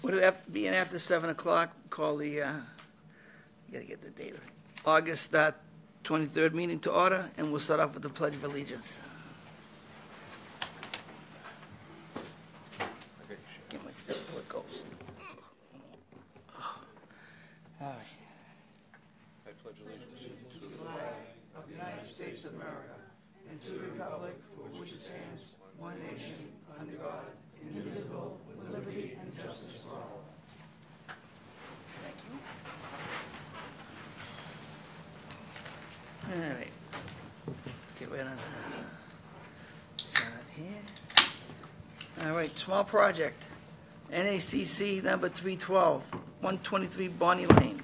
Would it have to be after 7 o'clock? Call the, gotta get the date, August 23rd meeting to order, and we'll start off with the Pledge of Allegiance. Get my foot where it goes. All right. I pledge allegiance to the Flag of the United States of America and to the republic for which it stands, one nation, under God, indivisible, with liberty and justice for all. Thank you. All right. Let's get right on to start here. All right, small project. NACC number 312, 123 Bonnie Lane.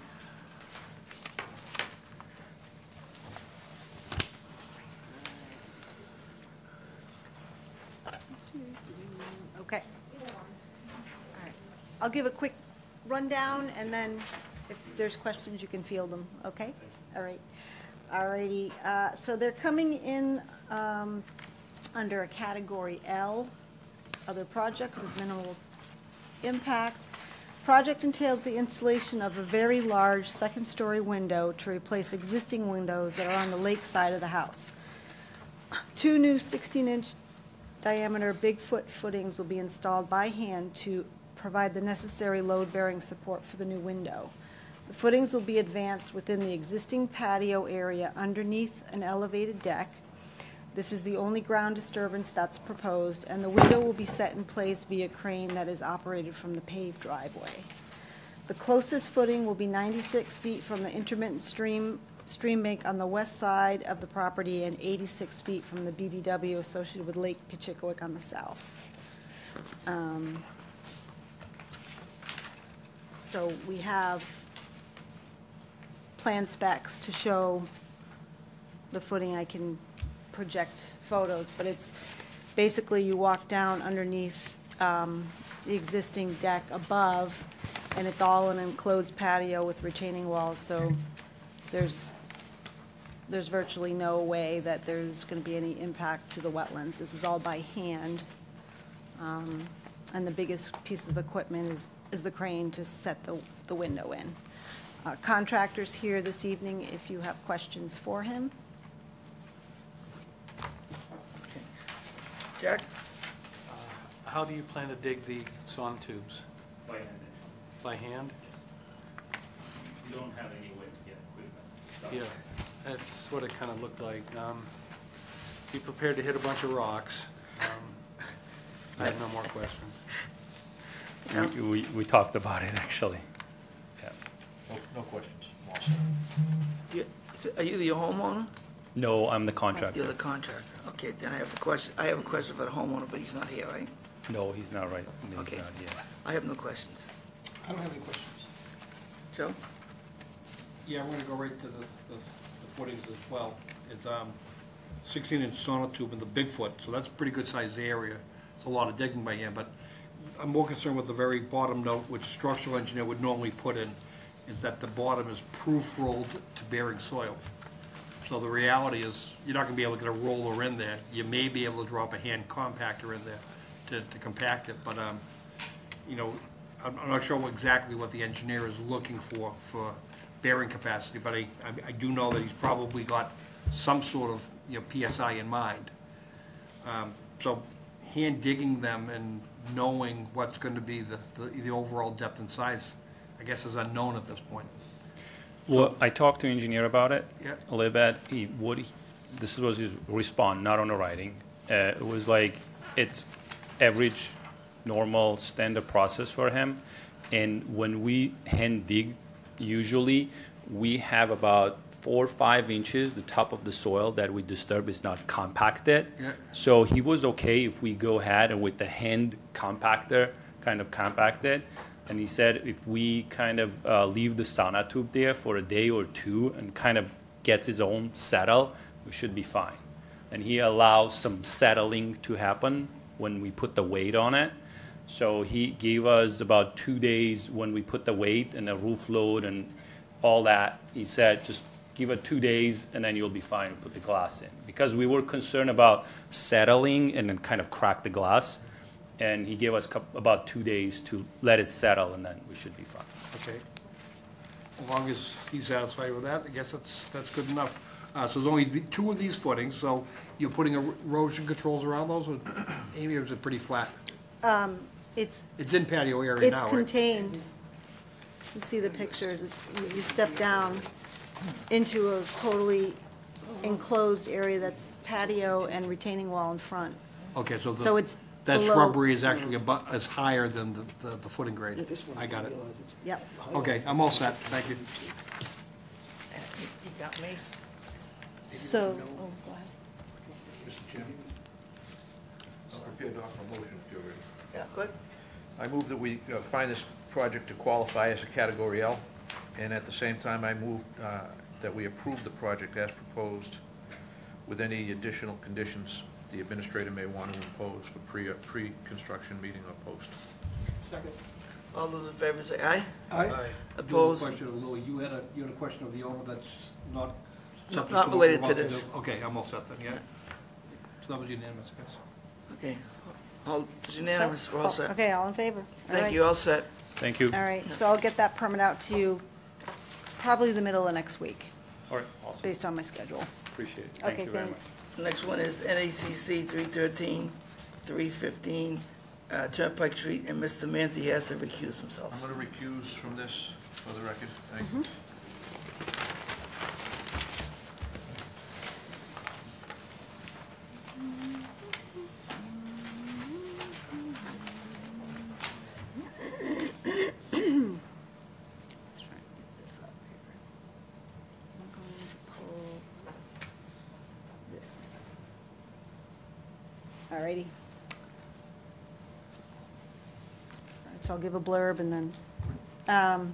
Okay. All right. I'll give a quick rundown, and then if there's questions, you can field them, okay? All right. All righty. So they're coming in under a Category L, other projects of minimal impact. Project entails the installation of a very large second-story window to replace existing windows that are on the lake side of the house. 2 new 16-inch diameter Bigfoot footings will be installed by hand to provide the necessary load-bearing support for the new window. The footings will be advanced within the existing patio area underneath an elevated deck. This is the only ground disturbance that's proposed, and the window will be set in place via crane that is operated from the paved driveway. The closest footing will be 96 feet from the intermittent stream bank on the west side of the property and 86 feet from the BBW associated with Lake Pichicoic on the south. So we have plan specs to show the footing. I can project photos, but it's basically you walk down underneath the existing deck above, and it's all an enclosed patio with retaining walls, so there's virtually no way that there's going to be any impact to the wetlands. This is all by hand, and the biggest piece of equipment is the crane to set the window in. Contractor's here this evening if you have questions for him. Okay. Jack? How do you plan to dig the sonotubes? By hand. By hand? You don't have any way to get equipment. Yeah, that's what it kind of looked like. Be prepared to hit a bunch of rocks. I have no more questions. We talked about it, actually. Yeah. No questions. Are you the homeowner? No, I'm the contractor. You're the contractor. Okay, then I have a question. I have a question for the homeowner, but he's not here, right? No, he's not right. He's Okay. not, yeah. I have no questions. I don't have any questions. Joe? Yeah, I'm gonna go right to the footings as well. It's 16-inch sonotube in the Bigfoot, so that's a pretty good sized area. It's a lot of digging by hand, but I'm more concerned with the very bottom note, which a structural engineer would normally put in, is that the bottom is proof rolled to bearing soil. So the reality is, you're not gonna be able to get a roller in there. You may be able to drop a hand compactor in there to compact it, but you know, I'm not sure exactly what the engineer is looking for bearing capacity, but I do know that he's probably got some sort of, you know, PSI in mind. So hand digging them and knowing what's going to be the overall depth and size, I guess, is unknown at this point. Well, I talked to engineer about it Yeah. a little bit. This was his response, not on the writing. It was like it's average, normal, standard process for him. And when we hand dig, usually we have about 4 or 5 inches, the top of the soil that we disturb is not compacted. Yeah. So he was okay if we go ahead and with the hand compactor kind of compact it. And he said if we kind of leave the sonotube there for a day or two and kind of gets his own settle, we should be fine. And he allows some settling to happen when we put the weight on it. So he gave us about 2 days when we put the weight and the roof load and all that. He said just give it 2 days and then you'll be fine to put the glass in. Because we were concerned about settling and then kind of crack the glass. and he gave us about 2 days to let it settle, and then we should be fine. Okay. As long as he's satisfied with that, I guess that's good enough. So there's only two of these footings, so you're putting erosion controls around those, or, Amy, or is it pretty flat? It's It's in patio area It's now, right? contained. You see the pictures, you step down into a totally enclosed area that's patio and retaining wall in front. Okay, so So it's that below- shrubbery is actually is higher than the footing grade. I got it. Yep. Okay, I'm all set, thank you. You got me? So, oh, go ahead. Mr. Chairman, I'm prepared to offer a motion if you're ready. Yeah, good. I move that we find this project to qualify as a Category L, and at the same time, I move that we approve the project as proposed with any additional conditions the administrator may want to impose for pre-construction meeting or post. Second. All those in favor say aye. Aye. Opposed? Question of Louis, you had a question of the owner that's not. Not subject what related we're to about this. do. Okay, I'm all set then, yeah. So that was unanimous, guys. Okay, all, it's unanimous, we're all set. Okay, all in favor? All Thank right. you, all set. Thank you. All right, so I'll get that permit out to you probably the middle of next week, All right, awesome. based on my schedule. Appreciate it. Thank Okay, you very much. thanks. The next one is NACC 313, 315 Turnpike Street, and Mr. Manzi has to recuse himself. I'm going to recuse from this for the record. Thank you. Let's try and get this up here. I'm going to pull this. All righty. All right, so I'll give a blurb and then,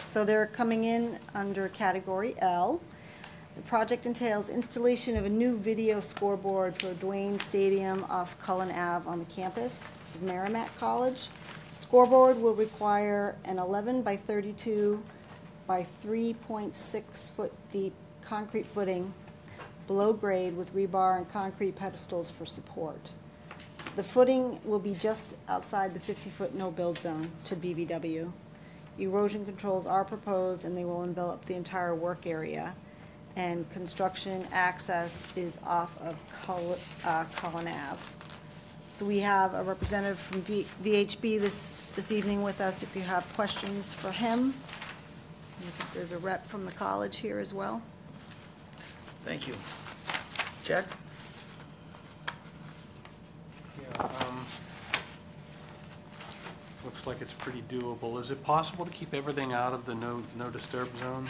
so they're coming in under Category L. The project entails installation of a new video scoreboard for Dwayne Stadium off Cullen Ave on the campus of Merrimack College. Scoreboard will require an 11 by 32 by 3.6 foot deep concrete footing below grade with rebar and concrete pedestals for support. The footing will be just outside the 50-foot no-build zone to BVW. Erosion controls are proposed and they will envelop the entire work area. And construction access is off of Cullen Ave. So we have a representative from VHB this evening with us, if you have questions for him. I think there's a rep from the college here as well. Thank you. Jack? Yeah, looks like it's pretty doable. Is it possible to keep everything out of the no disturb zone?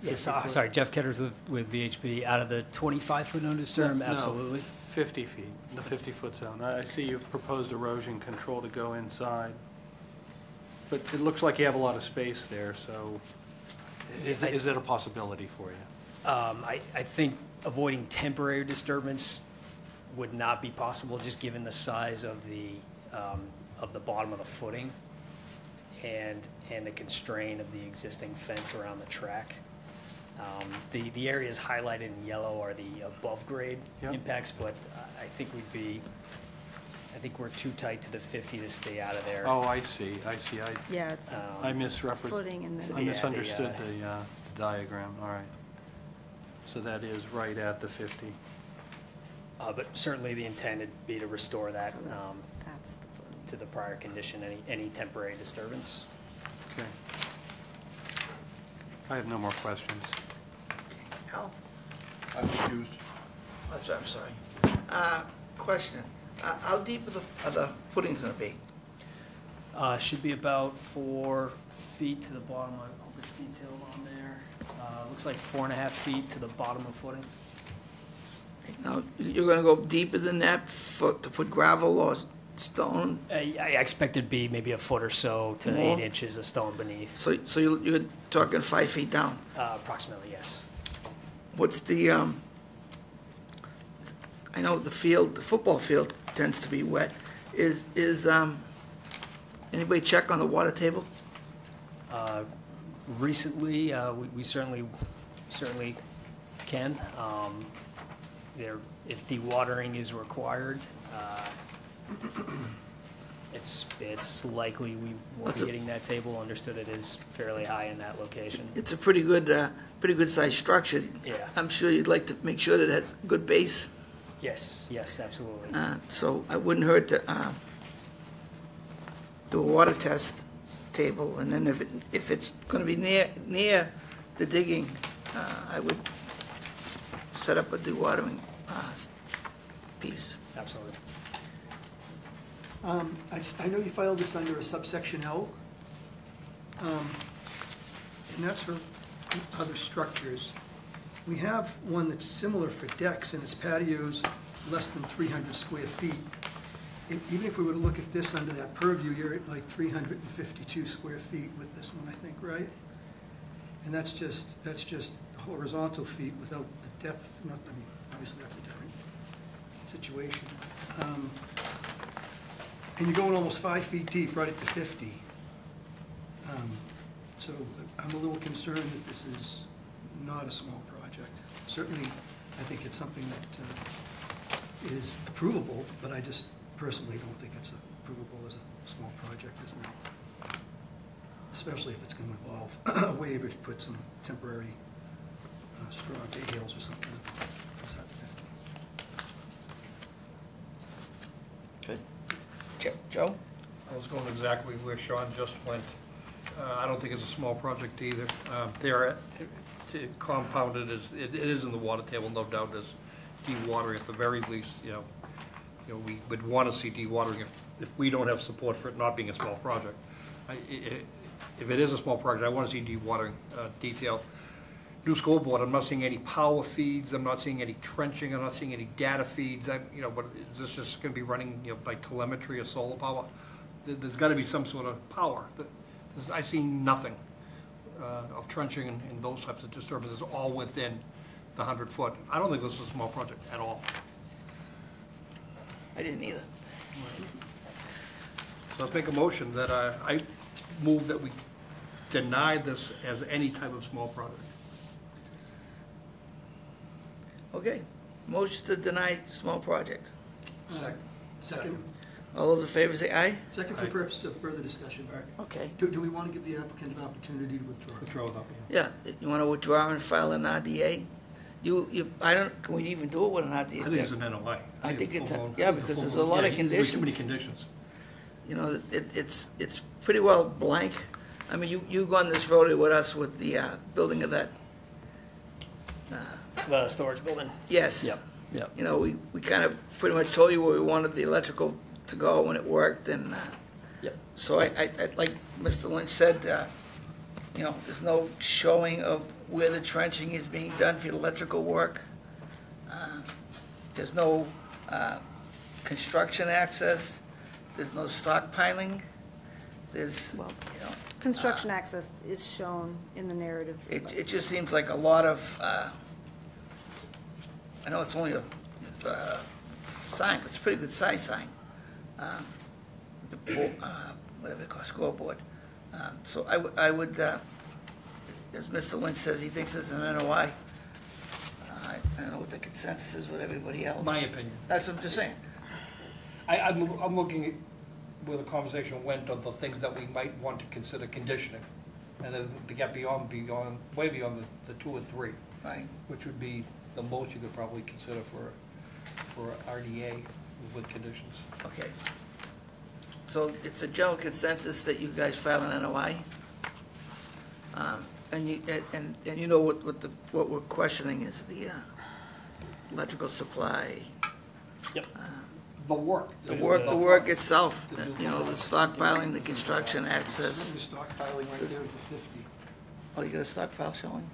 Yes, sorry, Jeff Ketters with VHB. Out of the 25-foot no disturb, No, absolutely. 50 feet, the 50-foot zone. I see you've proposed erosion control to go inside. But it looks like you have a lot of space there, so is it a possibility for you? I think avoiding temporary disturbance would not be possible, just given the size of the bottom of the footing and the constraint of the existing fence around the track. The areas highlighted in yellow are the above-grade Yep. impacts, but I think we're too tight to the 50 to stay out of there. Oh, I see. Yeah, it's I misrepresented. footing and I then, Yeah, misunderstood the diagram, all right. So that is right at the 50. But certainly the intent would be to restore that so that's the footing. to the prior condition, any temporary disturbance. Okay. I have no more questions. Al? I'm recused. I'm sorry. Question, how deep are the footings gonna be? Should be about 4 feet to the bottom. I'll just detail on there. Looks like 4.5 feet to the bottom of footing. Now, you're gonna go deeper than that to put gravel or stone? I expect it'd be maybe a foot or so to More? 8 inches of stone beneath, So you're talking 5 feet down? approximately, yes. What's the, I know the football field tends to be wet. Is anybody check on the water table? Recently, we certainly can. There if dewatering is required, it's likely we won't be hitting that table. Understood it is fairly high in that location. It's a pretty good sized structure. Yeah. I'm sure you'd like to make sure that it has good base. Yes, absolutely. So it wouldn't hurt to do a water test table, and then if it's going to be near the digging, I would set up a dewatering piece. Absolutely. I know you filed this under a subsection L, and that's for other structures. We have one that's similar for decks, and its patios less than 300 square feet. Even if we were to look at this under that purview, you're at like 352 square feet with this one, I think, right? And that's just horizontal feet without the depth. Obviously that's a different situation. And you're going almost 5 feet deep, right at the 50. So I'm a little concerned that this is not a small project. Certainly, I think it's something that is approvable, but I just personally don't think it's approvable as a small project as now. Especially if it's going to involve a waiver to put some temporary straw hay bales or something inside the 50. Good. Joe? I was going exactly where Sean just went. I don't think it's a small project either. They're compounded, it is in the water table, no doubt. There's dewatering at the very least, we would want to see dewatering if we don't have support for it not being a small project. If it is a small project, I want to see dewatering detail. New scoreboard, I'm not seeing any power feeds, I'm not seeing any trenching, I'm not seeing any data feeds. But is this just going to be running by telemetry or solar power? There's got to be some sort of power. I see nothing of trenching and those types of disturbances all within the 100-foot. I don't think this is a small project at all. I didn't either. So let's make a motion that I move that we deny this as any type of small project. Okay. Motion to deny small project. Second. All those in favor say aye? Second for purpose of further discussion. Okay. Do we want to give the applicant an opportunity to withdraw? Throw it up. Yeah, you want to withdraw and file an RDA? Can we even do it with an RDA? I think it's an NOI. I think it's, full-blown- yeah, because there's a lot of there's too many conditions. conditions. It's pretty well blank. I mean, you've gone this road with us with the building of that, The storage building? yes. Yep. We kind of pretty much told you where we wanted the electrical to go when it worked, and Yep. so I like Mr. Lynch said, there's no showing of where the trenching is being done for the electrical work. There's no construction access. There's no stockpiling. There's, Well, construction access is shown in the narrative. it just seems like a lot of, I know it's only a sign, but it's a pretty good size sign. Whatever it calls, scoreboard. So I would, as Mr. Lynch says, he thinks it's an NOI. I don't know what the consensus is with everybody else. My opinion. That's what I'm just saying. I'm looking at where the conversation went of the things that we might want to consider conditioning. And then to get way beyond the 2 or 3, Right. which would be the most you could probably consider for RDA with conditions. Okay. So it's a general consensus that you guys file an NOI? And you know what we're questioning is the electrical supply, Yep. The work. the work itself, the stockpiling, the construction access. The stockpiling right there at the 50. Oh, you got a stockpile showing?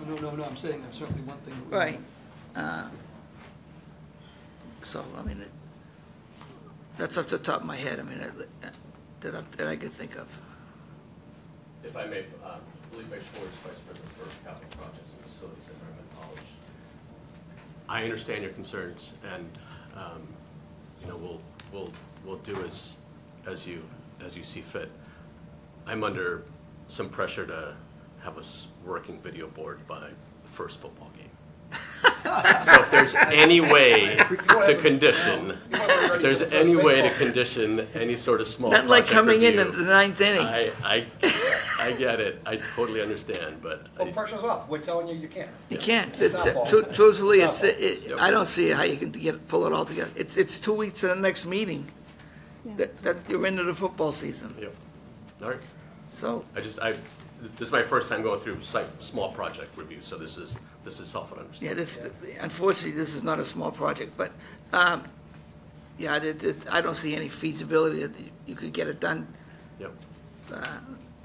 Oh, no, I'm saying that's certainly one thing that we... Right. So, I mean, that's off the top of my head, I mean, that I could think of. If I may, Felipe Schwartz, Vice President for Capital Projects and Facilities at Merrimack College. I understand your concerns, and we'll do as you see fit. I'm under some pressure to have a working video board by the first football game. So there's any way to condition, if there's any way to condition any sort of small Not like project coming in review, at the ninth inning. I get it. I totally understand, but Well, pressure's off. We're telling you you can't. You can't. It's our fault. Truthfully, It's our fault. I don't see how you can pull it all together. It's 2 weeks to the next meeting that you're into the football season. yep. All right. So, This is my first time going through small project review, so this is helpful to understand. yeah, unfortunately, this is not a small project, but, yeah, I don't see any feasibility that you could get it done Yep.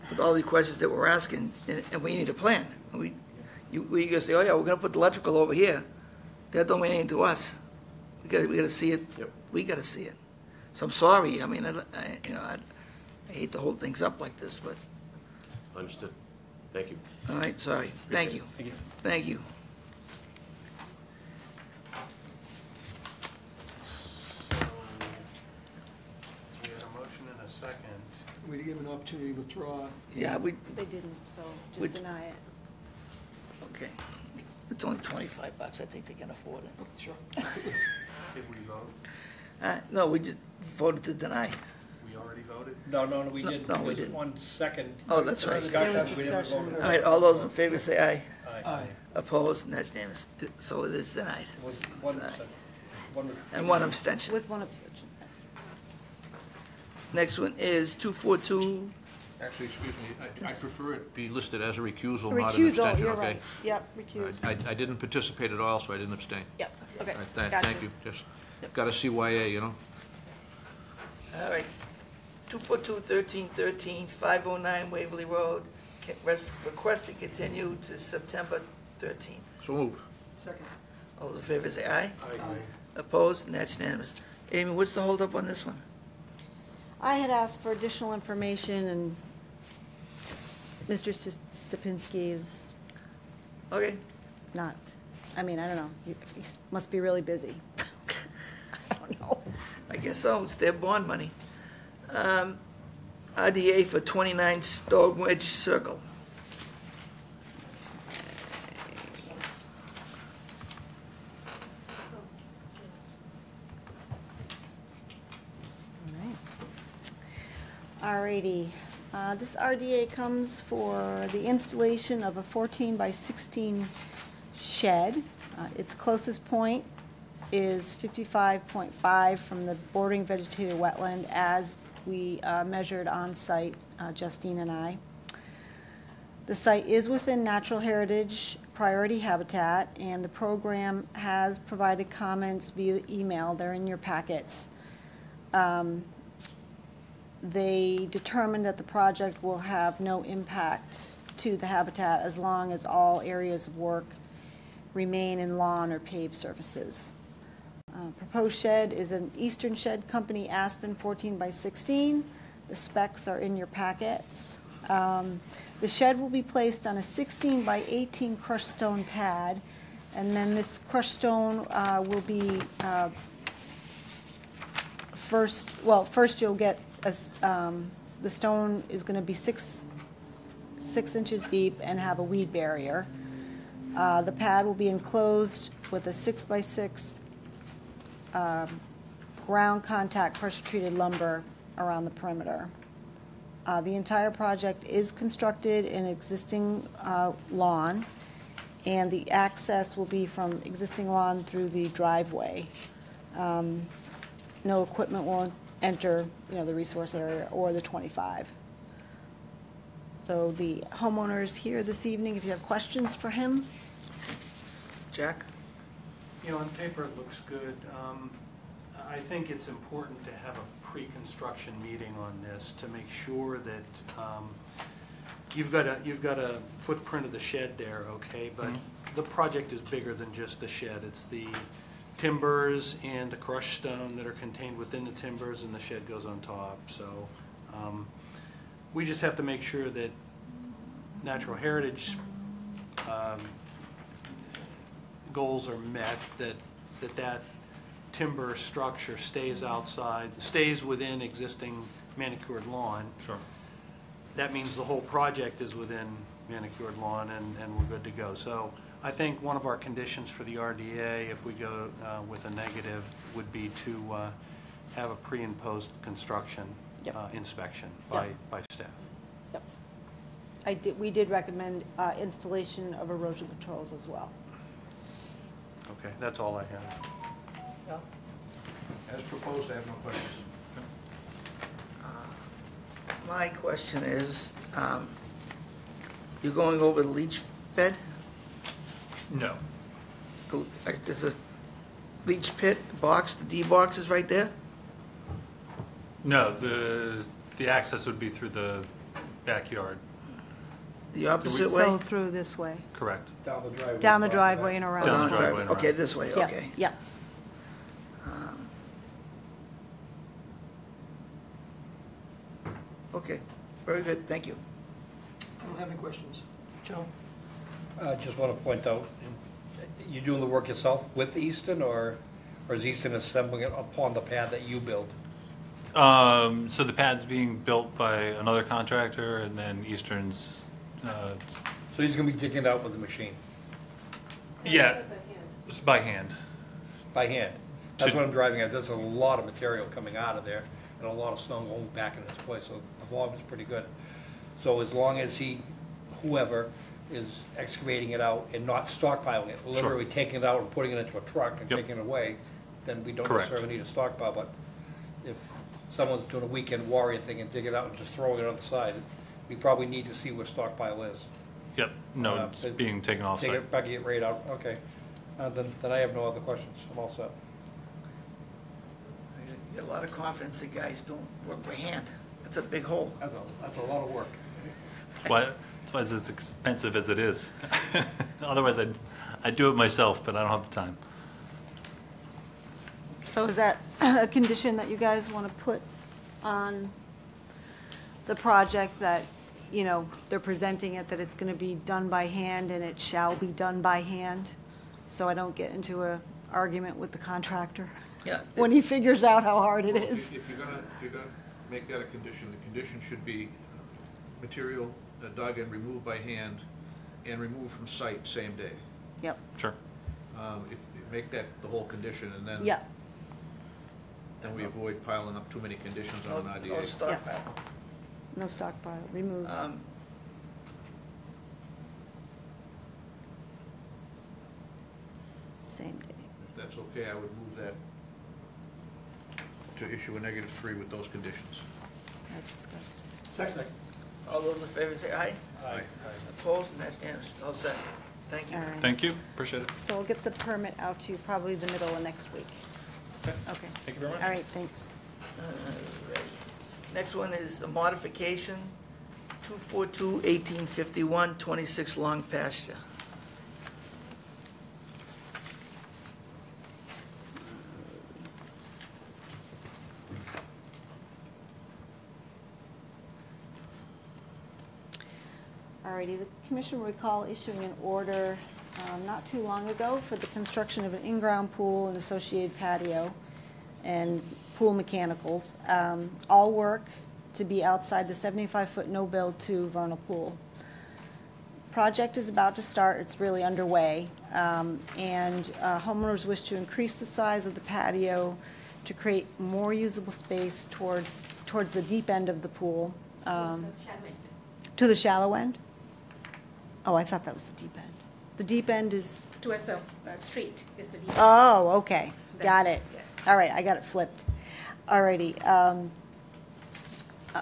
with all the questions that we're asking, and we need a plan. We just say, oh yeah, we're gonna put the electrical over here. That don't mean anything to us. We gotta see it. Yep. We gotta see it. So I'm sorry, I mean, I hate to hold things up like this, but, Understood. Thank you. all right, sorry. Thank you. Thank you. Thank you. We had a motion and a second. We give an opportunity to withdraw. Yeah, They didn't, so Which- just deny it. okay. It's only $25. I think they can afford it. Sure. Did we vote? No, we just voted to deny. We already voted? No, we No, didn't. no, we There's didn't. 1 second. Oh, that's right. There was We never discussion. voted. All right, all those in favor say aye. Aye. Opposed, and that's unanimous. So it is denied. One- And one abstention. With one abstention. Next one is 242. Actually, excuse me, I prefer it be listed as a recusal, not an Recusal, abstention, you're okay? right. Yep, recused. I didn't participate at all, so I didn't abstain. Yep, okay. All right, Gotcha. thank you, just got a CYA, you know? All right. 242-1313, 509 Waverly Road. Request to continue to September 13th. So moved. Second. All those in favor say aye. Aye. Opposed, and that's unanimous. Amy, what's the holdup on this one? I had asked for additional information, and Mr. Stupinski is Okay. not, I mean, I don't know. He must be really busy. I don't know. I guess so. It's their bond money. RDA for 29 Stone Wedge Circle. All righty. This RDA comes for the installation of a 14 by 16 shed. Its closest point is 55.5 from the bordering vegetated wetland as we measured on site, Justine and I. The site is within natural heritage priority habitat, and the program has provided comments via email. They're in your packets. They determined that the project will have no impact to the habitat as long as all areas of work remain in lawn or paved surfaces. Proposed shed is an Eastern Shed Company Aspen 14 by 16. The specs are in your packets. The shed will be placed on a 16 by 18 crushed stone pad, and then this crushed stone will be first you'll get the stone is going to be six inches deep and have a weed barrier. The pad will be enclosed with a 6 by 6 ground contact pressure-treated lumber around the perimeter. The entire project is constructed in existing lawn, and the access will be from existing lawn through the driveway. No equipment will enter, the resource area or the 25. So the homeowner is here this evening. If you have questions for him. Jack? On paper, it looks good. I think it's important to have a pre-construction meeting on this to make sure that you've got a footprint of the shed there, okay? But the project is bigger than just the shed. It's the timbers and the crushed stone that are contained within the timbers, and the shed goes on top. So we just have to make sure that natural heritage goals are met, that timber structure stays outside, stays within existing manicured lawn. Sure. That means the whole project is within manicured lawn, and we're good to go. So I think one of our conditions for the RDA, if we go with a negative, would be to have a pre and post construction Yep. inspection Yep. by staff. Yep. We did recommend installation of erosion controls as well. Okay, that's all I have. Yeah. As proposed, I have no questions. My question is, you're going over the leach bed? No. There's a leach pit box, the D box is right there? No, the access would be through the backyard, The opposite way? So through this way, correct? Down the driveway. down the driveway and around. Down the driveway and Okay, around. this way, Yep, okay. Yep. Okay, very good, thank you. I don't have any questions. Joe? Just want to point out, you doing the work yourself with Easton, or is Easton assembling it upon the pad that you build? So the pad's being built by another contractor, and then Eastern's, So he's going to be digging it out with the machine, yeah, it's by hand. by hand? That's Should- what I'm driving at. There's a lot of material coming out of there, and a lot of snow going back in this place, so the volume is pretty good. So as long as whoever is excavating it out and not stockpiling it, literally taking it out and putting it into a truck and Yep. taking it away, then we don't Correct. necessarily need a stockpile, but if someone's doing a weekend warrior thing and digging it out and just throwing it on the side, we probably need to see where stockpile is. Yep, no, it's but being taken off Take site. it, buggy it right out, okay. Then I have no other questions, I'm all set. You got a lot of confidence that guys don't work by hand. That's a big hole. That's a lot of work. That's why it's as expensive as it is. Otherwise, I'd do it myself, but I don't have the time. So is that a condition that you guys want to put on the project, that, you know, they're presenting it, that it's going to be done by hand and it shall be done by hand? So I don't get into a argument with the contractor Yeah. when he figures out how hard it Well, is. If you're gonna make that a condition, the condition should be material dug and removed by hand and removed from site same day. Yep, Sure. If you make that the whole condition, and then yep, then we avoid piling up too many conditions No, on an no IDA. stockpile. no stockpile, remove. Same day. If that's okay, I would move that to issue a -3 with those conditions. As discussed. Second. All those in favor say aye. Aye. Opposed, and that's unanimous. All set. Thank you. All right. Thank you, appreciate it. So I'll get the permit out to you probably the middle of next week. Okay. Thank you very much. All right, thanks. Right. Next one is a modification, 242-1851, 26 Long Pasture. Alrighty, the commission will recall issuing an order not too long ago for the construction of an in-ground pool and associated patio and pool mechanicals. All work to be outside the 75-foot no-build to vernal pool. Project is about to start, it's really underway, and homeowners wish to increase the size of the patio to create more usable space towards the deep end of the pool. To the shallow end? Oh, I thought that was the deep end. The deep end is, Towards the street is the. oh, okay, got it. Yeah. All right, I got it flipped. All righty.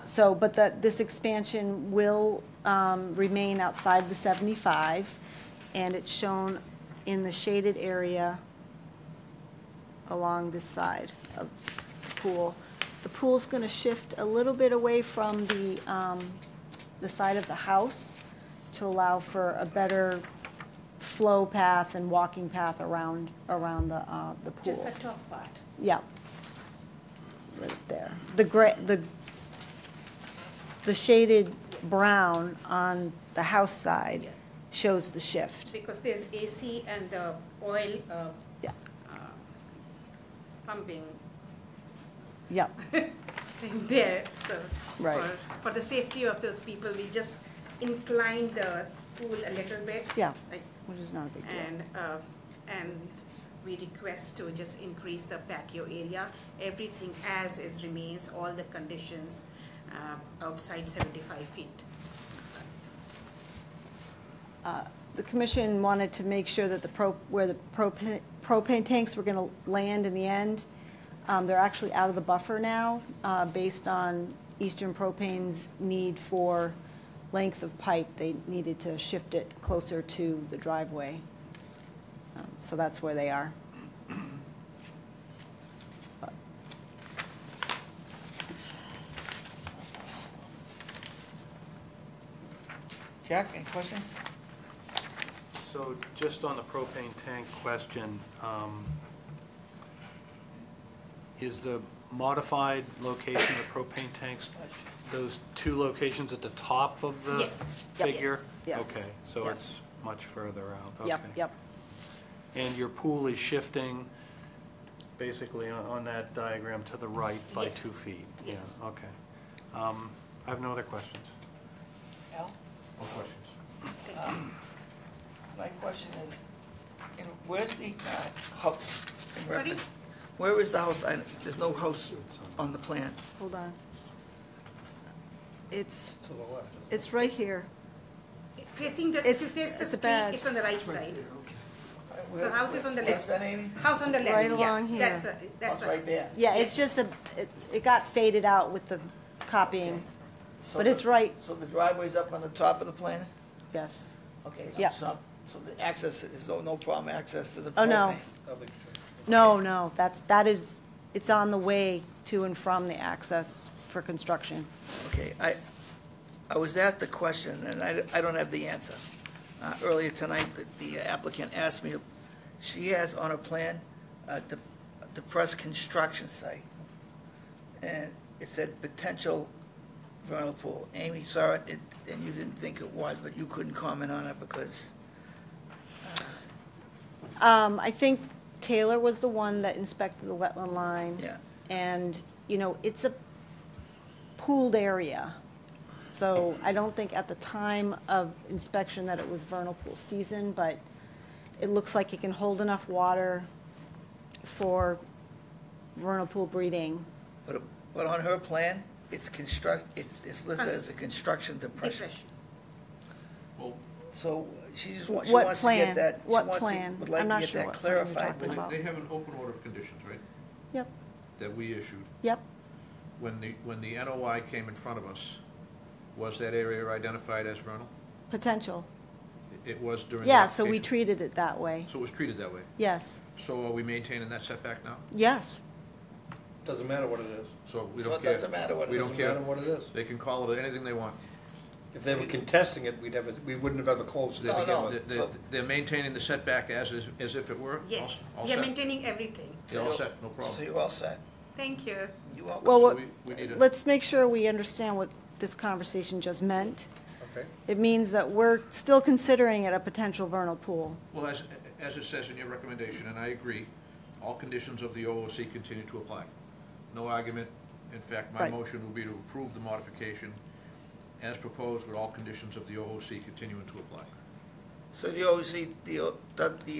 So, but this expansion will remain outside the 75, and it's shown in the shaded area along this side of the pool. The pool's going to shift a little bit away from the side of the house to allow for a better flow path and walking path around the pool. Just the top part. Yeah. Right there. The shaded brown on the house side Yeah. shows the shift. Because there's AC and the oil Yeah. pumping Yeah. in there, so. Right. For the safety of those people, we just incline the pool a little bit. Yeah. Like, which is not a big deal. and we request to just increase the patio area. Everything as is remains, all the conditions outside 75 feet. The commission wanted to make sure that where the propane tanks were going to land in the end, they're actually out of the buffer now, based on Eastern Propane's need for length of pipe. They needed to shift it closer to the driveway. So that's where they are. Jack, any questions? So just on the propane tank question, is the modified location of propane tanks, those two locations at the top of the Yes. Yep. figure? Yes. Okay, so Yes. it's much further out, Yep, okay. yep. And your pool is shifting basically on that diagram to the right by Yes. 2 feet? Yes. Yeah, okay. I have no other questions. Al? No questions. My question is, where's the house in Sorry? reference? Where is the house? There's no house on the plan. Hold on. It's right here. Facing the, if It's- you face the it's a street, bad- it's on the right side. Where- house is on the what's left. that, Amy? House on the left, Right yeah. along That's here. that's House right there. Yeah, it's Yes. just it got faded out with the copying, So but the- it's right, So the driveway's up on the top of the plan? yes. Okay. Yeah. So the access, there's no problem access to the propane? Oh, no. No, it's on the way to and from the access for construction. Okay, I was asked a question, and I don't have the answer. Earlier tonight, the applicant asked me, she has on her plan, the press construction site. And it said potential vernal pool. Amy saw it, and you didn't think it was, but you couldn't comment on it because, I think Taylor was the one that inspected the wetland line. yeah. And, it's a pooled area. So I don't think at the time of inspection that it was vernal pool season, but it looks like it can hold enough water for vernal pool breeding. But on her plan, it's listed as a construction depression. Depression. Well, So she just wants, What to get plan? that. What she wants to- plan? Would like I'm to not get sure that what plan you're clarified. talking but- about. they have an open order of conditions, right, Yep, that we issued. yep. When the NOI came in front of us, was that area identified as vernal? Potential. It was during the Yeah, so we application? treated it that way. So it was treated that way? Yes, So are we maintaining that setback now? yes. Doesn't matter what it is. So we So don't it care? doesn't matter what it We is. don't Doesn't matter care? what it is. They can call it anything they want. If they were contesting it, we wouldn't have ever closed it to No, begin no. with. They're maintaining the setback as if it were? Yes, All we are set? maintaining everything. They're all set, no So problem. you're all set. Thank you. You're welcome. Well, So we need a- let's make sure we understand what this conversation just meant. Okay. It means that we're still considering it a potential vernal pool. Well, as it says in your recommendation, and I agree, all conditions of the OOC continue to apply. No argument. In fact, my Right. motion will be to approve the modification as proposed with all conditions of the OOC continuing to apply. So the OC, the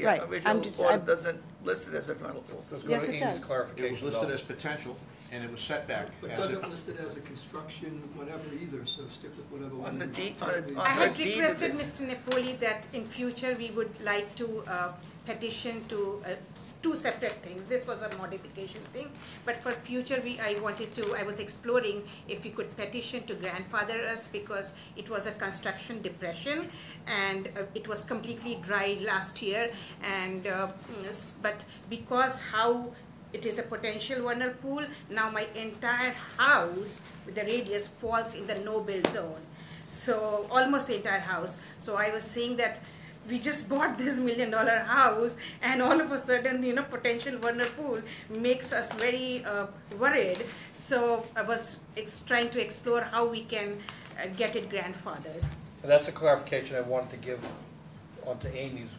Right, I'm original just- order I'm- doesn't list it as a vernal pool. Let's go Yes, to it Amy's does. clarification. It was listed though. as potential, and it was setback. But as doesn't if- list it as a construction, whatever either, so stick with whatever. On the one deed- currently- on I her had deed it requested is. Mr. Napoli that in future we would like to petition to two separate things. This was a modification thing, but for future I was exploring if we could petition to grandfather us because it was a construction depression and it was completely dry last year and but because how it is a potential vernal pool, now my entire house with the radius falls in the no-build zone. So almost the entire house. So I was saying that we just bought this $1 million house and all of a sudden, potential vernal pool makes us very worried. So I was trying to explore how we can get it grandfathered. And that's the clarification I wanted to give onto Amy's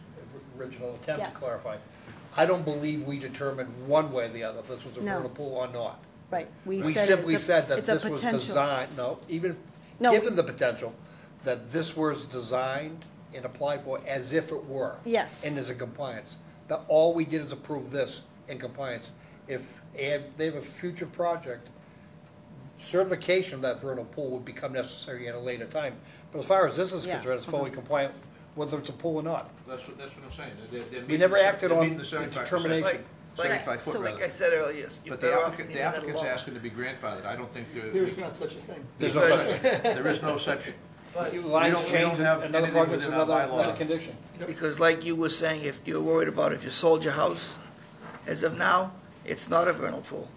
original attempt Yeah. to clarify. I don't believe we determined one way or the other if this was a No. vernal pool or not. Right. We said simply it's a- said that it's a this was potential. designed, no, even No. given the potential, that this was designed and apply for as if it were. Yes. And is in compliance. That all we did is approve this in compliance. If they have a future project, certification of that vernal pool would become necessary at a later time. But as far as this is Yeah. concerned, it's fully compliant, whether it's a pool or not. That's what I'm saying. We never acted on the the 75%. determination. 75 foot So- Like I rather. said earlier, you're But the better off applicant, leaving the it applicant's alone. asking to be grandfathered. I don't think There's not such a thing. There's no Because- such, there is no such, lines we don't change, have another anything project's within our another bylaw. condition. Because like you were saying, if you're worried about if you sold your house, as of now, it's not a vernal pool.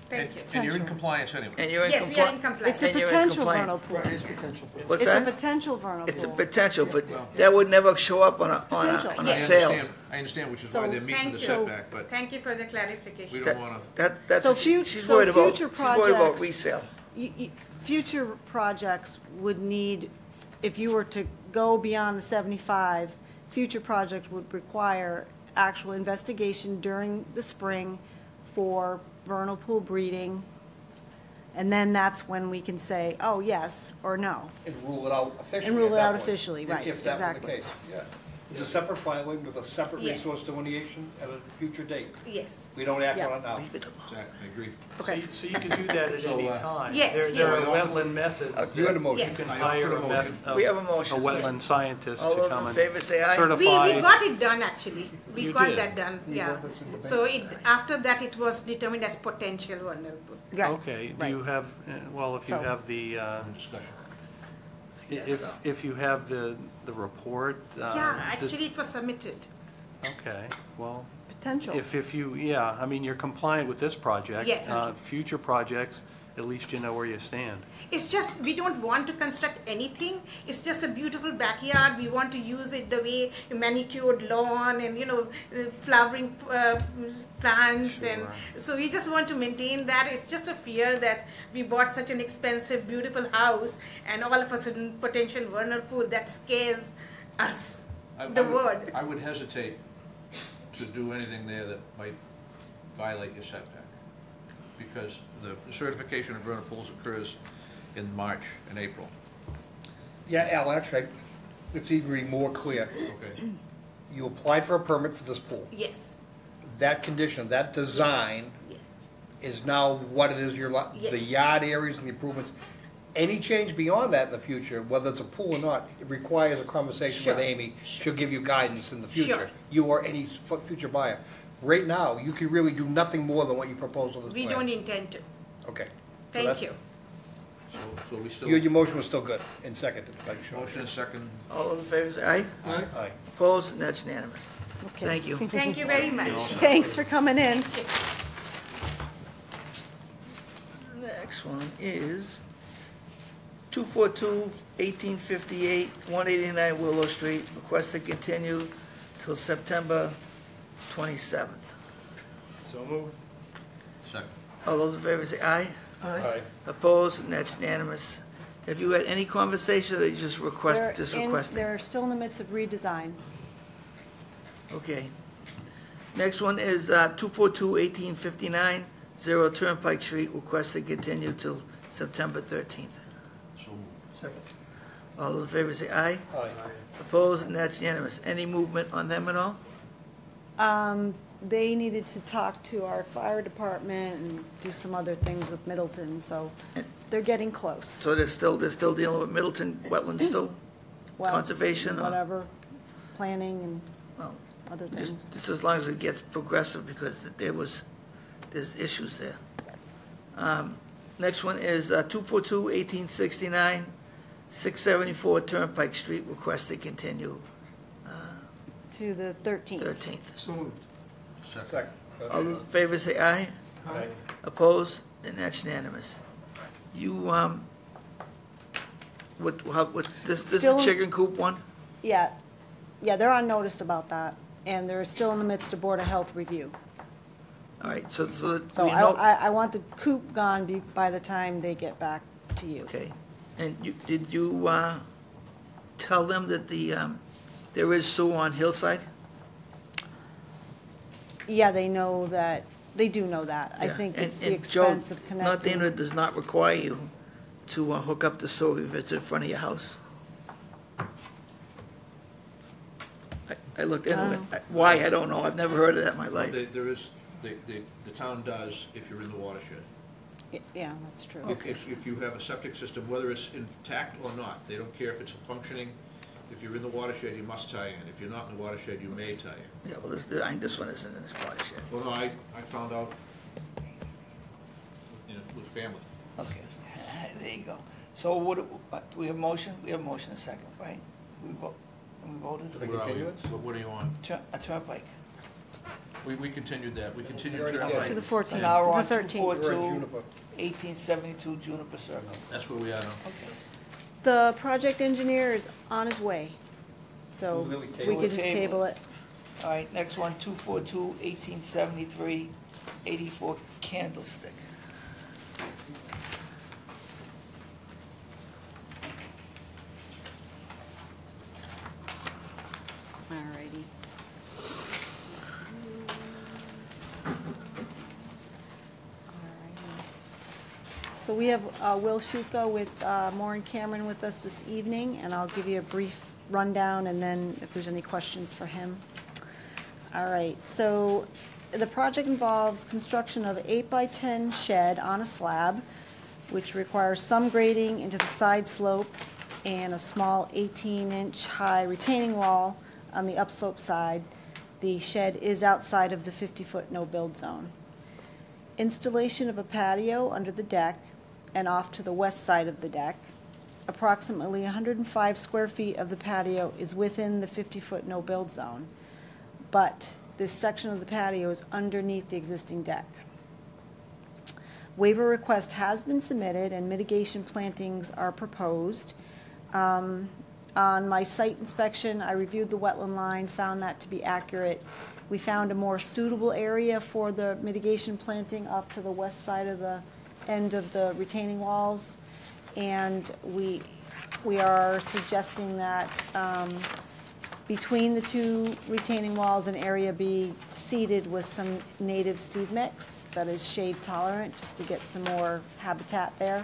Thank you. and you're in compliance anyway. And you're in Yes, we are in compliance. compliance. It's a And you're in potential compliance. vernal pool. It's potential. What's It's a that? potential vernal pool. It's a potential, but Well- that would never show up on a potential. on I a sale. understand, which is So- why they're meeting Thank the you. setback, but Thank you for the we clarification. don't wanna, That's So what fut- she's so worried about. future She's worried about projects- resale. Future projects would need, if you were to go beyond the 75, future projects would require actual investigation during the spring for vernal pool breeding. And then that's when we can say, oh, yes, or no. And rule it out officially. And rule at it that out point, officially, right, If that were the exactly. case, yeah. It's a separate filing with a separate Yes. resource delineation at a future date. Yes, We don't act Yeah. on it now. Leave it alone. exactly, I agree. Okay. So you can do that at So, any uh, time. Yes, There are yes. wetland methods. You had a that motion. Yes. You can I hire offer a a motion. We have a motion. wetland scientist All to those come in and favor say aye. certify. we got it done, actually. We You got did. that done, yeah. So after that, it was determined as potential vulnerable. Right. Okay, do right. you have, well, if you So- have the, Discussion. if you have the report. Yeah, does- actually, it was submitted. Okay, well, Potential. if you, yeah, I mean, you're compliant with this project. Yes. Future projects, at least you know where you stand. It's just, we don't want to construct anything. It's just a beautiful backyard. We want to use it the way a manicured lawn and, flowering plants. And so we just want to maintain that. It's just a fear that we bought such an expensive, beautiful house and all of a sudden potential vernal pool that scares us, the word. I would hesitate to do anything there that might violate your setback, because the certification of vernal pools occurs in March and April. Yeah, Al, actually, it's even more clear. Okay. You applied for a permit for this pool. Yes, That condition, that design yes. is now what it is, the Yes. yard areas and the improvements. Any change beyond that in the future, whether it's a pool or not, it requires a conversation with Sure. Amy. She'll give you guidance in the future. Sure. You or any future buyer. Right now, you can really do nothing more than what you propose on this We plan. don't intend to. Okay. So Thank that's- you. So we still, Your motion was still good and seconded, like Sean. motion and second, All those in favor say aye. Aye. Opposed? And that's unanimous. Okay. Thank you. Thank you very much. Thanks for coming in. Next one is 242-1858, 189 Willow Street. Request to continue till September 27th. So moved. second. All those in favor say aye. Aye. Opposed? And that's unanimous. Have you had any conversation, or you just They're requesting? They're still in the midst of redesign. Okay. Next one is 242-1859, 0 Turnpike Street. Request to continue till September 13th. So moved. Second. All those in favor say aye. Aye. Opposed? And that's unanimous. Any movement on them at all? They needed to talk to our fire department and do some other things with Middleton, so they're getting close. So they're still dealing with Middleton wetlands still? Well, Conservation or- Whatever, planning and Well, other things. just as long as it gets progressive, because there's issues there. Next one is 242-1869, 674 Turnpike Street. Request to continue To the 13th. 13th. So moved. Second. Second. All those in favor say aye. Aye. Opposed? And that's unanimous. You, this is Still- chicken coop one? Yeah, they're on notice about that, and they're still in the midst of Board of Health review. All right, so So we know, I want the coop gone by the time they get back to you. okay. And did you tell them that there is sewer on Hillside? Yeah, they know that, they do know that. I Yeah. think And- it's the and Joe, expense of North connecting. Andover does not require you to hook up the sewer if it's in front of your house. I looked into it. Why, I don't know. I've never heard of that in my life. There is, the town does if you're in the watershed. Yeah, that's true. If you have a septic system, whether it's intact or not, they don't care if it's functioning. If you're in the watershed, you must tie in. If you're not in the watershed, you may tie in. Yeah, well, this one isn't in this watershed. Well, no, I found out with family. Okay, there you go. So what, do we have a motion? We have a motion, a second, right? We voted? For the Where are we? continuance? What are you on? A Turnpike. We continued that. We continued already Turnpike. To the So 14th, now we're on the 13th. We're at 242, Juniper. 1872 Juniper Circle. That's where we are now. Okay. The project engineer is on his way, so Will we we table could it? just table it. All right, next one, 242, 1873, 84 Candlestick. Alrighty. Alrighty. So we have Will Shuka with Maureen Cameron with us this evening, and I'll give you a brief rundown, and then if there's any questions for him. All right, so the project involves construction of an 8x10 shed on a slab, which requires some grading into the side slope and a small 18-inch high retaining wall on the upslope side. The shed is outside of the 50-foot no-build zone. Installation of a patio under the deck and off to the west side of the deck. Approximately 105 square feet of the patio is within the 50-foot no-build zone, but this section of the patio is underneath the existing deck. Waiver request has been submitted and mitigation plantings are proposed. On my site inspection, I reviewed the wetland line, found that to be accurate. We found a more suitable area for the mitigation planting off to the west side of the end of the retaining walls. And we are suggesting that between the two retaining walls, an area be seeded with some native seed mix that is shade tolerant, just to get some more habitat there.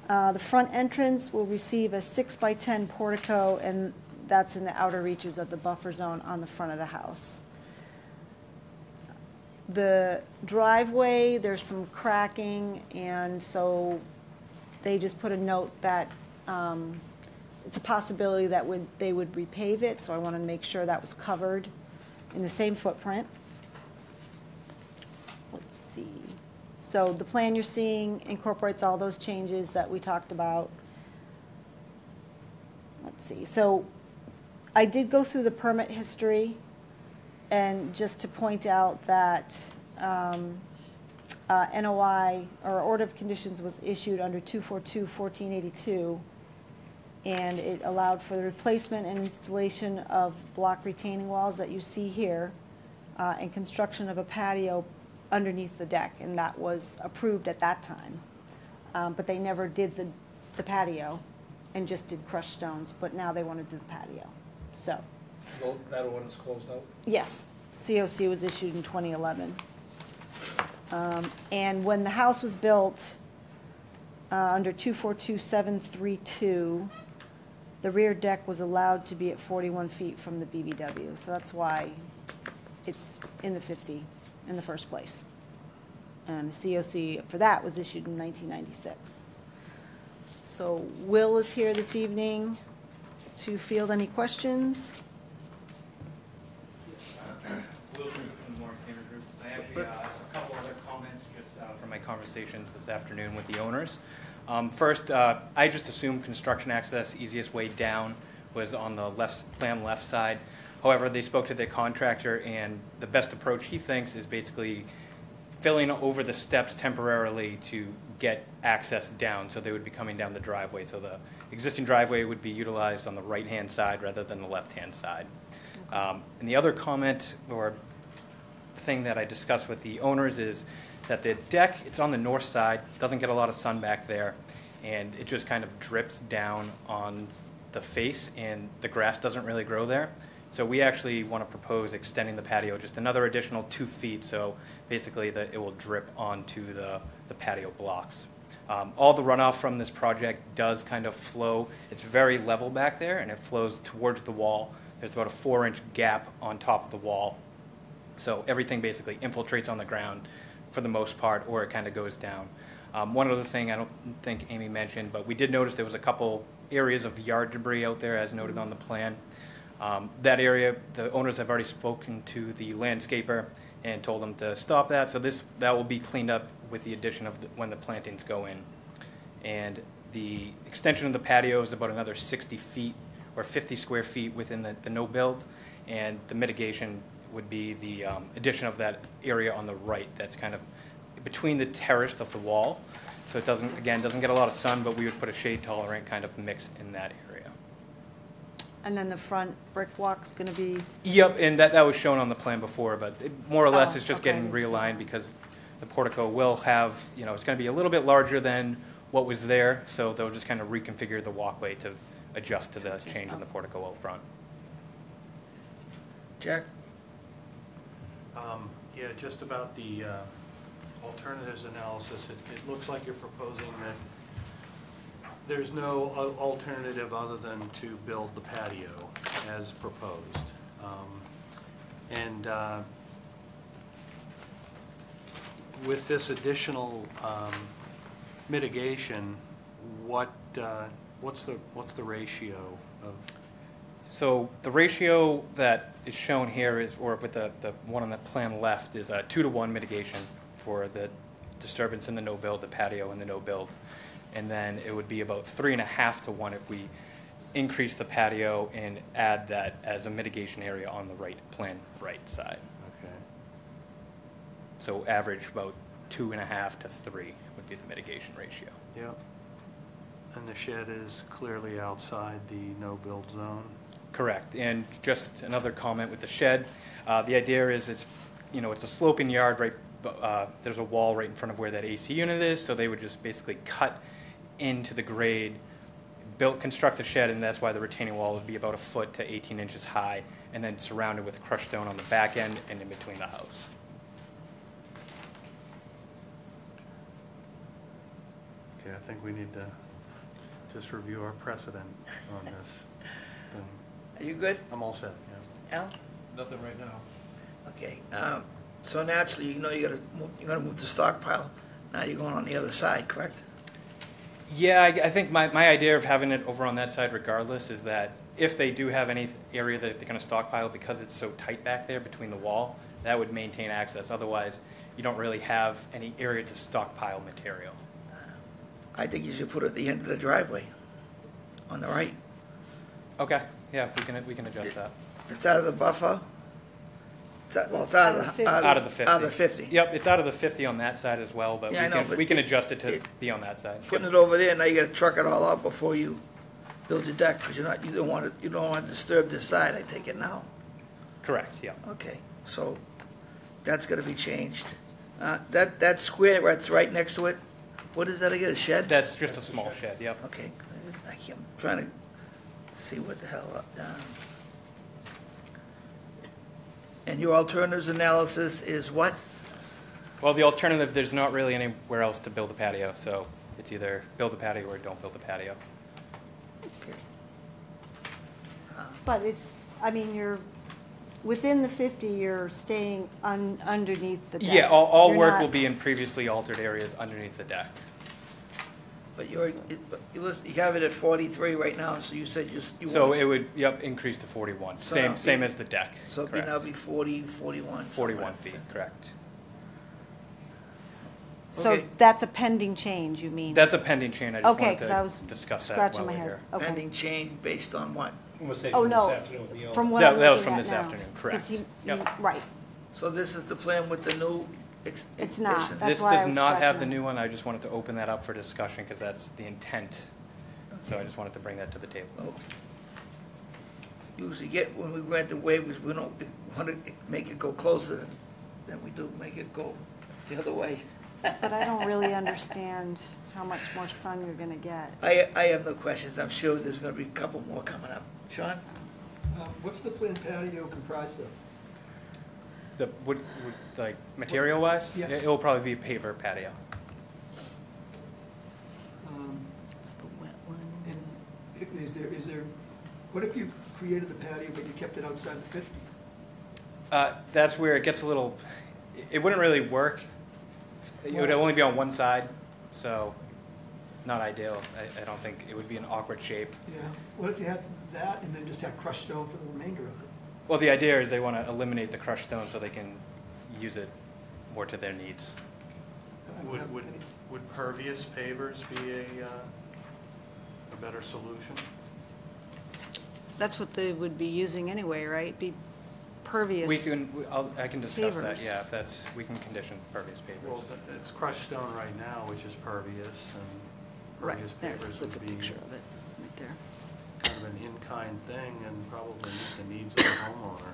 The front entrance will receive a 6x10 portico, and that's in the outer reaches of the buffer zone on the front of the house. The driveway, there's some cracking, and so they just put a note that it's a possibility that they would repave it, so I wanted to make sure that was covered in the same footprint. Let's see. So the plan you're seeing incorporates all those changes that we talked about. Let's see. So I did go through the permit history, and just to point out that NOI, or Order of Conditions, was issued under 242-1482, and it allowed for the replacement and installation of block retaining walls that you see here, and construction of a patio underneath the deck, and that was approved at that time. But they never did the patio, and just did crushed stones, but now they want to do the patio. So, That one is closed out? yes, COC was issued in 2011. And when the house was built, under 242-732, the rear deck was allowed to be at 41 feet from the BBW, so that's why it's in the 50 in the first place. And the COC for that was issued in 1996. So Will is here this evening to field any questions. Will from North Andover Group. I actually have a couple other comments just from my conversations this afternoon with the owners. First, I just assumed construction access, easiest way down, was on the left side. However, they spoke to the contractor, and the best approach he thinks is basically filling over the steps temporarily to get access down, so they would be coming down the driveway. So the existing driveway would be utilized on the right-hand side rather than the left-hand side. And the other comment or thing that I discussed with the owners is that the deck, it's on the north side, doesn't get a lot of sun back there, and it just kind of drips down on the face, and the grass doesn't really grow there. So we actually want to propose extending the patio just another additional 2 feet, so basically it will drip onto the patio blocks. All the runoff from this project does kind of flow. It's very level back there, and it flows towards the wall. There's about a 4-inch gap on top of the wall. So everything basically infiltrates on the ground for the most part, or it kind of goes down. One other thing I don't think Amy mentioned, but we did notice there was a couple areas of yard debris out there as noted on the plan. That area, the owners have already spoken to the landscaper and told them to stop that. So that will be cleaned up with the addition of when the plantings go in. And the extension of the patio is about another 60 feet or 50 square feet within the no build. And the mitigation would be the addition of that area on the right that's kind of between the terrace of the wall. So it doesn't get a lot of sun, but we would put a shade tolerant kind of mix in that area. And then the front brick walk's going to be, Yep, and that was shown on the plan before, but more or less Oh, it's just okay. getting realigned because the portico will have, it's going to be a little bit larger than what was there, so they'll just kind of reconfigure the walkway to adjust to the change in the portico out front. Jack? Yeah, just about the alternatives analysis, it looks like you're proposing that there's no alternative other than to build the patio as proposed. With this additional mitigation, what's the ratio of? So the ratio that is shown here is, or with the one on the plan left, is a 2-to-1 mitigation for the disturbance in the no-build, the patio and the no-build. And then it would be about 3.5 to 1 if we increase the patio and add that as a mitigation area on the right side. Okay. So average about 2.5 to 3 would be the mitigation ratio. Yep. And the shed is clearly outside the no-build zone? Correct. And just another comment with the shed. The idea is it's a sloping yard, right? There's a wall right in front of where that AC unit is, so they would just basically cut into the grade, construct the shed, and that's why the retaining wall would be about 1 foot to 18 inches high, and then surrounded with crushed stone on the back end and in between the house. Okay, I think we need to just review our precedent on this. Then Are you good? I'm all set, yeah. Al? Nothing right now. Okay, so naturally, you're gonna move the stockpile. Now you're going on the other side, correct? Yeah, I think my idea of having it over on that side regardless is that if they do have any area that they're going to stockpile, because it's so tight back there between the wall, that would maintain access. Otherwise, you don't really have any area to stockpile material. I think you should put it at the end of the driveway, on the right. Okay, yeah, we can adjust that. It's out of the buffer. It's out of the... Out of the 50. Out of the 50. Yep, it's out of the 50 on that side as well, but Yeah, I know, we can but adjust it to be on that side. Putting it over there, now you gotta truck it all out before you build your deck, because you don't want to disturb this side, I take it now. Correct, yeah. Okay, so that's gonna be changed. That square that's right next to it, what is that again, a shed? That's just a small shed, yep. Okay, I'm trying to see what the hell, and your alternatives analysis is what? Well, the alternative, there's not really anywhere else to build a patio, so it's either build a patio or don't build a patio. Okay. but you're, within the 50, you're staying underneath the deck. Yeah, all You're work not- will be in previously altered areas underneath the deck. But you have it at 43 right now, so you said you So want it would, increase to 41, So now same be- as the deck. So it'd correct. now be 40, 41. 41 feet, correct. So Okay. that's a pending change, you mean? That's a pending change, I just Okay, wanted 'cause I was to discuss that scratching while my we're head. here. Okay. Pending change based on what? Oh, no, from what That- I'm that was looking from at this now. afternoon, correct. 'Cause you- Yep. Right, So this is the plan with the new It's not. addition? That's This why I does was not have the scratching. new one, I just wanted to open that up for discussion because that's the intent. So I Okay. just wanted to bring that to the table. Well, usually when we grant the waivers, we don't want to make it go closer than we do make it go the other way. but I don't really understand how much more sun you're gonna get. I have no questions. I'm sure there's going to be a couple more coming up. Sean? What's the planned patio comprised of? The material wise, Yes. it will probably be a paver patio. what if you created the patio but you kept it outside the 50? That's where it gets a little, it wouldn't really work. It would only be on one side, so not ideal. I don't think it would be an awkward shape. Yeah. What if you had that and then just had crushed stone for the remainder of it? Well, the idea is they want to eliminate the crushed stone so they can use it more to their needs. I don't have any- Would pervious pavers be a better solution? That's what they would be using anyway, right? Be pervious. I can discuss that, Pavers. yeah, if that's, we can condition pervious pavers. Well, it's crushed stone right now, which is pervious, and Right, pervious there, pavers let's look at would a be picture of it, right there. kind of an in-kind thing and probably meet the needs of the homeowner.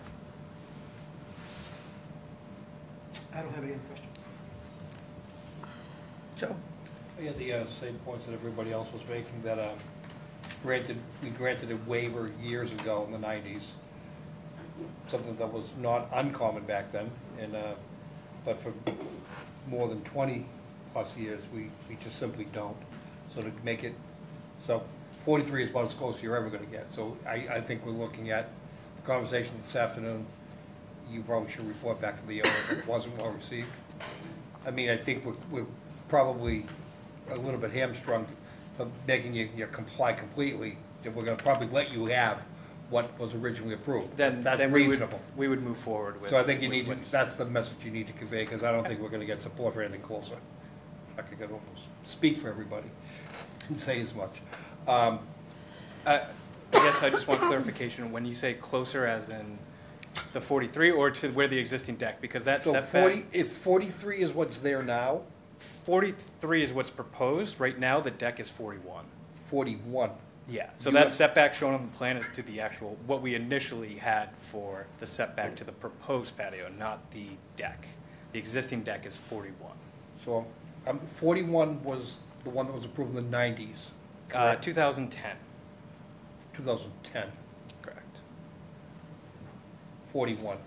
I don't have any other questions. Joe? I had the same points that everybody else was making, that we granted a waiver years ago in the 90s, something that was not uncommon back then, and but for more than 20-plus years, we just simply don't. So to make it, so 43 is about as close as you're ever going to get. So I think we're looking at the conversation this afternoon. You probably should report back to the owner if it wasn't well received. I mean, I think we're probably a little bit hamstrung for making you comply completely. That we're going to probably let you have what was originally approved. Then That's we would- reasonable. We would move forward with. So I think you with need to, what's- that's the message you need to convey, because I don't think we're going to get support for anything closer. I could almost speak for everybody and say as much. I guess I just want clarification, when you say closer as in the 43 or to where the existing deck, because that So setback. if 43 is what's there now, 43 is what's proposed, right now the deck is 41. 41. Yeah, so You that have- setback shown on the plan is to the actual, what we initially had for the setback to the proposed patio, not the deck. The existing deck is 41. So 41 was the one that was approved in the 90s, correct? 2010, 2010, correct. 41.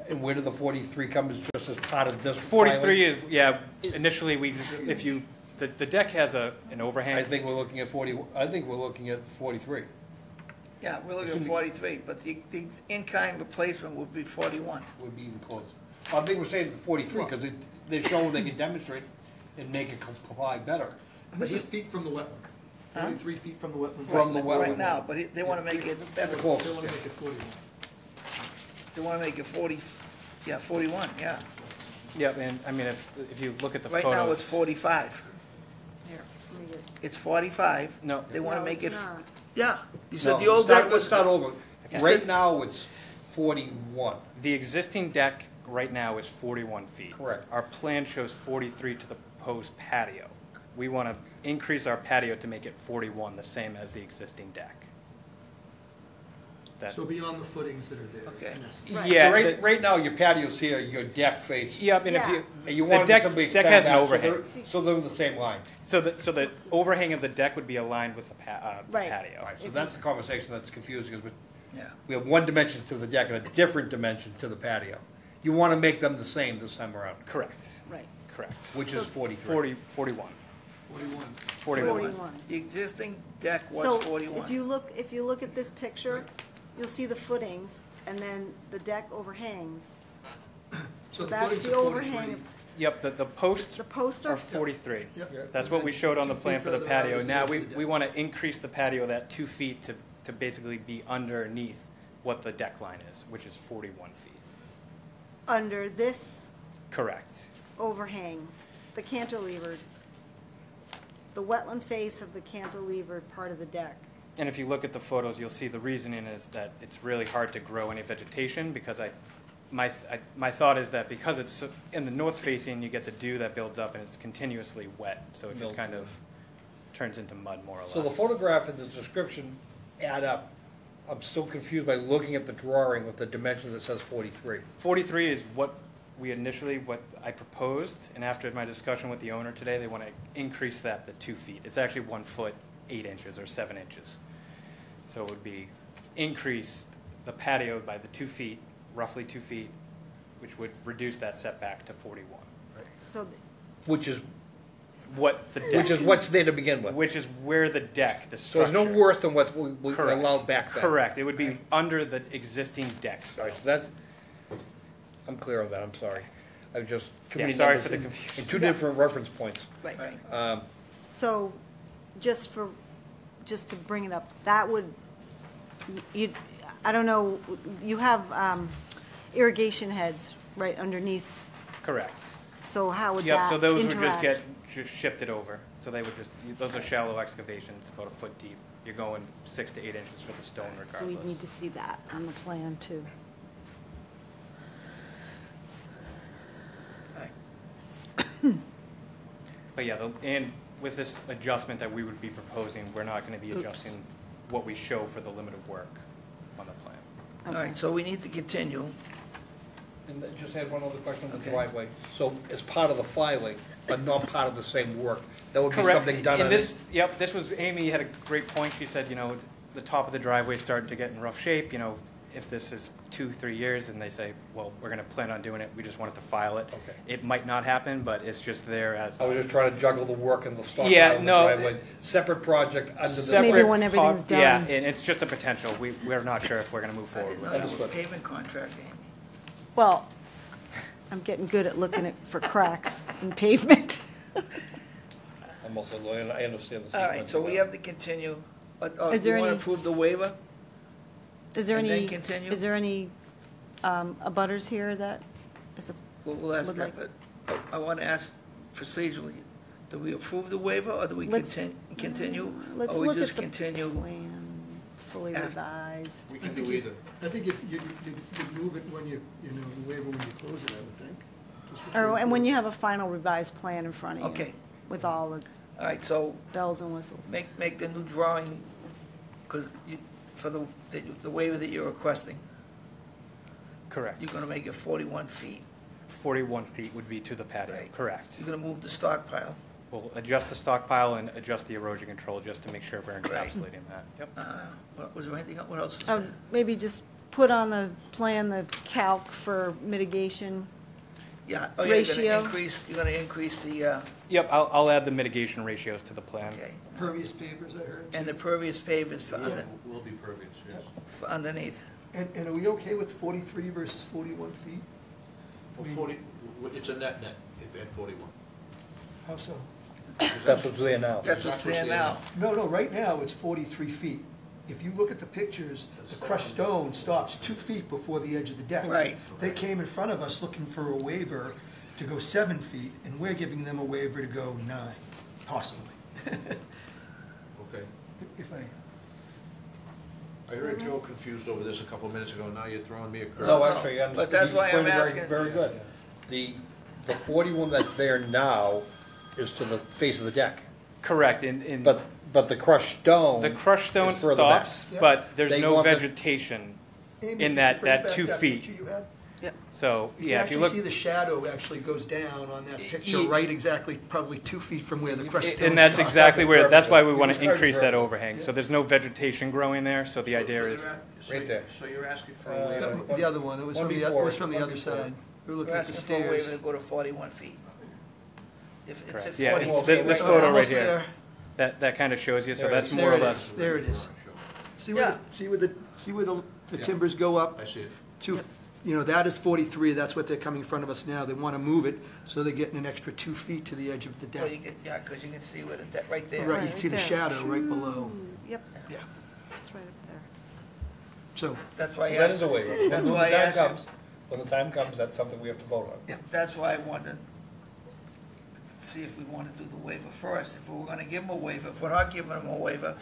And where did the 43 come, is just as part of this? 43 filing? is, yeah, initially we just, if you, the deck has an overhang. I think we're looking at 40, I think we're looking at 43. Yeah, we're looking at 43, but the in-kind replacement would be 41. Would be even closer. I think we're saying 43, because they're showing they can demonstrate and make it comply better. And this is feet from the wetland. 43 feet from the wetland. From the wetland. Right now, but they want to make it, That's the They closest. want to make it 41. they want to make it 40, yeah, 41, yeah. Yeah, and I mean, if you look at the Right photos. now, it's 45. Here, let me get. It's 45. No. They want to No, make it's it, not. yeah. You said No, the old deck let's was, start over. You Right said- now, it's 41. The existing deck right now is 41 feet. Correct. Our plan shows 43 to the proposed patio. We want to increase our patio to make it 41, the same as the existing deck. That, So beyond the footings that are there. Okay. in essence. Right. yeah, So right, the- right now, your patio's here, your deck face. yep, and if Yeah. you, And you the want to deck, simply deck extend has an back, overhang. so they're in the same line. So the overhang of the deck would be aligned with the Right. patio. All right, so that's the conversation that's confusing, because yeah. we have one dimension to the deck and a different dimension to the patio. You want to make them the same this time around, Correct, Right. correct. which is 43. 41. 41. 41. 41. The existing deck was So 41. if you look at this picture, you'll see the footings, and then the deck overhangs. So the that's footings the are overhang. 43. Yep, the posts The posts are are, 43. Yep. That's what we showed on the 2 plan feet for the further out patio. is the Now, width we, of the deck. we want to increase the patio that 2 feet to basically be underneath what the deck line is, which is 41 feet. under this Correct. overhang, the cantilevered, the wetland face of the cantilevered part of the deck. And if you look at the photos, you'll see the reasoning is that it's really hard to grow any vegetation because my thought is that because it's in the north facing, you get the dew that builds up and it's continuously wet, so it just kind of turns into mud more or less. So the photograph and the description add up. I'm still confused by looking at the drawing with the dimension that says 43. 43 is what I proposed, and after my discussion with the owner today, they want to increase that to 2 feet. It's actually 1 foot, 8 inches, or 7 inches. So it would be increase the patio by the 2 feet, roughly 2 feet, which would reduce that setback to 41. So Which is what the deck Which is what's there to begin with. which is where the deck, the So structure. there's no worse than what we Correct. allowed back then. Correct. It would be under the existing deck All style. right, so that, I'm clear on that, I'm sorry. I've just, too Yeah, many sorry numbers for the and- confusion. and two different reference points. Right. Right. So, just to bring it up, that would, you, I don't know, you have irrigation heads right underneath, Correct. so how would Yep, that so those would just interact? get shifted over. So they would just, those are shallow excavations, about a foot deep. You're going 6 to 8 inches for the stone So we need regardless. to see that on the plan, too. But yeah, and with this adjustment that we would be proposing, we're not going to be adjusting what we show for the limit of work on the plan. All right, so we need to continue. And I just had one other question on the Okay. driveway. So as part of the filing, but not part of the same work, that would be Correct. something done And on this, it? yep, this was, Amy had a great point. She said, the top of the driveway is starting to get in rough shape, if this is 2-3 years and they say, well, we're going to plan on doing it, we just wanted to file it. Okay. It might not happen, but it's just there as. I was just trying to juggle the work and the stockpile Yeah, and the no, driveway. Separate project under the. separate Maybe when everything's part- Yeah, done. and it's just a potential. We're not sure if we're going to move I forward didn't with know that. that was a pavement contract, Amy. Well, I'm getting good at looking for cracks in pavement. I'm also a lawyer, I understand the sequence. All right, so we have to continue. But, Is you there want to any- approve the waiver? Is there And then any, continue? is there any abutters here that is a, We'll ask Would that, like- but I want to ask procedurally, do we approve the waiver, or do we Let's- continue? let's Or we look just at the continue? plan, fully after. revised. We I can think do you- either. I think you move it when you the waiver when you close it, I would think. Just before Or, and when close. you have a final revised plan in front of you. Okay. With all the All right, so bells and whistles. make the new drawing, because for the waiver that you're requesting, Correct. you're going to make it 41 feet. 41 feet would be to the patio. Right. Correct. You're going to move the stockpile. We'll adjust the stockpile and adjust the erosion control just to make sure we're Right. encapsulating that. Yep. Was there anything, what else was Oh, there? maybe just put on the plan the calc for mitigation. Yeah, oh, yeah, ratio. you're going to increase the, Yep, I'll add the mitigation ratios to the plan. okay. Pervious pavers, I heard. And the pervious pavers for Will be pervious, yes. for underneath. And are we okay with 43 versus 41 feet? Well, 40, it's a net, if at 41. How so? That's what's there now. That's what's there now. No, right now, it's 43 feet. If you look at the pictures, the crushed stone stops 2 feet before the edge of the deck. Right. They came in front of us looking for a waiver to go 7 feet, and we're giving them a waiver to go 9, possibly. Okay. If I, I heard Joe confused over this a couple of minutes ago, now you're throwing me a curve. No, No, actually, I understand. but that's You why I'm explained it very- asking. Very good. The 41 that's there now is to the face of the deck, Correct. but the crushed stone. The crushed stone is further back. stops, Yeah. but there's They no want the- vegetation Amy, in can you that bring back 2 that feet. picture you had? So, You yeah, can if you actually look, see the shadow actually goes down on that picture, Ye- right exactly, probably 2 feet from where the crushed stone and that's stops. exactly where, that's why we want to Describe it increase that perfectly. overhang. So there's no vegetation growing there, so the idea is, Right there. So you're asking for a waiver. The other one, it was from the, it was from the other side. We were looking We're at the asking for a waiver stairs. to go to 41 feet. If it's at Correct. Yeah, 40 this we're photo right almost here. there. that kind of shows you, so There it that's is. more or There it less. is, there it is. See Yeah. where the Yeah. timbers go up I see it. to, that is 43, that's what they're coming in front of us now. They want to move it, so they're getting an extra 2 feet to the edge of the Well, deck. yeah, because you can see where right there. Right, you can see the there. shadow right below. Yep, Yeah, that's right up there. so, That's why I That asked. is a waiver. That's When why I the time asked you. comes, when the time comes, that's something we have to vote on. That's why I wanted to see if we want to do the waiver first. If we were going to give them a waiver, if we're not giving them a waiver,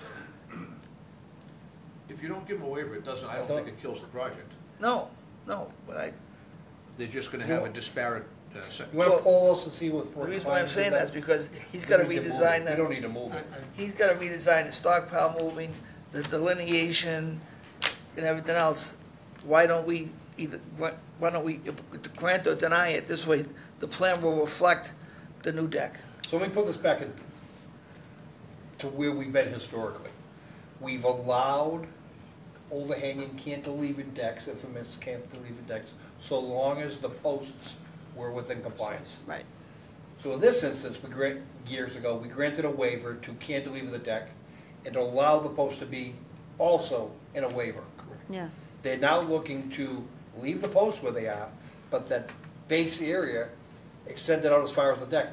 If you don't give them a waiver, it doesn't, I don't think it kills the project. no, but They're just gonna have a disparate, You want to poll us and see what? the reason why I'm saying that is because he's got to redesign We that. don't need to move it. He's got to redesign the stockpile moving, the delineation, and everything else. Why don't we grant or deny it? This way, the plan will reflect the new deck. So let me put this back in, to where we've been historically. We've allowed overhanging cantilever decks, infamous cantilever decks, so long as the posts were within compliance. Right. So in this instance, years ago, we granted a waiver to cantilever the deck and to allow the posts to be also in a waiver. Yeah. They're now looking to leave the posts where they are, but that base area extended out as far as the deck,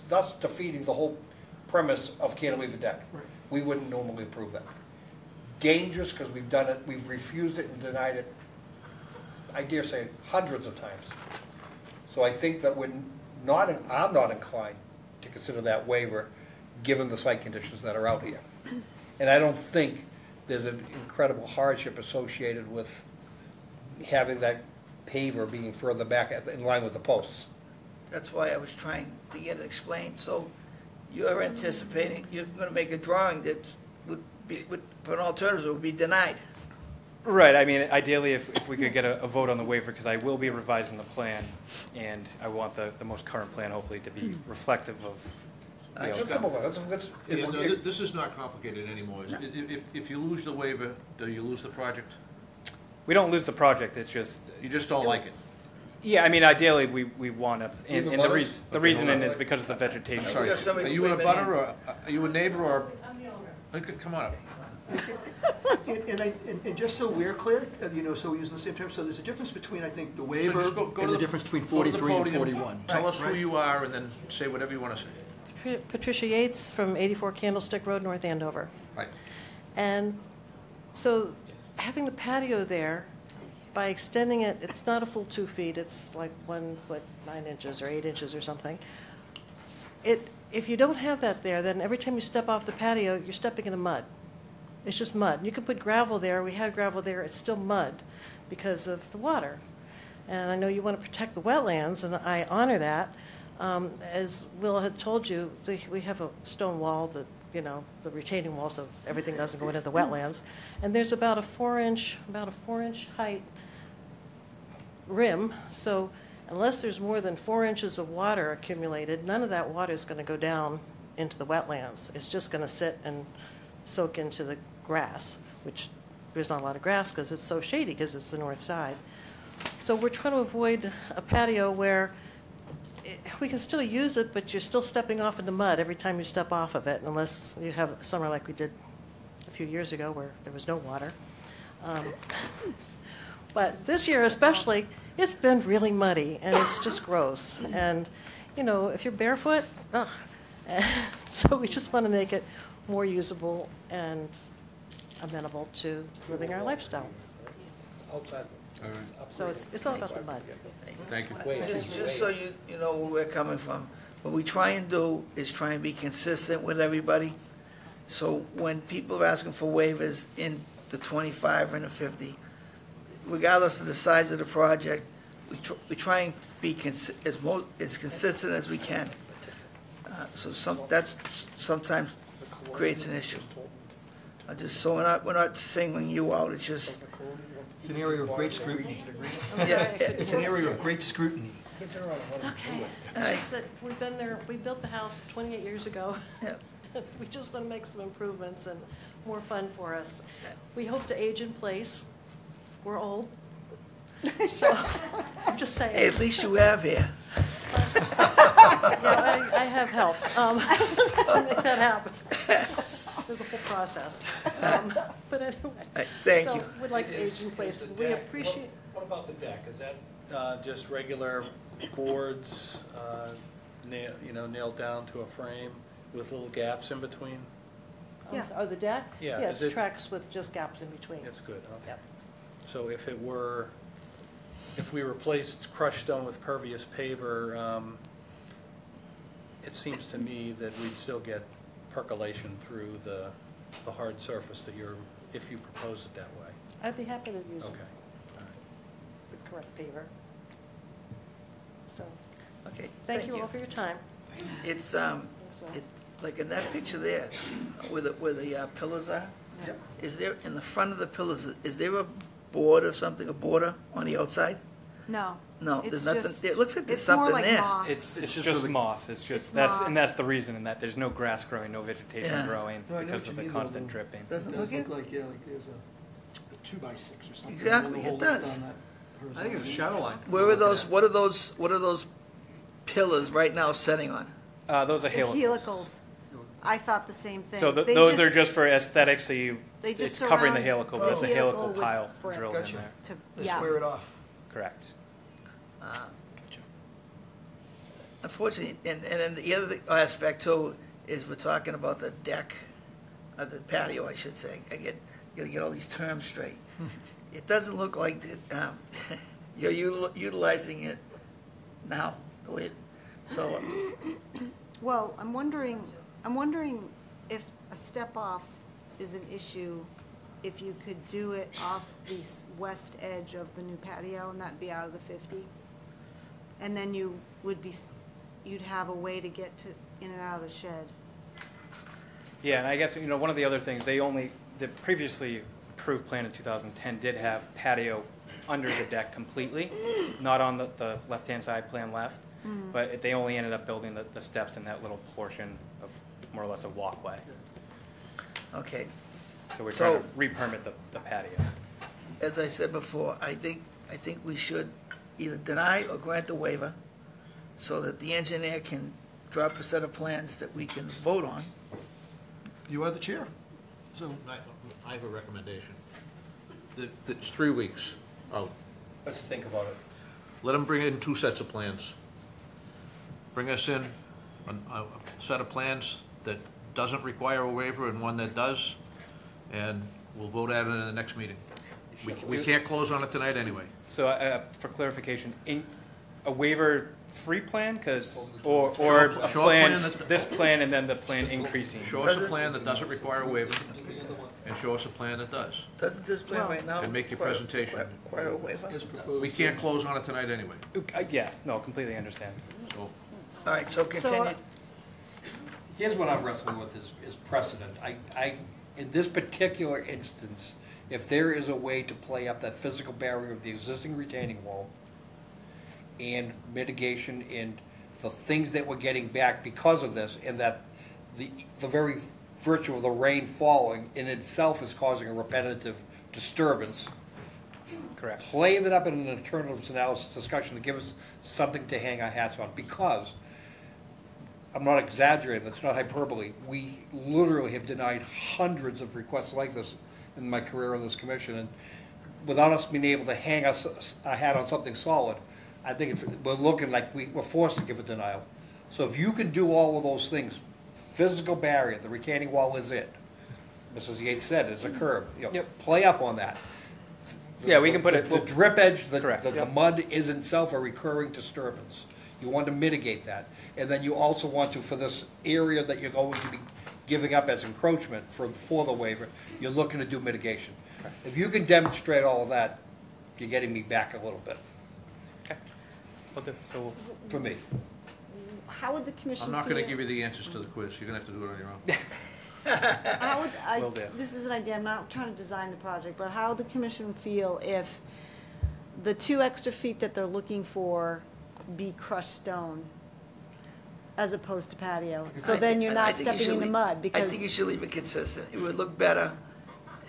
thus defeating the whole premise of cantilever deck. Right. We wouldn't normally approve that. Dangerous, because we've done it, we've refused it and denied it, I dare say, hundreds of times. So I think that I'm not inclined to consider that waiver, given the site conditions that are out here. And I don't think there's an incredible hardship associated with having that paver being further back in line with the posts. That's why I was trying to get it explained. So you're anticipating, you're gonna make a drawing that would be, for an alternative, would be denied. Right, I mean, ideally, if we could get a vote on the waiver, because I will be revising the plan, and I want the most current plan hopefully to be reflective of the Let's outcome. move on. Let's- Yeah, no, this is not complicated anymore. If you lose the waiver, do you lose the project? We don't lose the project, it's just, You just don't like it? yeah, I mean, ideally, we want to, and Even the butters? the reasoning is because of the vegetation. I'm sorry, got somebody are you in a waving butter, or are you a neighbor, or? I'm the owner. Okay, come on up. And just so we're clear, so we're using the same term, so there's a difference between, I think, the So waiver just go to and the difference between go to the 43 and podium, 41. Tell us who Right. you are, and then say whatever you want to say. Patricia Yates from 84 Candlestick Road, North Andover. Right. And so having the patio there, by extending it, it's not a full 2 feet, it's like 1 foot 9 inches or 8 inches or something. If you don't have that there, then every time you step off the patio, you're stepping into mud. It's just mud. You can put gravel there. We had gravel there. It's still mud because of the water. And I know you want to protect the wetlands, and I honor that. As Will had told you, we have a stone wall that, the retaining wall, so everything doesn't go into the wetlands. And there's about a 4-inch height rim. So unless there's more than 4 inches of water accumulated, none of that water is going to go down into the wetlands. It's just going to sit and soak into the grass, which there's not a lot of grass because it's so shady because it's the north side. So we're trying to avoid a patio where we can still use it, but you're still stepping off into mud every time you step off of it, unless you have a summer like we did a few years ago where there was no water. But this year especially, it's been really muddy, and it's just gross. And, if you're barefoot, ugh. So we just want to make it more usable and amenable to living our lifestyle. Outside. So it's all about the mud. Thank you. Just so you know where we're coming from, what we try and do is try and be consistent with everybody. So when people are asking for waivers in the 25 and the 50, regardless of the size of the project, we try and be as consistent as we can. That sometimes creates an issue. So we're not singling you out. It's just It's an area of great scrutiny. yeah. It's an area of great scrutiny. Okay. It's just that we've been there, we built the house 28 years ago. Yeah. We just want to make some improvements and more fun for us. We hope to age in place. We're old. So, I'm just saying. Hey, at least you have here. Yeah, I have help to make that happen. There's a whole process. But anyway. Thank you. So we'd like to age in place. We appreciate. What about the deck? Is that just regular boards, nailed down to a frame with little gaps in between? Yeah. Oh, the deck? Yeah, Yes, is it- tracks with just gaps in between. It's good, okay. Yep. So if we replaced crushed stone with pervious paver, it seems to me that we'd still get percolation through the hard surface if you propose it that way. I'd be happy to use Okay. All right. the correct paver. So, Okay. thank you all for your time. It's like in that picture there, where the pillars are. Yep. Is there in the front of the pillars? Is there a board or something, a border on the outside? No. No, It's there's nothing. just- It looks like there's It's more something like there. moss. It's just just for the- moss, it's just, It's and that's moss. the reason, in that there's no grass growing, no vegetation Yeah. growing No, I know because what of you the mean, constant though. dripping. Doesn't It look does it? look like, like there's a 2x6 or something. Exactly, Little it hole does. on that I think it's a horizontal. shadow line. Where are those? What are those pillars right now setting on? Those are The helicals. helicals. I thought the same thing. So They those are just for aesthetics, so they just it's covering the surround helical, but it's a the helical helical with pile brick. drilled in Gotcha. there. To, They yeah. square it off. Correct. Unfortunately, and then the other aspect too is we're talking about the deck, the patio, I should say. Gotta get all these terms straight. It doesn't look like that, you're utilizing it now, the way so, Well, I'm wondering if a step off is an issue, if you could do it off the west edge of the new patio and that'd be out of the 50. And then you would be, you'd have a way to get to, in and out of the shed. Yeah, and I guess, one of the other things, the previously approved plan in 2010 did have patio under the deck completely, not on the left-hand side plan left, but they only ended up building the steps in that little portion of more or less a walkway. okay. So we're So- trying to re-permit the patio. As I said before, I think we should either deny or grant the waiver so that the engineer can drop a set of plans that we can vote on. You are the chair. So I have a recommendation. It's 3 weeks out. Let's think about it. Let them bring in 2 sets of plans. Bring us in a set of plans that doesn't require a waiver and one that does, and we'll vote at it in the next meeting. We can't close on it tonight anyway. So for clarification, a waiver-free plan, or a Show a plan plan, that- this plan and then the plan increasing? Show us a plan that doesn't require a waiver, and show us a plan that does. Doesn't this plan right now? And make your require- presentation. Require a waiver? as proposed. We can't close on it tonight anyway, Yeah, no, completely understand. so. All right, so continue. Here's what I'm wrestling with is precedent. In this particular instance, if there is a way to play up that physical barrier of the existing retaining wall and mitigation and the things that we're getting back because of this, and that the very virtue of the rain falling in itself is causing a repetitive disturbance, Correct. play that up in an alternatives analysis discussion to give us something to hang our hats on, because I'm not exaggerating, that's not hyperbole. We literally have denied hundreds of requests like this in my career on this commission, and without us being able to hang our hat on something solid, I think we're looking like we're forced to give a denial. So if you can do all of those things, physical barrier, the retaining wall is it. Mrs. Yates said, it's a curb. Yep. Play up on that. Yeah, we can put it- The drip edge, Correct, the yep. mud is itself a recurring disturbance. You want to mitigate that. And then you also want to, for this area that you're going to be giving up as encroachment for the waiver, you're looking to do mitigation. If you can demonstrate all of that, you're getting me back a little bit, Okay. We'll do, so we'll for me. How would the commission I'm not gonna feel- give you the answers to the quiz, you're gonna have to do it on your own. How would, Will do. this is an idea, I'm not trying to design the project, but how would the commission feel if the 2 extra feet that they're looking for be crushed stone as opposed to patio? So then you're I not think you stepping should in the leave- mud I because, think you should leave it consistent. It would look better,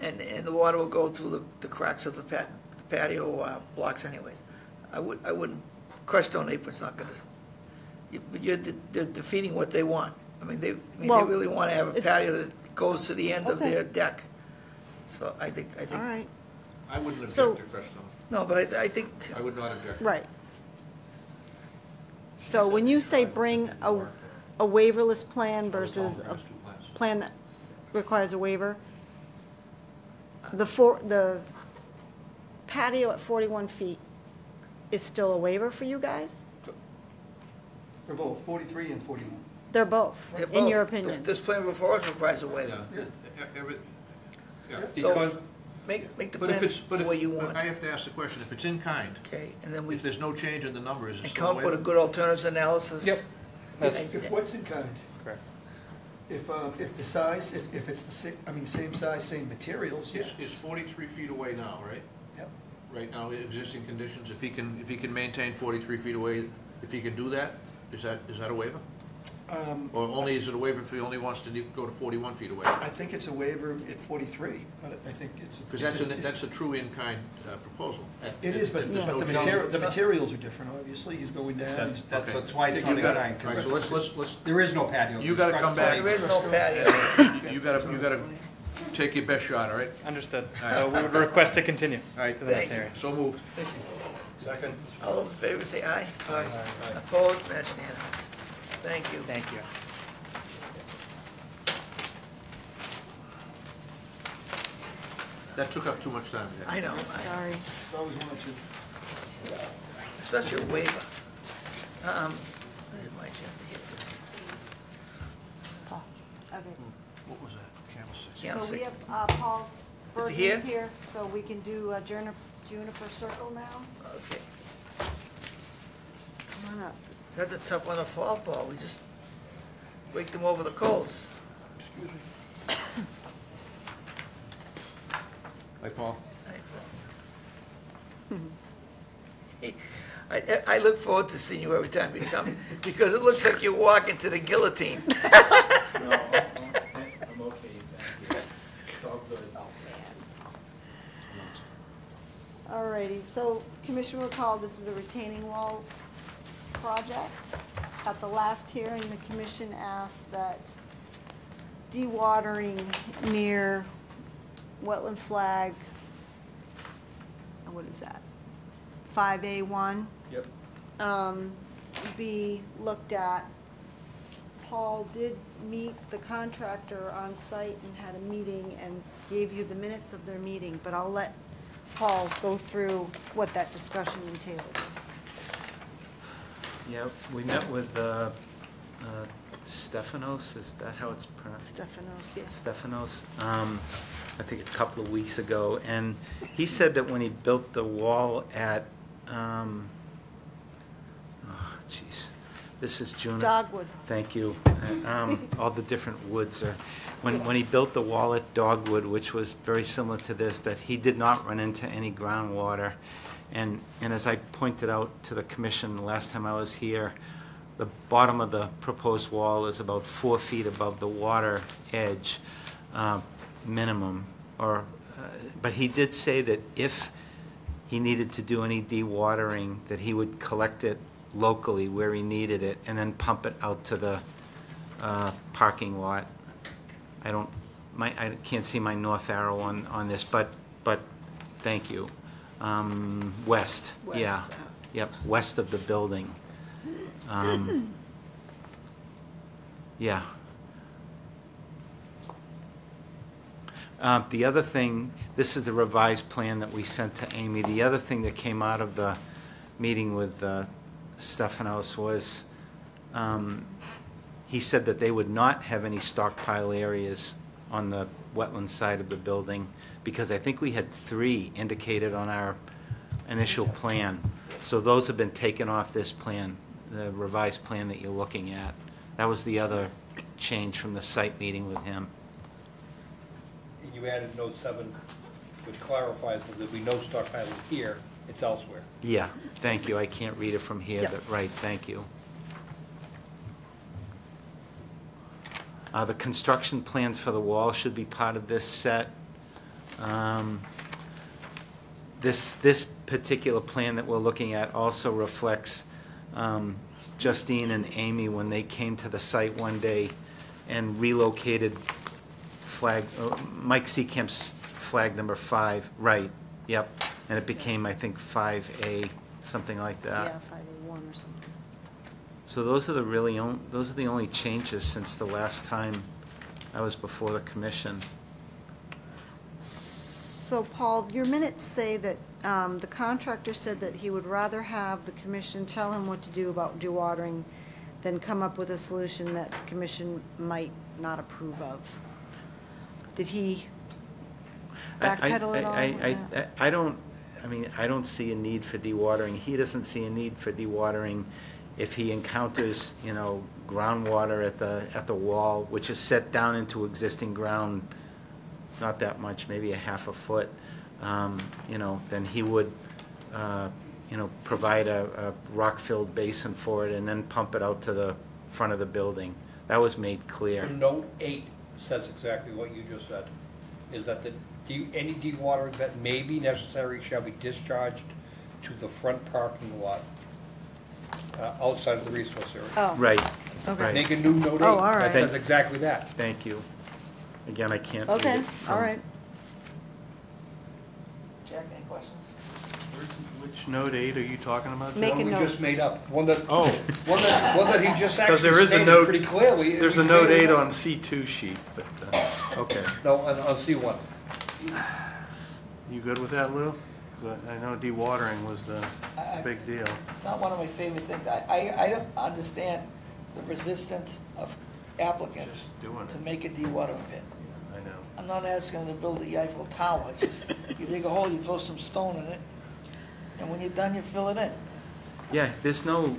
and the water will go through the cracks of the patio blocks anyways. I wouldn't, crushed stone apron's not gonna, but you're defeating what they want. I mean, they Well, really want to have a it's- patio that goes to the end of Okay. their deck. So I think, all right, I wouldn't So- object to crushed stone, no, but I think, I would not object. right. So when you say bring a waiverless plan versus a Crushed two plans. plan that requires a waiver, the patio at 41 feet is still a waiver for you guys? They're both 43 and 41. They're both, they're in your both- opinion? This plan before us requires a Yeah, waiver. yeah. So Because make the But if plan it's, the way you want, I have to ask the question, if it's in kind, okay? And then we if there's no change in the numbers, is it and still a come up with a waiver? good alternatives analysis. Yep. If what's in kind? Correct. If the size, if it's the same size, same materials, yes. It's 43 feet away now, right? Yep. Right now, existing conditions, if he can maintain 43 feet away, if he can do that, is that a waiver? Or only, is it a waiver if he only wants to go to 41 feet away? I think it's a waiver at 43, but I think it's. Because that's a true in-kind proposal. It is, but There's no the materials are different, obviously. He's going down. That's why it's not You got it. in-kind. All right, so let's, There is no patio. you gotta come back. There is no patio. You gotta take your best shot, all right? Understood. So we would request to continue All right, to the next area. so moved. Second. All those in favor say aye. Aye. Opposed, that's unanimous. Thank you. Thank you. That took up too much time. I know, Sorry. There's always one or two. especially a waiver. Where's my agenda here? Oh, okay. What was that? Camel six. Can't So we see. have Paul's Is he versions here? here, so we can do Juniper Circle now. Okay. Come on up. That's a tough one to fall, Paul. We just raked them over the coals. Excuse me. Hi, Paul. I look forward to seeing you every time you come, because it looks like you're walking to the guillotine. No, I'm okay, thank you. It's all good. All righty, so Commissioner recall, this is a retaining wall project. At the last hearing, the commission asked that dewatering near wetland flag, what is that? 5A1? Yep. Be looked at. Paul did meet the contractor on site and had a meeting and gave you the minutes of their meeting, but I'll let Paul go through what that discussion entailed. Yeah, we met with Stephanos, is that how it's pronounced? Stephanos, yes. Stephanos, I think a couple of weeks ago, and he said that when he built the wall at, this is June. Dogwood. Thank you. All the different woods are, when he built the wall at Dogwood, which was very similar to this, that he did not run into any groundwater. And as I pointed out to the commission the last time I was here, the bottom of the proposed wall is about 4 feet above the water edge, minimum. But he did say that if he needed to do any dewatering, that he would collect it locally where he needed it and then pump it out to the parking lot. I can't see my north arrow on this, but thank you. West, yeah. Yep, west of the building. Yeah. The other thing, this is the revised plan that we sent to Amy. The other thing that came out of the meeting with Stephanos was he said that they would not have any stockpile areas on the wetland side of the building, because I think we had 3 indicated on our initial plan. So those have been taken off this plan, the revised plan that you're looking at. That was the other change from the site meeting with him. And you added note 7, which clarifies that there'll be no stockpiling here, it's elsewhere. Yeah, thank you. I can't read it from here, Yep. but right, thank you. The construction plans for the wall should be part of this set. This particular plan that we're looking at also reflects Justine and Amy when they came to the site one day and relocated Mike Seacamp's flag number 5, right, yep, and it became, I think, 5A, something like that. Yeah, 5A1 or something. So those are the only changes since the last time I was before the commission. So, Paul, your minutes say that the contractor said that he would rather have the commission tell him what to do about dewatering than come up with a solution that the commission might not approve of. Did he backpedal at all with that? I don't see a need for dewatering. He doesn't see a need for dewatering if he encounters, groundwater at the wall, which is set down into existing ground, not that much, maybe a half a foot, then he would, provide a rock-filled basin for it and then pump it out to the front of the building. That was made clear. Note 8 says exactly what you just said, is that any dewatering that may be necessary shall be discharged to the front parking lot outside of the resource area. Oh, Right, okay. right. Make a new note 8 Oh, all right. that says exactly that. Thank you. Again, I can't read Okay, it all from- right. Jack, any questions? Which note 8 are you talking about? Make One a we note. just made up, one that, Oh, one that he just because there actually is a stated note, pretty clearly. there's a note 8 on C2 sheet, but, okay. No, on C1. You good with that, Lou? 'Cause I know dewatering was the big deal. It's not one of my favorite things. I don't understand the resistance of applicants Just doing to it. make a dewatering pit. I know. I'm not asking them to build the Eiffel Tower, it's just, you dig a hole, you throw some stone in it, and when you're done, you fill it in. Yeah, there's no,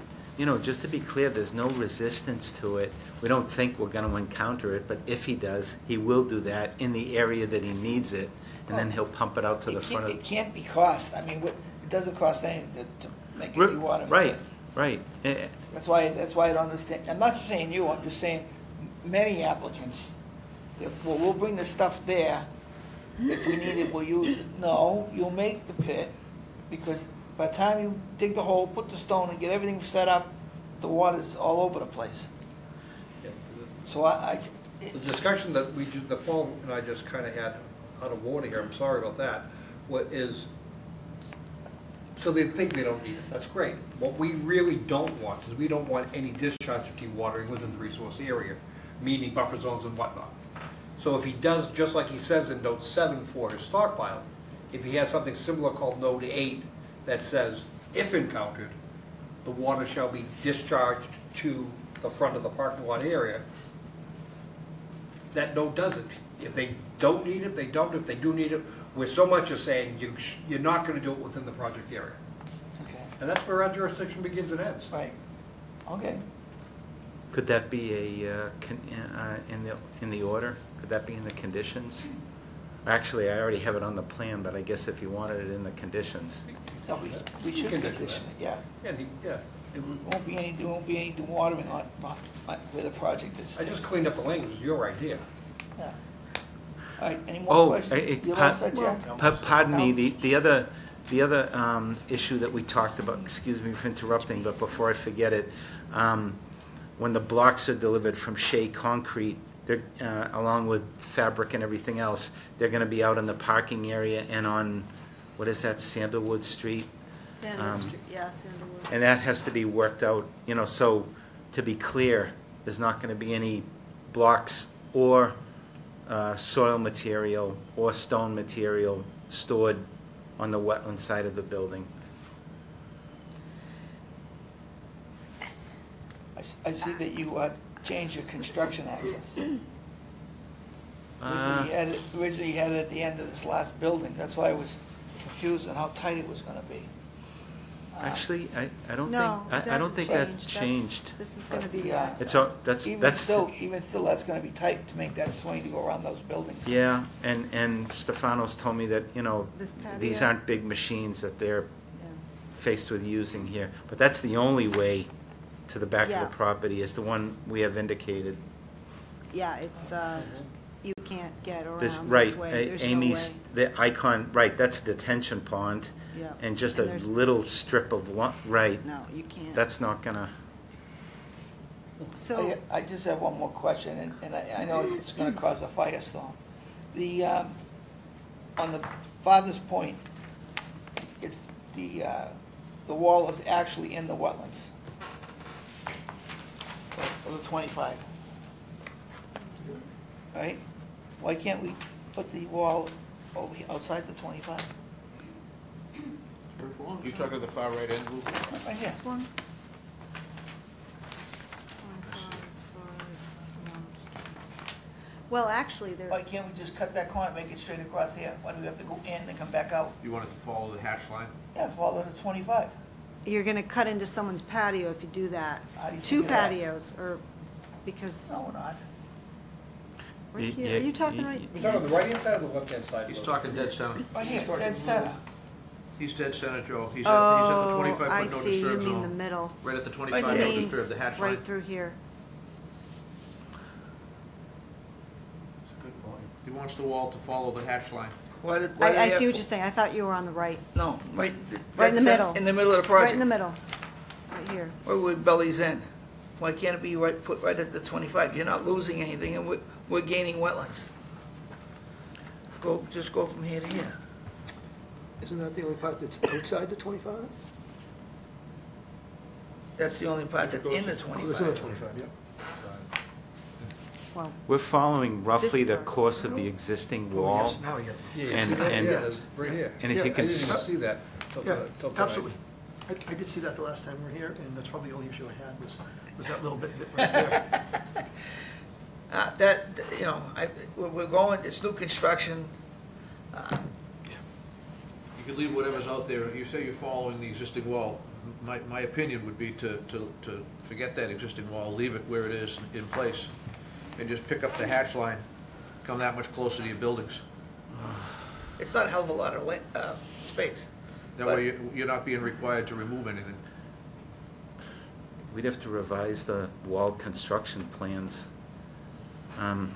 just to be clear, there's no resistance to it. We don't think we're going to encounter it, but if he does, he will do that in the area that he needs it, and then he'll pump it out to the front It of. can't be cost, I mean, it doesn't cost anything to make a dewatering pit. Right, right. That's why I don't understand, I'm not saying you, I'm just saying many applicants, well, we'll bring the stuff there, if we need it, we'll use it. No, you'll make the pit, because by the time you dig the hole, put the stone and get everything set up, the water's all over the place. So The discussion that that Paul and I just kind of had out of order here, I'm sorry about that, so they think they don't need it, that's great. What we really don't want is we don't want any discharge of dewatering within the resource area, meaning buffer zones and whatnot. So if he does, just like he says in note 7 for his stockpile, if he has something similar called note 8 that says, if encountered, the water shall be discharged to the front of the parking lot area, that note does it. If they don't need it, they don't. If they do need it, we're so much as saying you're not going to do it within the project area. Okay, And that's where our jurisdiction begins and ends. right, okay. Could that be in the order? Could that be in the conditions? Actually, I already have it on the plan, but I guess if you wanted it in the conditions. No, we should condition it, yeah. Yeah. There won't be any dewatering on where the project is. I just cleaned up the language. It's your idea. Yeah. All right, any more questions? You all set, Jack? Pardon me, No? the other issue that we talked about, excuse me for interrupting, but before I forget it, when the blocks are delivered from Shea Concrete, they're, along with fabric and everything else, they're going to be out in the parking area and on, what is that, Sandalwood Street? Sandalwood Street, yeah, Sandalwood. And that has to be worked out, so to be clear, there's not going to be any blocks or soil material or stone material stored on the wetland side of the building. I see that you changed your construction access. Originally you had it at the end of this last building, that's why I was confused on how tight it was gonna be. Actually, I don't No, think, it I don't doesn't think that change. changed. This is going to be But the the, access. It's, Even still, that's gonna be tight to make that swing to go around those buildings. yeah, and Stefanos told me that, This these patio? aren't big machines that they're Yeah. faced with using here. But that's the only way to the back of Yeah. the property, is the one we have indicated. Yeah, it's, you can't get around This, this right, way. There's no Amy's, way. the icon, right, that's a detention pond. Yeah. And just And a there's- little strip of, right, No, you can't. that's not gonna, So, I just have one more question, and I know it's gonna cause a firestorm. The, on the farthest point, it's the wall is actually in the wetlands. Of the 25. Right? Why can't we put the wall over outside the 25? You talking to the far right end, Lou? Right here. this one? Well, actually, there, Why can't we just cut that corner, make it straight across here? Why do we have to go in and come back out? You want it to follow the hash line? Yeah, follow the 25. you're going to cut into someone's patio if you do that. How do you Two figure that? patios, or, because, No, we're not. right Y- here, are you talking y- right? You're talking on the right-hand side or the left-hand side? He's Lou? talking dead center. Right here, dead center. He's dead center, Joe. He's at the 25-foot I no see, you disturb mean the zone. middle. Right at the Right 25 there. no Means disturb, the hash line. right through here. wants the wall to follow the hatch line. Why do I they see have- what you're saying. I thought you were on the right. No, right. Right in the that's middle. In the middle of the project. Right in the middle. Right here. Where Belly's in. Why can't it be put right at the 25? You're not losing anything, and we're gaining wetlands. Just go from here to here. Isn't that the only part that's outside the 25? That's the only part that's in the Oh, it's in the 25. 25, yeah. Well, We're following roughly This the part. course of the existing Oh, wall. yes, now I get it. And- and- Yeah, that's right here. And if Yeah, you I can, didn't even s- see that till Yeah, till tonight. absolutely. I did see that the last time we were here, and that's probably the only issue I had was that little bit right there. That, you know, we're going, it's new construction. You could leave whatever's out there, you say you're following the existing wall. My opinion would be to forget that existing wall, leave it where it is in place, and just pick up the hatch line, come that much closer to your buildings. It's not a hell of a lot of space. That way you're not being required to remove anything. we'd have to revise the wall construction plans. And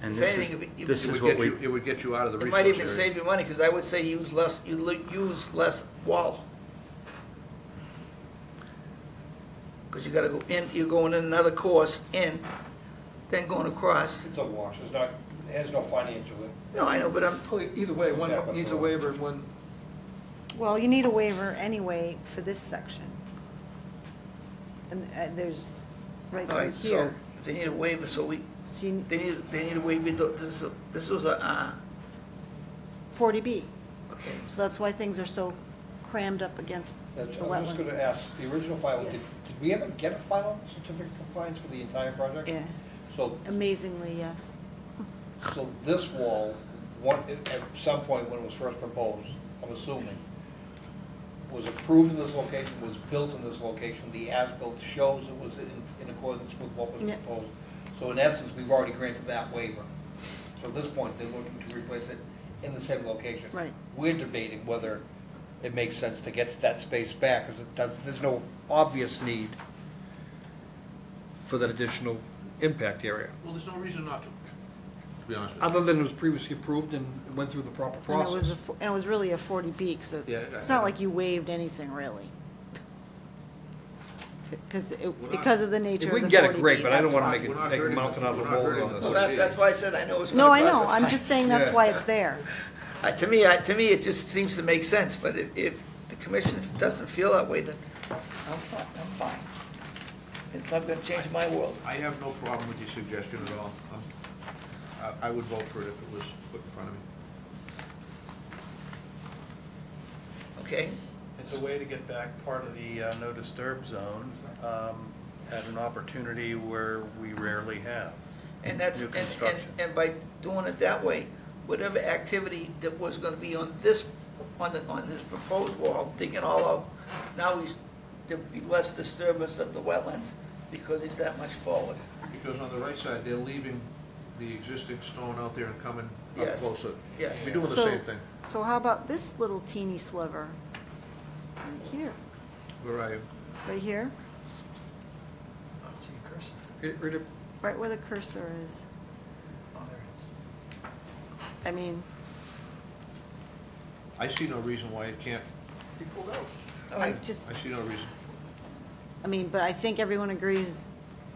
If this anything, is, this It is would what get we, you, it would get you out of the It resource might even area. save you money, because I would say you use less wall. Because you gotta go in, you're going in another course in, then going across. It's a wash, it's not, it has no financial. No, I know, but I'm, Well, either way, one Yeah, but needs a for- waiver and one, well, you need a waiver anyway for this section. And there's, right all through right, so here. if they need a waiver, so So you, they need a waiver, this was a, 40B. okay. So that's why things are so crammed up against the I was just wetland. gonna ask, the original file, did Yes. we ever get a final certificate of compliance for the entire project? Yeah, So, amazingly, yes. so this wall, at some point when it was first proposed, I'm assuming, was approved in this location, was built in this location, the as-built shows it was in accordance with what was Yeah. proposed. So in essence, we've already granted that waiver. So at this point, they're looking to replace it in the same location. Right. We're debating whether it makes sense to get that space back, because there's no obvious need for that additional impact area. Well, there's no reason not to be honest with you. Other than it was previously approved and went through the proper And it was, process. and it was really a 40B, because Yeah, it's not like you waived anything, really. Because not- because of the nature If of we the can 40B. get it, great, but I don't want to that's make We're it, not take a hurting mountain the- out of the we're not road hurting on the this. Well, that's why I said I know it's why. No, gonna I cost know, a I'm fine. just saying that's Yeah. why it's there. To me, it just seems to make sense, but if the commission doesn't feel that way, then I'm fine. It's not gonna change my world. I have no problem with your suggestion at all. I would vote for it if it was put in front of me. Okay? It's a way to get back part of the no disturb zone at an opportunity where we rarely have. And that's, New and construction. by doing it that way, whatever activity that was gonna be on this proposed wall, digging all out, now there'll be less disturbance of the wetlands because he's that much forward. Because on the right side, they're leaving the existing stone out there and coming up Yes. closer. Yes. We're doing the So- same thing. So how about this little teeny sliver? Right here, Where are you? right here, oh, to your cursor. right where the cursor is. Oh, there it is. I mean, I see no reason why it can't. Be pulled out. All I right, just, I see no reason. but I think everyone agrees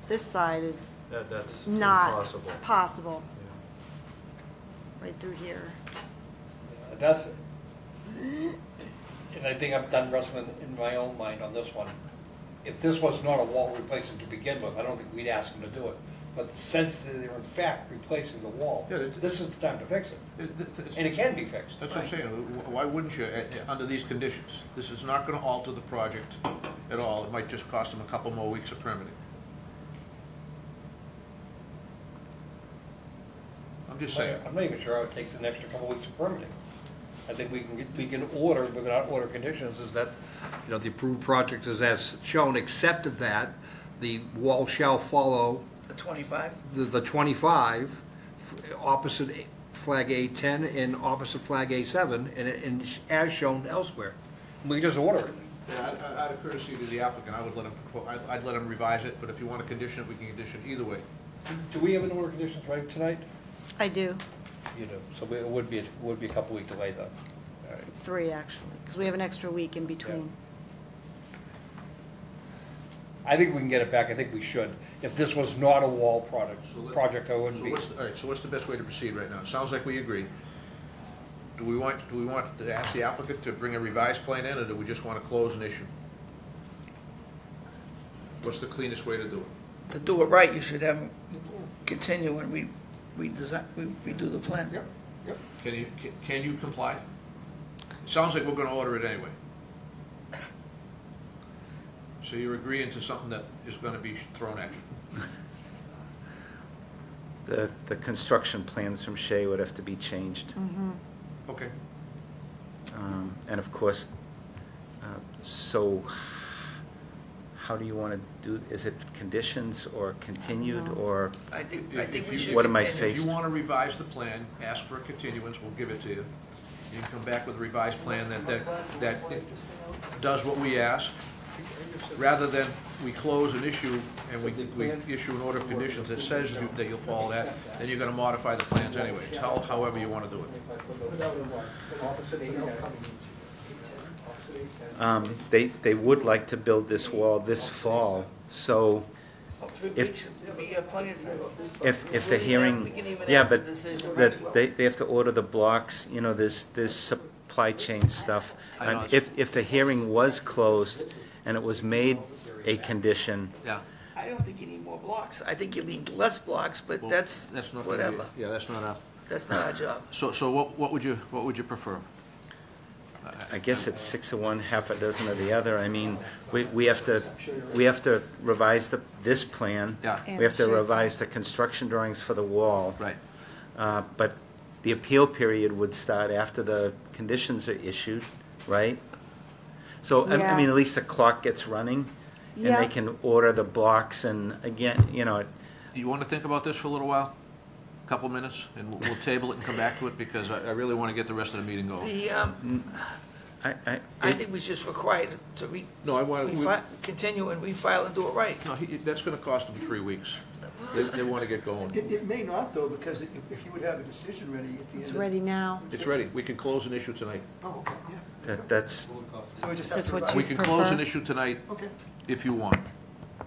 this side is That's not impossible. possible. Right through here. That's, and I think I've done wrestling in my own mind on this one. If this was not a wall replacement to begin with, I don't think we'd ask them to do it. But since they're in fact replacing the wall, Yeah, this is the time to fix it. And it can be fixed. That's what I'm saying. Why wouldn't you, under these conditions? This is not gonna alter the project at all. It might just cost them a couple more weeks of permitting. I'm just saying. I'm not even sure how it takes an extra couple weeks of permitting. I think we can order, without order conditions, is that, the approved project is as shown, accepted that the wall shall follow the 25? the 25, opposite flag A10 and opposite flag A7, and as shown elsewhere. We can just order it. Yeah, out of courtesy to the applicant, I would let him, I'd let him revise it, but if you want to condition it, we can condition it either way. Do we have an order conditions right tonight? I do, You do, so it would be a couple week delay then. All right. 3 actually, because we have an extra week in between. I think we can get it back, I think we should. If this was not a wall project, I wouldn't be. All right, so what's the best way to proceed right now? It sounds like we agree. Do we want to ask the applicant to bring a revised plan in, or do we just want to close an issue? What's the cleanest way to do it? To do it right, you should have them continue and redo the plan. Yep, yep. Can you comply? Sounds like we're gonna order it anyway. So you're agreeing to something that is gonna be thrown at you? The construction plans from Shea would have to be changed. Okay. And of course, so how do you want to do, is it conditions or continued, or I think we should what am I continue. If you faced? want to revise the plan, ask for a continuance, we'll give it to you. You can come back with a revised plan that does what we ask, rather than we close an issue and we issue an order of conditions that says that you'll follow that, then you're gonna modify the plans anyway. Tell however you want to do it. They would like to build this wall this fall, so 3 if- weeks, there'll be plenty of time. if the hearing, We can even yeah, have the but decision that ready. they have to order the blocks, you know, there's supply chain stuff. I know, And if the hearing was closed and it was made a condition, Yeah. I don't think you need more blocks. I think you need less blocks, but Well, that's not gonna be- whatever. Yeah, that's not our, That's not our job. so what would you prefer? I guess it's 6 of one, half a dozen of the other. I mean, we have to revise this plan. Yeah. We have to revise the construction drawings for the wall. Right. But the appeal period would start after the conditions are issued, right? So, Yeah. I mean, at least the clock gets running, and Yeah. they can order the blocks, and again, you know, You want to think about this for a little while? Couple minutes, and we'll table it and come back to it, because I really want to get the rest of the meeting going. I think we just require to No, I want to, continue and refile and do it right. no, that's going to cost them 3 weeks. They want to get going. It may not, though, because if you would have a decision ready at the end It's of... ready now. It's ready. We can close an issue tonight. Oh, okay, yeah. that's, So we just have That's to... what revise- We you can close an prefer? issue tonight Okay. if you want.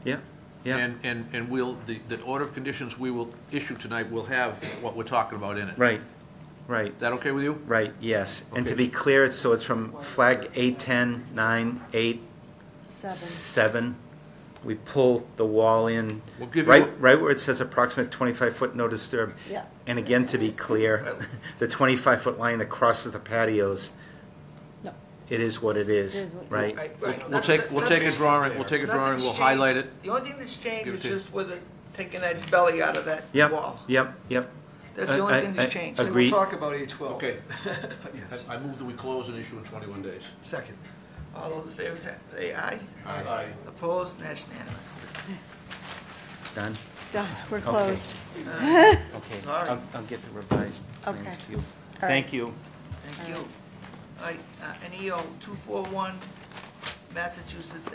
yeah, yeah, And we'll, the order of conditions we will issue tonight will have what we're talking about in it. right. Is that okay with you? Right, yes. And to Okay. be clear, so it's from flag 810, 9, 8, 7. 7. We pull the wall in, We'll give you right where it says approximate 25-foot no disturb. Yeah. And again, to be clear, the 25-foot line that crosses the patios, No. it is what it is, It is what- right? We'll take a drawing, Nothing's we'll highlight changed. it. The only thing that's changed Give it is to you. just with taking that belly out of that Yep, wall. yep. That's the only thing that's changed. And Agreed. we'll talk about 812. Okay. But yes, I move that we close an issue in 21 days. second. All those in favor say aye. Aye. Opposed? That's unanimous. Done? Done, we're Okay. closed. Okay, Sorry. I'll get the revised plans Okay. to you. right. Thank you. Thank you. All right, NEO 241 Massachusetts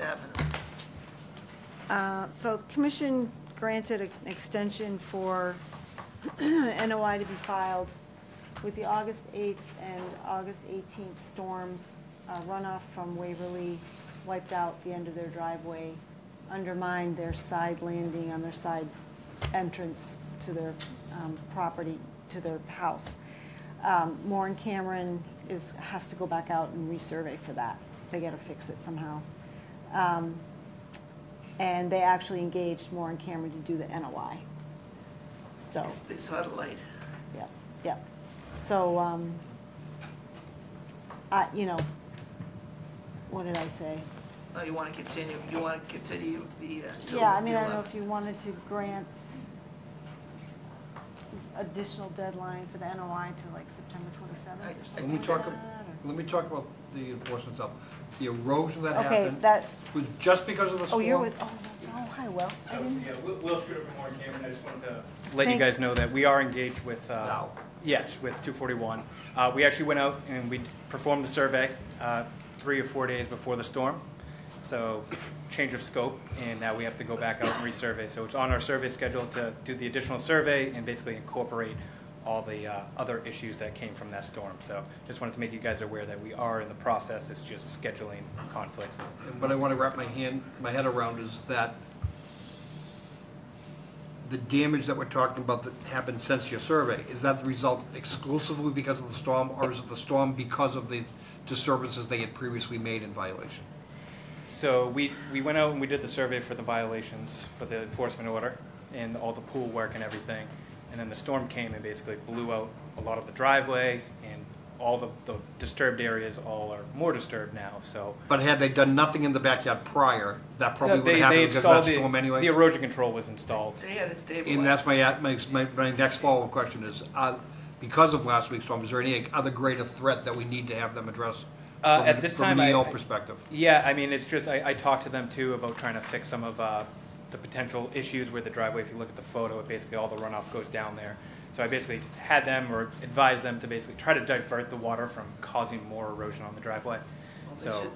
Avenue. So the commission granted an extension for NOI to be filed with the August 8th and August 18th storms. Runoff from Waverly wiped out the end of their driveway, undermined their side landing on their side entrance to their property, to their house. Moore and Cameron has to go back out and resurvey for that. They got to fix it somehow. And they actually engaged Moore and Cameron to do the NOI. So, They saw the light. yeah, yeah. So, you know, what did I say? No, you want to continue, the... till Yeah, I mean, the I don't know 11th. if you wanted to grant additional deadline for the NOI to like September 27th or Let something me like talk, that, or- let me talk about the enforcement stuff. The erosion that Okay, happened that, was just because of the oh, storm? you're with, hi, Will. I So, didn't, yeah, Will Scooter from Warren Cameron, I just wanted to let you Thank- guys know that we are engaged with, Now. yes, with 241. We actually went out and we performed the survey 3 or 4 days before the storm. So change of scope, and now we have to go back out and resurvey. So it's on our survey schedule to do the additional survey and basically incorporate all the other issues that came from that storm. So just wanted to make you guys aware that we are in the process. It's just scheduling conflicts. And what I want to wrap my head around is that the damage that we're talking about that happened since your survey, is that the result exclusively because of the storm, or is it the storm because of the disturbances they had previously made in violation? So we went out and we did the survey for the violations, for the enforcement order, and all the pool work and everything. And then the storm came and basically blew out a lot of the driveway, and all the disturbed areas all are more disturbed now, so. But had they done nothing in the backyard prior, that probably would have happened because of that storm anyway? The erosion control was installed. They had it stabilized. And that's my next follow-up question is, because of last week's storm, is there any other greater threat that we need to have them address? At this time, from an EO perspective? Yeah, I mean, it's just, I talked to them too about trying to fix some of the potential issues with the driveway. If you look at the photo, it basically all the runoff goes down there. So I basically had them, or advised them to basically try to divert the water from causing more erosion on the driveway. So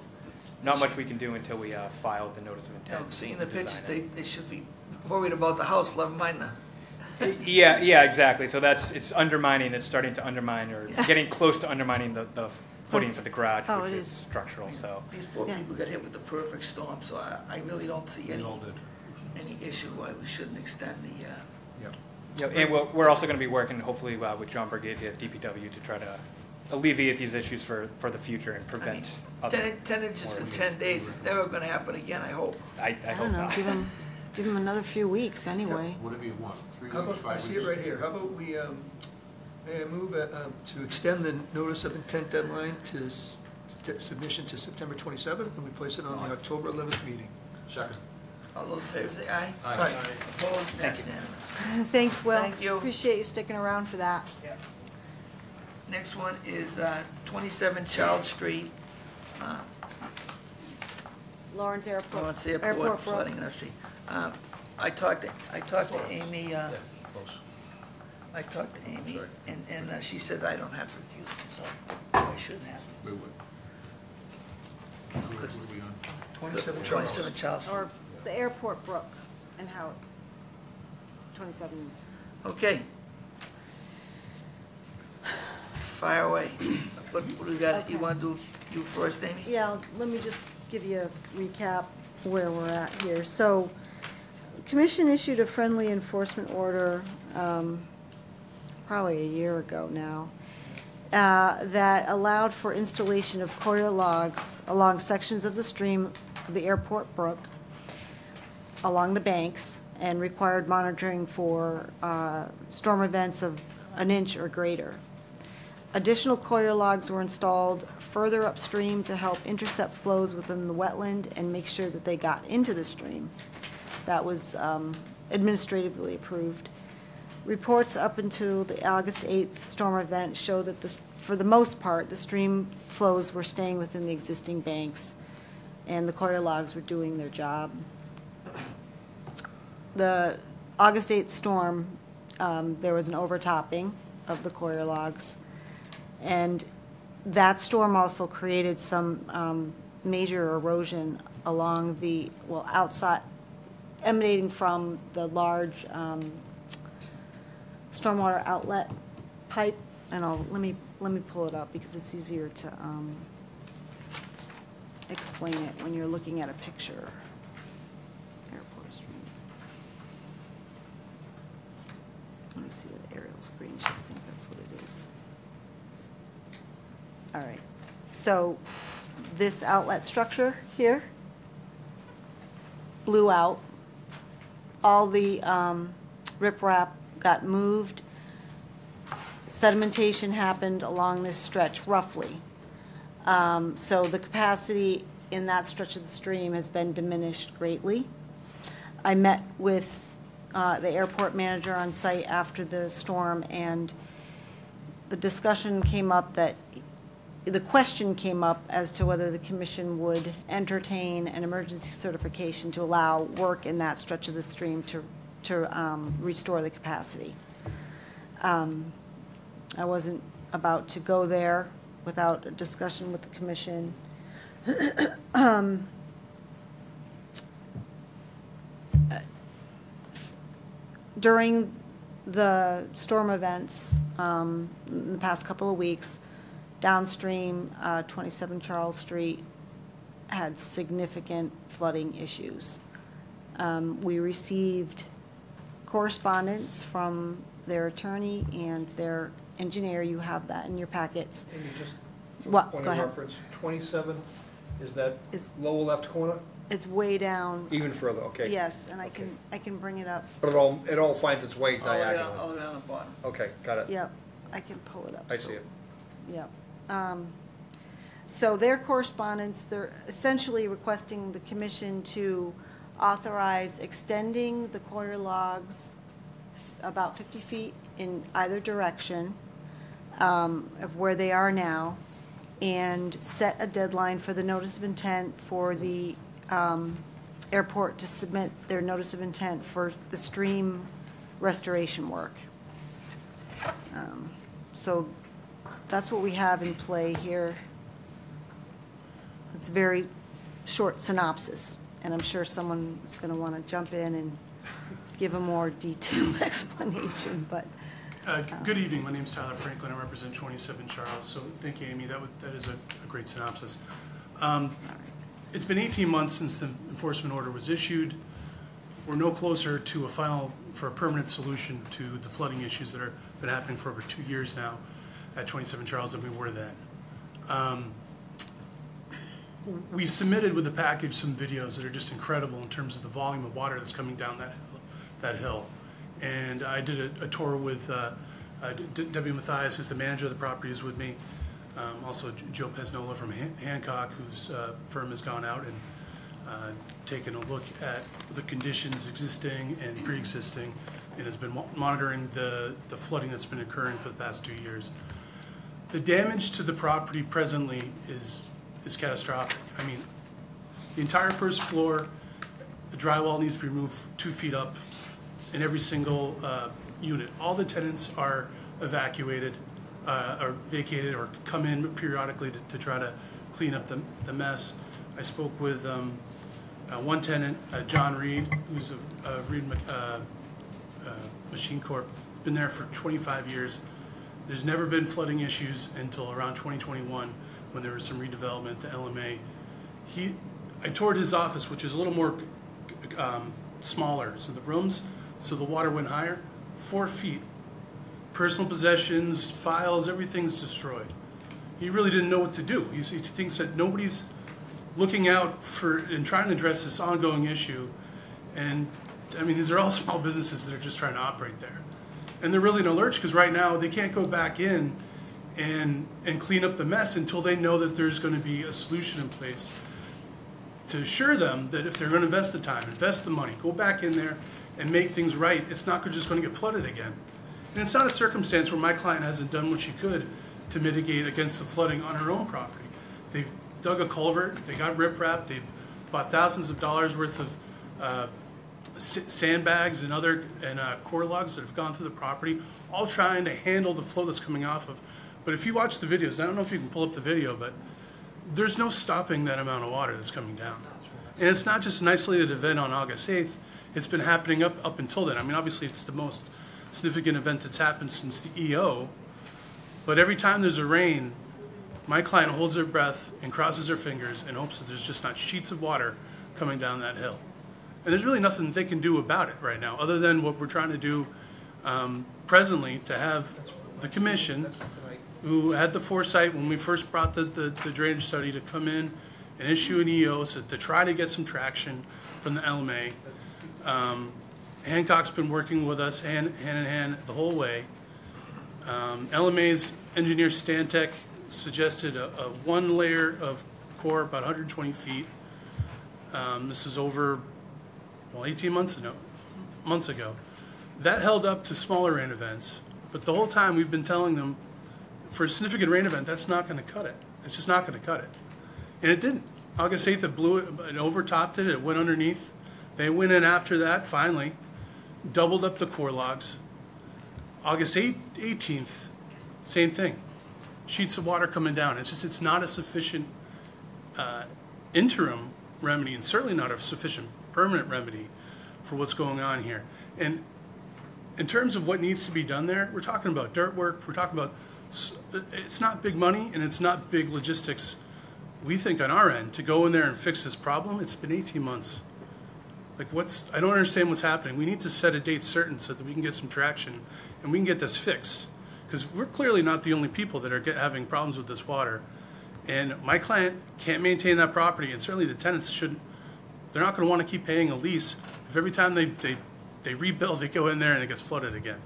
not much we can do until we file the notice of You know, intent. seeing the to design pictures, it. they should be worried about the house, never mind the. Yeah, exactly. So it's undermining, it's starting to undermine, or getting close to undermining the footings of the garage, Oh, which it is is. structural, so. These poor Yeah. people got hit with the perfect storm, so I really don't see any issue why we shouldn't extend the, Yeah, and we're also going to be working, hopefully, with John Borghese at DPW to try to alleviate these issues for the future and I mean, prevent other. 10 inches more in issues. 10 days is never gonna happen again, I hope. I I hope don't know, not. give them another few weeks anyway. Whatever you want, 3 How weeks, about, I 5 see weeks. it right here, how about we, may I move to extend the notice of intent deadline to submission to September 27th, and we place it on the October 11th meeting? Second. All those in favor say aye. Aye. Opposed, that's unanimous. Thanks, Will. Thank you. Appreciate you sticking around for that. Next one is 27 Charles Street, Lawrence Airport. Lawrence Airport Brook. flooding in the street. I talked to Amy, Close. I talked to Amy, Sorry. and she said I don't have to recuse myself. I shouldn't have. We would. Who are we on? 27 Charles. 27 Charles Street. Or the Airport Brook and how 27 is. Okay. Fire away. What do we got? You want to do first, Amy? Yeah, let me just give you a recap where we're at here. So, Commission issued a friendly enforcement order, probably a year ago now, that allowed for installation of coir logs along sections of the stream of the Airport Brook, along the banks, and required monitoring for storm events of an inch or greater. Additional coir logs were installed further upstream to help intercept flows within the wetland and make sure that they got into the stream. That was administratively approved. Reports up until the August 8th storm event show that for the most part, the stream flows were staying within the existing banks, and the coir logs were doing their job. The August 8th storm, there was an overtopping of the coir logs, and that storm also created some major erosion along the, outside, emanating from the large stormwater outlet pipe. And let me pull it up because it's easier to explain it when you're looking at a picture. Airport Street. Let me see the aerial screenshot. I think that's what it is. All right. So this outlet structure here blew out. All the riprap got moved. Sedimentation happened along this stretch roughly. So the capacity in that stretch of the stream has been diminished greatly. I met with the airport manager on site after the storm, and the discussion came up that, the question came up as to whether the commission would entertain an emergency certification to allow work in that stretch of the stream to restore the capacity. I wasn't about to go there without a discussion with the commission. During the storm events, in the past couple of weeks. Downstream, 27 Charles Street had significant flooding issues. We received correspondence from their attorney and their engineer. You have that in your packets. Amy, just What? point Go of ahead. reference, 27, is that It's- lower left corner? It's way down. Even further, okay. Yes, and I can bring it up. But it all finds its way All the way down, diagonally. all the way down the bottom. Okay, got it. Yep, I can pull it up. I see it. Yep. So their correspondence, they're essentially requesting the commission to authorize extending the corner logs about 50 feet in either direction of where they are now, and set a deadline for the notice of intent for the airport to submit their notice of intent for the stream restoration work. So that's what we have in play here. It's a very short synopsis, and I'm sure someone is going to want to jump in and give a more detailed explanation, but. Good evening, my name's Tyler Franklin, I represent 27 Charles, so thank you, Amy, that is a great synopsis. It's been 18 months since the enforcement order was issued. We're no closer to a permanent solution to the flooding issues that have been happening for over 2 years now at 27 Charles than we were then. We submitted with the package some videos that are just incredible in terms of the volume of water that's coming down that hill. And I did a tour with Debbie Mathias, who's the manager of the property, is with me. Also Joe Pesnola from Hancock, whose firm has gone out and taken a look at the conditions existing and pre-existing, and has been monitoring the flooding that's been occurring for the past 2 years. The damage to the property presently is catastrophic. I mean, the entire first floor, the drywall needs to be removed 2 feet up in every single unit. All the tenants are evacuated, or vacated, or come in periodically to try to clean up the mess. I spoke with one tenant, John Reed, who's a Reed Machine Corp. He's been there for 25 years. There's never been flooding issues until around 2021 when there was some redevelopment to LMA. I toured his office, which is a little more smaller. So the rooms, so the water went higher, 4 feet. Personal possessions, files, everything's destroyed. He really didn't know what to do. He thinks that nobody's looking out for and trying to address this ongoing issue. And I mean, these are all small businesses that are just trying to operate there. And they're really in a lurch because right now they can't go back in and clean up the mess until they know that there's going to be a solution in place to assure them that if they're going to invest the time, invest the money, go back in there and make things right, it's not just going to get flooded again. And it's not a circumstance where my client hasn't done what she could to mitigate against the flooding on her own property. They've dug a culvert, they got riprap, they've bought thousands of dollars worth of sandbags and core logs that have gone through the property, all trying to handle the flow that's coming off of. But if you watch the videos, I don't know if you can pull up the video, but there's no stopping that amount of water that's coming down. And it's not just an isolated event on August 8th, it's been happening up until then. I mean, obviously it's the most significant event that's happened since the EO, but every time there's a rain, my client holds their breath and crosses their fingers and hopes that there's just not sheets of water coming down that hill. And there's really nothing that they can do about it right now, other than what we're trying to do presently to have the commission, who had the foresight when we first brought the drainage study to come in and issue an EO to try to get some traction from the LMA. Hancock's been working with us hand in hand the whole way. LMA's engineer Stantec suggested a one layer of core about 120 feet. This is over 18 months ago. That held up to smaller rain events, but the whole time we've been telling them for a significant rain event, that's not going to cut it. It's just not going to cut it. And it didn't. August 8th, it blew it, it overtopped it, it went underneath. They went in after that, finally, doubled up the core logs. August 18th, same thing. Sheets of water coming down. It's not a sufficient interim remedy, and certainly not a sufficient permanent remedy for what's going on here. And in terms of what needs to be done there, we're talking about dirt work, we're talking about, it's not big money and it's not big logistics, we think on our end, to go in there and fix this problem. It's been 18 months. Like I don't understand what's happening. We need to set a date certain so that we can get some traction and we can get this fixed. Because we're clearly not the only people that are having problems with this water. And my client can't maintain that property, and certainly the tenants shouldn't. They're not going to want to keep paying a lease if every time they rebuild, they go in there and it gets flooded again.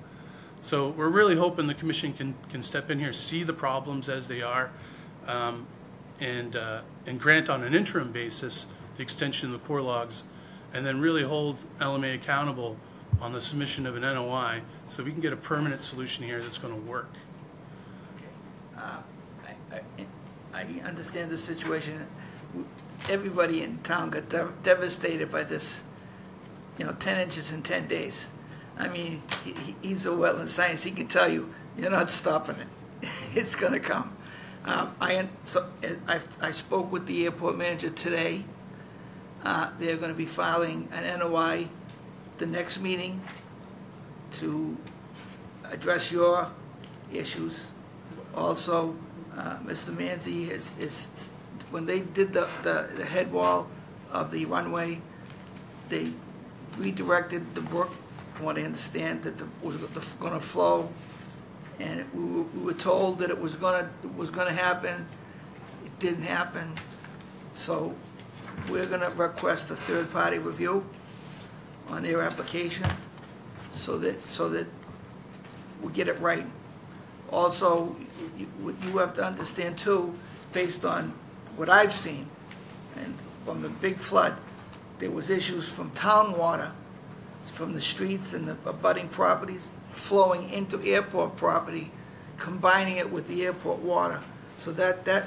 So we're really hoping the commission can step in here, see the problems as they are, and grant on an interim basis the extension of the core logs, and then really hold LMA accountable on the submission of an NOI so we can get a permanent solution here that's going to work. I understand the situation. Everybody in town got devastated by this, 10 inches in 10 days. I mean, he's a wetland scientist. He can tell you, you're not stopping it. It's going to come. I spoke with the airport manager today. They're going to be filing an NOI the next meeting to address your issues. Also, Mr. Manzi is when they did the head wall of the runway, they redirected the brook, from what I understand, that it was going to flow, and we were told that it was going to happen. It didn't happen, so we're going to request a third-party review on their application, so that we get it right. Also, you have to understand too, based on what I've seen, and from the big flood, there was issues from town water, from the streets and the abutting properties, flowing into airport property, combining it with the airport water. So that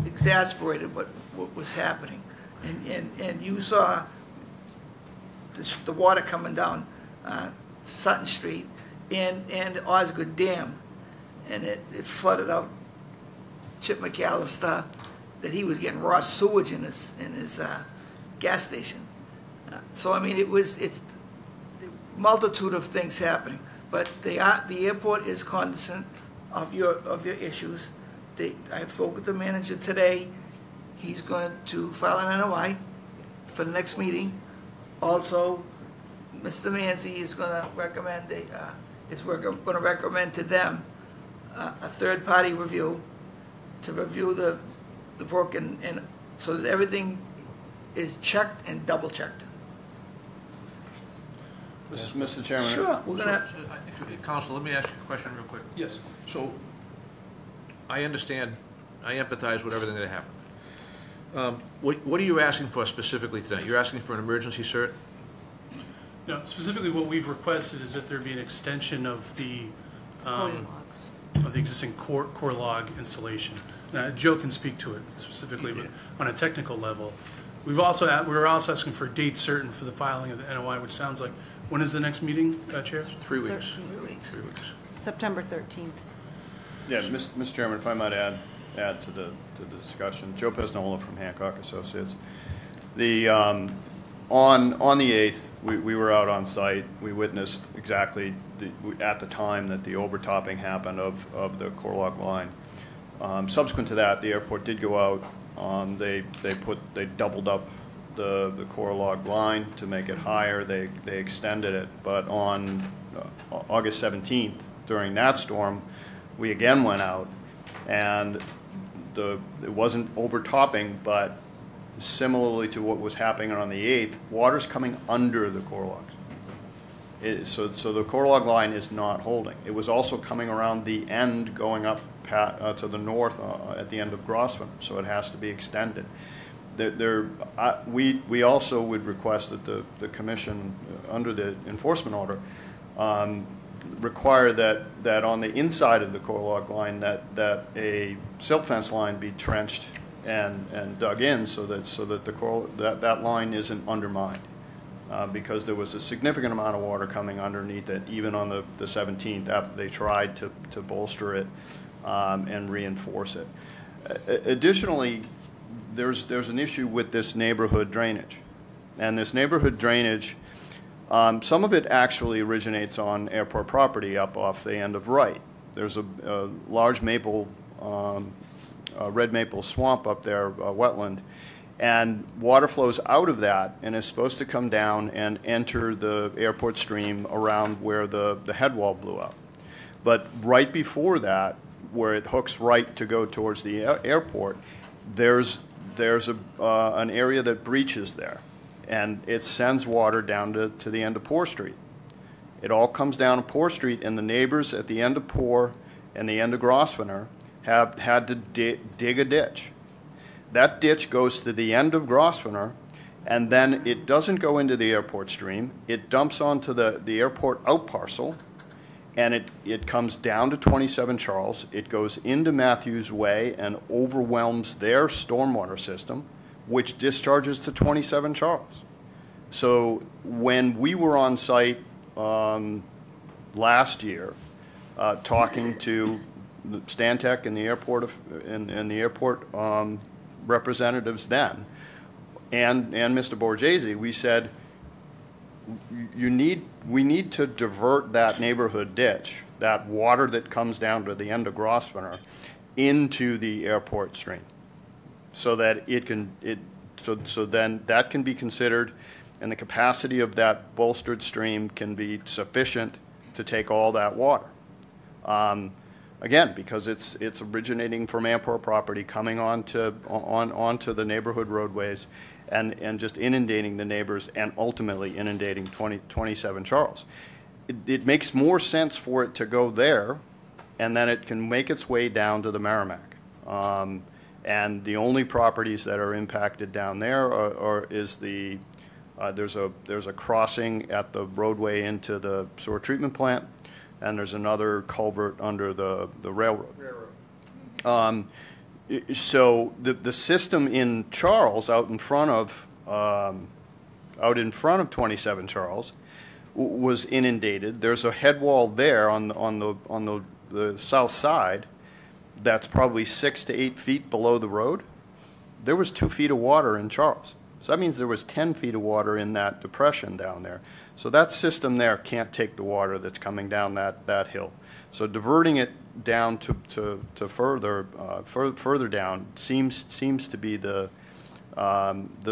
exasperated what was happening. And you saw the water coming down Sutton Street and Osgood Dam, and it flooded out Chip McAllister, that he was getting raw sewage in his gas station. So I mean, it's multitude of things happening, but the airport is cognizant of your issues. I spoke with the manager today. He's going to file an NOI for the next meeting. Also, Mr. Manzi is going to recommend to them a third-party review to review the brook and so that everything is checked and double-checked. Mr. Chairman. Sure. We're gonna. Counsel, let me ask you a question real quick. Yes. So, I understand, I empathize with everything that happened. What are you asking for specifically tonight? You're asking for an emergency cert? No, specifically what we've requested is that there be an extension of the existing core log installation. Now, Joe can speak to it specifically, but on a technical level. We're also asking for a date certain for the filing of the NOI, which sounds like, when is the next meeting, Chair? 3 weeks. 3 weeks. September 13th. Yeah, Mr. Chairman, if I might add to the discussion. Joe Pesnola from Hancock Associates. The on the 8th, we were out on site. We witnessed exactly at the time that the overtopping happened of the core log line. Subsequent to that, the airport did go out. They doubled up the core log line to make it higher. They extended it, but on August 17th, during that storm, we again went out, and it wasn't overtopping, but similarly to what was happening on the 8th, water's coming under the core logs. So the core log line is not holding. It was also coming around the end, going up to the north at the end of Grosvenor, so it has to be extended. We also would request that the commission, under the enforcement order, require that on the inside of the core log line that a silt fence line be trenched and dug in so that that line isn't undermined, because there was a significant amount of water coming underneath it even on the 17th after they tried to bolster it and reinforce it. Additionally, there's an issue with this neighborhood drainage, and this neighborhood drainage Some of it actually originates on airport property up off the end of Wright. There's a large maple, red maple swamp up there, wetland, and water flows out of that and is supposed to come down and enter the airport stream around where the head wall blew up. But right before that, where it hooks right to go towards the airport, there's an area that breaches there, and it sends water down to the end of Poor Street. It all comes down to Poor Street, and the neighbors at the end of Poor and the end of Grosvenor have had to dig a ditch. That ditch goes to the end of Grosvenor, and then it doesn't go into the airport stream. It dumps onto the airport out parcel, and it comes down to 27 Charles. It goes into Matthews Way and overwhelms their stormwater system, which discharges to 27 Charles. So when we were on site last year, talking to Stantec and the airport and the airport representatives then, and Mr. Borghese, we said, we need to divert that neighborhood ditch, that water that comes down to the end of Grosvenor, into the airport stream, so that so then that can be considered, and the capacity of that bolstered stream can be sufficient to take all that water. Again, because it's originating from airport property, coming onto the neighborhood roadways, and just inundating the neighbors, and ultimately inundating 27 Charles. It makes more sense for it to go there, and then it can make its way down to the Merrimack. And the only properties that are impacted down there is there's a crossing at the roadway into the sewer treatment plant, and there's another culvert under the railroad. So the system in Charles, out in front of 27 Charles, was inundated. There's a head wall there on the south side that's probably 6 to 8 feet below the road. There was 2 feet of water in Charles. So that means there was 10 feet of water in that depression down there. So that system there can't take the water that's coming down that hill. So diverting it down to further down seems to be the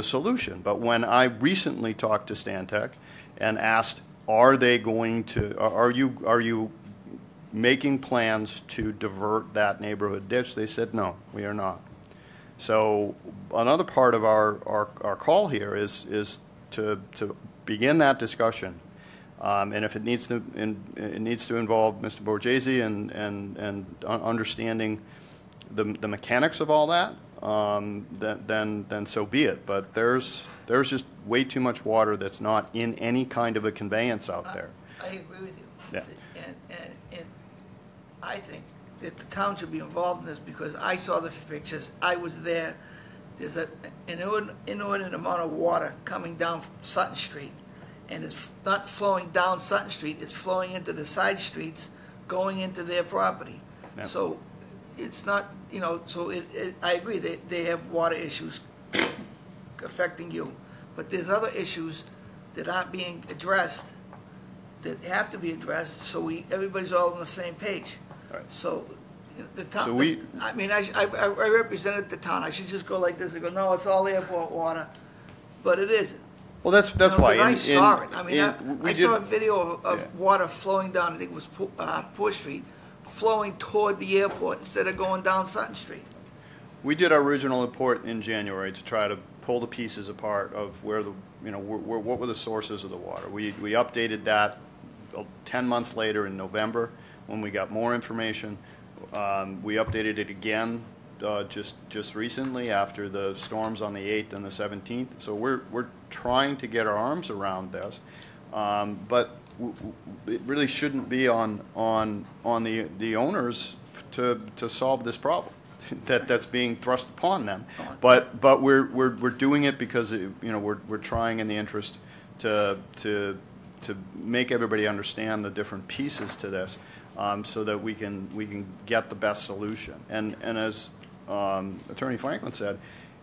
solution. But when I recently talked to Stantec and asked, are you making plans to divert that neighborhood ditch, they said, no, we are not. So another part of our call here is to begin that discussion, and if it needs to involve Mr. Borghese and understanding the mechanics of all that, then so be it. But there's just way too much water that's not in any kind of a conveyance out there. I agree with you. Yeah. And I think that the town should be involved in this, because I saw the pictures, I was there. There's an inordinate amount of water coming down Sutton Street, and it's not flowing down Sutton Street, it's flowing into the side streets, going into their property. Yeah. So it's not, so I agree, they have water issues affecting you, but there's other issues that aren't being addressed, that have to be addressed, so everybody's all on the same page. Right. So the town, So I represented the town, I should just go like this and go, no, it's all airport water, but it isn't. Well, that's why. 'Cause I saw it, we I did- saw a video of Yeah. water flowing down, I think it was Poor Street, flowing toward the airport instead of going down Sutton Street. We did our original report in January to try to pull the pieces apart of where what were the sources of the water. We updated that 10 months later in November when we got more information. We updated it again just recently after the storms on the 8th and the 17th. So we're trying to get our arms around this, but it really shouldn't be on the owners to solve this problem that's being thrust upon them. But we're doing it because we're trying in the interest to make everybody understand the different pieces to this, so that we can get the best solution. And as Attorney Franklin said,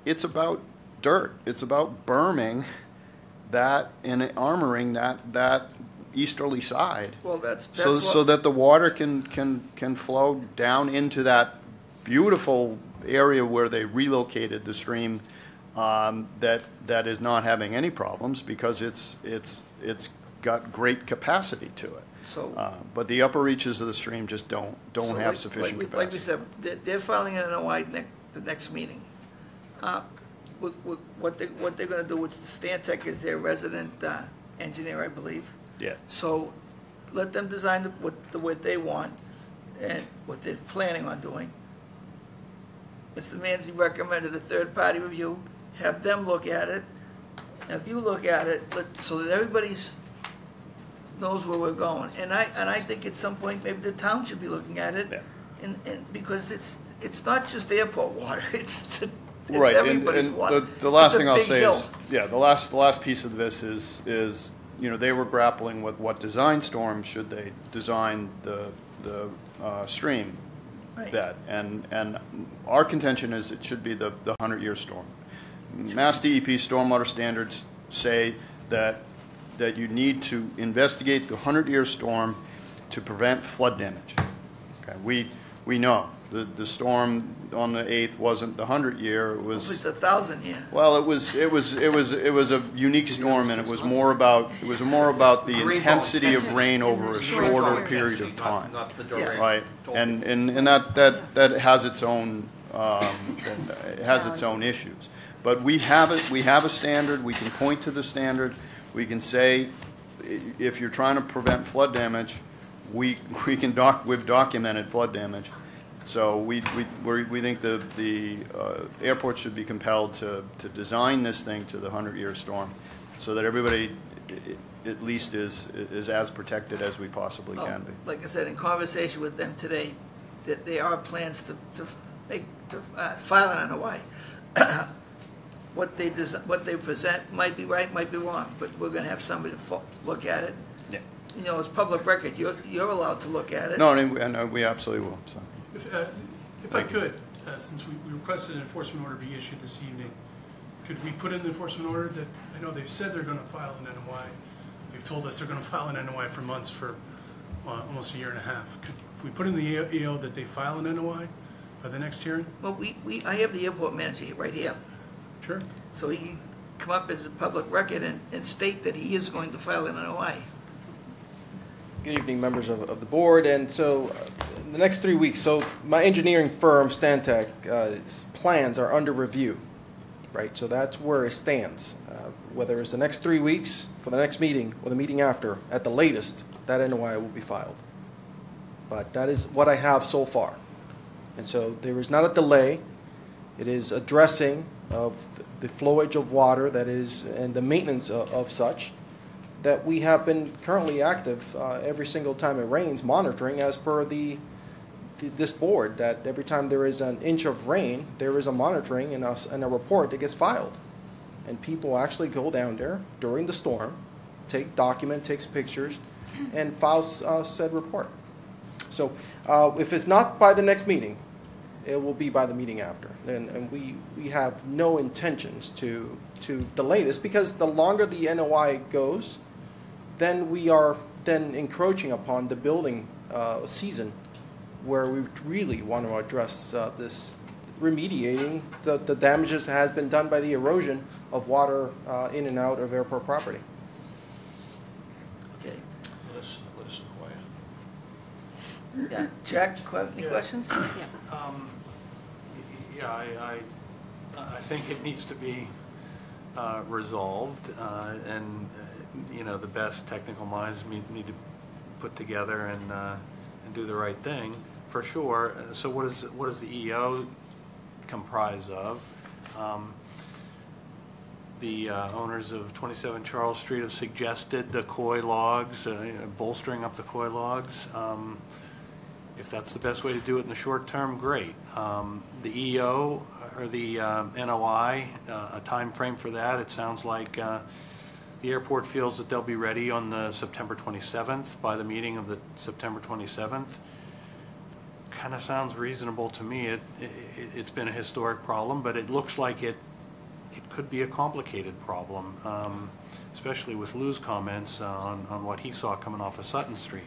it's about dirt. It's about berming that and armoring that easterly side. Well, that's So, what- so that the water can flow down into that beautiful area where they relocated the stream, that is not having any problems because it's got great capacity to it. So- But the upper reaches of the stream just don't So have like- sufficient like capacity. we said, they're filing an NOI the next meeting. What they're gonna do with Stantec is their resident engineer, I believe. Yeah. So let them design what they want and what they're planning on doing. Mr. Manzi recommended a third-party review, have them look at it, have you look at it, so that everybody's knows where we're going. And I think at some point, maybe the town should be looking at it. Yeah. And because it's not just airport water, it's Right, everybody's and water. the last It's a thing I'll big say hill. is, yeah, the last piece of this is, they were grappling with what design storm should they design the stream Right. bed. And our contention is it should be the 100-year storm. Mass DEP stormwater standards say that you need to investigate the 100-year storm to prevent flood damage. Okay, we know the storm on the 8th wasn't the 100-year, it was. It's 1,000 year. Well, it was a unique storm, and it was more about the intensity of rain over a shorter period of time, Not the Yeah. duration. right? And that has its own issues. But we have a standard. We can point to the standard. We can say, if you're trying to prevent flood damage, we've documented flood damage. So we think the airport should be compelled to design this thing to the 100-year storm, so that everybody at least is as protected as we possibly Well, can be. like I said, in conversation with them today, that there are plans to file an NOI. What they present might be right, might be wrong, but we're gonna have somebody look at it. Yeah. You know, it's public record, you're allowed to look at it. No, and we absolutely will, so. If I could, since we requested an enforcement order be issued this evening, could we put in the enforcement order that, I know they've said they're going to file an NOI. They've told us they're going to file an NOI for months, for almost a year and a half. Could we put in the EO that they file an NOI by the next hearing? Well, I have the airport manager right here, Sure. so he can come up as a public record and state that he is going to file an NOI. Good evening, members of the board. And so, the next 3 weeks, so my engineering firm, Stantec, plans are under review, right? So that's where it stands. Whether it's the next 3 weeks for the next meeting or the meeting after, at the latest, that NOI will be filed. But that is what I have so far. And so there is not a delay. It is addressing of the flowage of water that is, and the maintenance of such, that we have been currently active every single time it rains, monitoring as per this board, that every time there is an inch of rain, there is a monitoring and a report that gets filed. And people actually go down there during the storm, takes pictures, and files said report. So if it's not by the next meeting, it will be by the meeting after. And we have no intentions to delay this, because the longer the NOI goes, then we are then encroaching upon the building season, where we really want to address this, remediating the damages that has been done by the erosion of water in and out of airport property. Okay. Let us inquire. Yeah, Jack, any questions? Yeah, I think it needs to be resolved, and the best technical minds need to put together and do the right thing, for sure. So what does the EO comprise of? The owners of 27 Charles Street have suggested the koi logs, bolstering up the koi logs. If that's the best way to do it in the short term, great. The EO, or the NOI, a time frame for that, it sounds like the airport feels that they'll be ready on the September 27th, by the meeting of the September 27th. Kind of sounds reasonable to me. It's been a historic problem, but it looks like it could be a complicated problem, especially with Lou's comments on what he saw coming off of Sutton Street.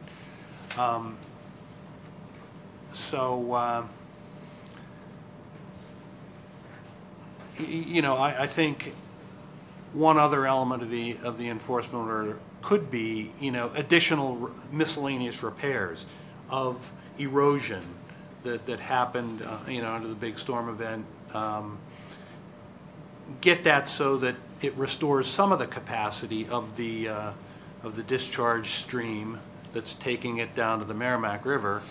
You know, I think one other element of the enforcement order could be, you know, additional miscellaneous repairs of erosion that happened, you know, under the big storm event. Get that so that it restores some of the capacity of the discharge stream that's taking it down to the Merrimack River.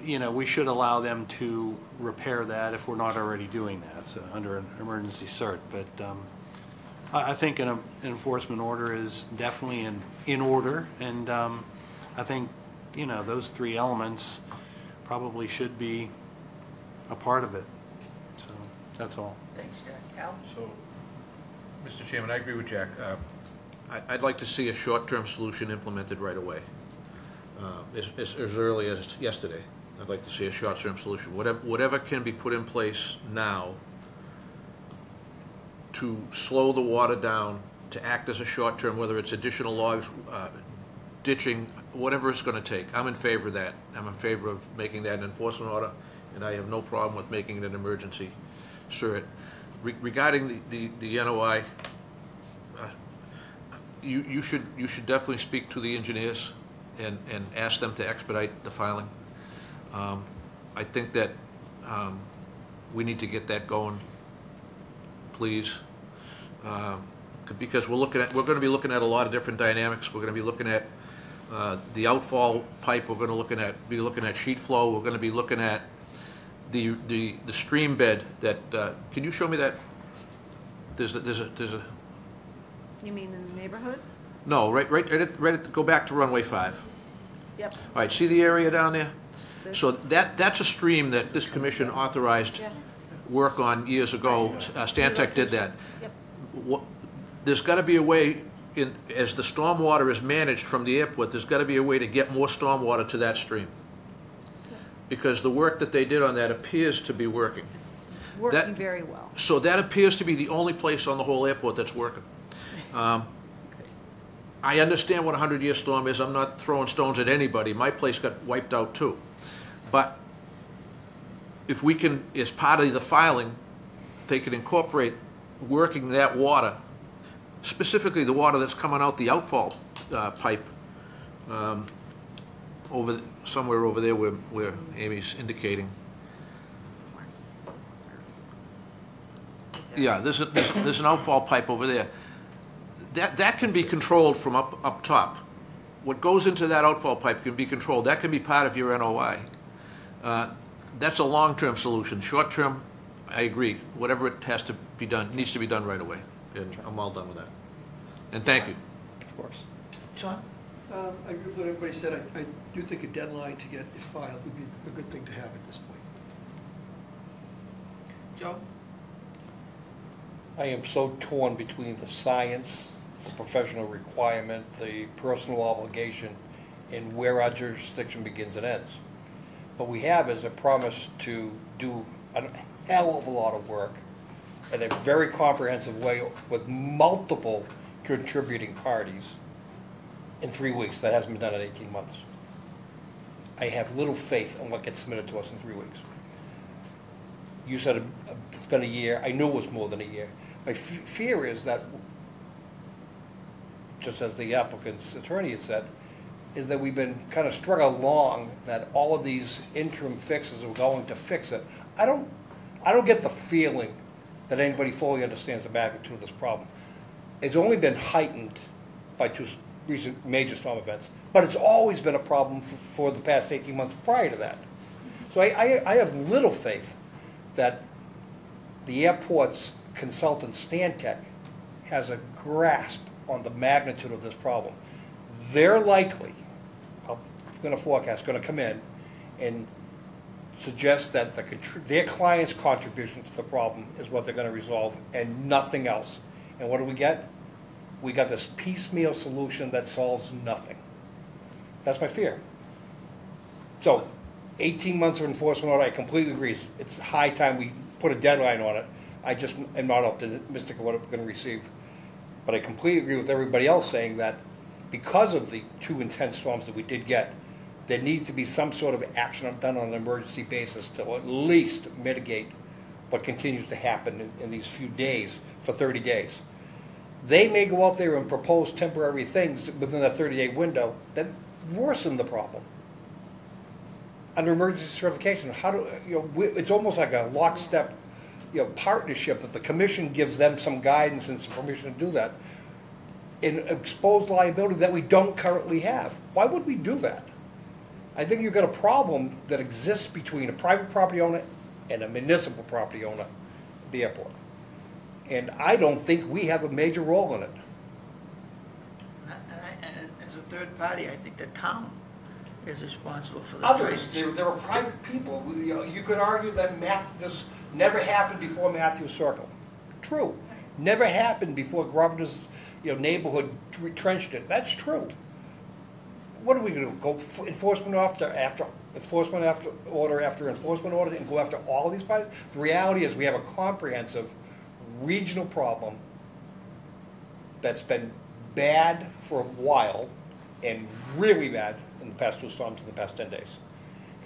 You know, we should allow them to repair that if we're not already doing that, so under an emergency cert. But I think an enforcement order is definitely in order, and I think, you know, those three elements probably should be a part of it. So that's all. Thanks, Jack. Al? So, Mr. Chairman, I agree with Jack. I'd like to see a short-term solution implemented right away. As early as yesterday. I'd like to see a short-term solution. Whatever can be put in place now to slow the water down, to act as a short-term, whether it's additional logs, ditching, whatever it's going to take. I'm in favor of that. I'm in favor of making that an enforcement order, and I have no problem with making it an emergency cert. Regarding the NOI, you should definitely speak to the engineers and ask them to expedite the filing. I think that we need to get that going, please, because we're going to be looking at a lot of different dynamics. We're going to be looking at the outfall pipe. We're going to be looking at sheet flow. We're going to be looking at the stream bed. That can you show me that? There's a. You mean in the neighborhood? No, go back to runway 5. Yep. All right, see the area down there? This? So that's a stream that this commission authorized work on years ago. Stantec did that. Yep. There's got to be a way, as the stormwater is managed from the airport, there's got to be a way to get more stormwater to that stream. Because the work that they did on that appears to be working. It's working very well. So that appears to be the only place on the whole airport that's working. I understand what a 100-year storm is. I'm not throwing stones at anybody. My place got wiped out too. But if we can, as part of the filing, they can incorporate working that water, specifically the water that's coming out the outfall pipe, somewhere over there where Amy's indicating. Yeah, there's an outfall pipe over there. That can be controlled from up top. What goes into that outfall pipe can be controlled. That can be part of your NOI. That's a long-term solution. Short-term, I agree. Whatever it has to be done, needs to be done right away. And I'm all done with that. And thank you. Of course. Sean? I agree with what everybody said. I do think a deadline to get it filed would be a good thing to have at this point. Joe? I am so torn between the science, the professional requirement, the personal obligation, and where our jurisdiction begins and ends. What we have is a promise to do a hell of a lot of work in a very comprehensive way with multiple contributing parties in 3 weeks. That hasn't been done in 18 months. I have little faith in what gets submitted to us in 3 weeks. You said it's been a year. I knew it was more than a year. My fear is that, just as the applicant's attorney has said, is that we've been kind of strung along that all of these interim fixes are going to fix it. I don't get the feeling that anybody fully understands the magnitude of this problem. It's only been heightened by 2 recent major storm events, but it's always been a problem for the past 18 months prior to that. So I have little faith that the airport's consultant, Stantec, has a grasp on the magnitude of this problem. They're likely, I'm going to forecast, going to come in and suggest that their client's contribution to the problem is what they're going to resolve and nothing else. And what do we get? We got this piecemeal solution that solves nothing. That's my fear. So, 18 months of enforcement order, I completely agree. It's high time we put a deadline on it. I just am not optimistic of what I'm going to receive. But I completely agree with everybody else saying that because of the 2 intense storms that we did get, there needs to be some sort of action done on an emergency basis to at least mitigate what continues to happen in these few days for 30 days. They may go out there and propose temporary things within that 30-day window that worsen the problem. Under emergency certification, it's almost like a lockstep, partnership that the commission gives them some guidance and some permission to do that in exposed liability that we don't currently have. Why would we do that? I think you've got a problem that exists between a private property owner and a municipal property owner at the airport. And I don't think we have a major role in it. And as a third party, I think the town is responsible for the Others, drainage. there are private people. You could argue that this never happened before Matthews Circle. True. Never happened before Governor's neighborhood retrenched it. That's true. What are we going to do? Go enforcement after enforcement order and go after all of these parties? The reality is we have a comprehensive regional problem that's been bad for a while and really bad in the past 2 storms in the past 10 days.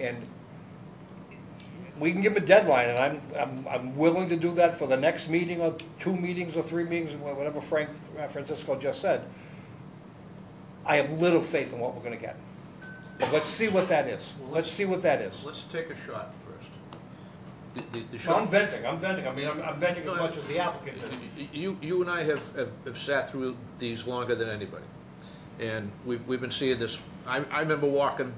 And we can give them a deadline, and I'm willing to do that for the next meeting or 2 meetings or 3 meetings, whatever Francisco just said. I have little faith in what we're going to get. But let's see what that is. Let's see what that is. Let's take a shot first. The Well, shot. I'm venting. I mean, I'm venting as much as the applicant is. You and I have sat through these longer than anybody. And we've been seeing this. I remember walking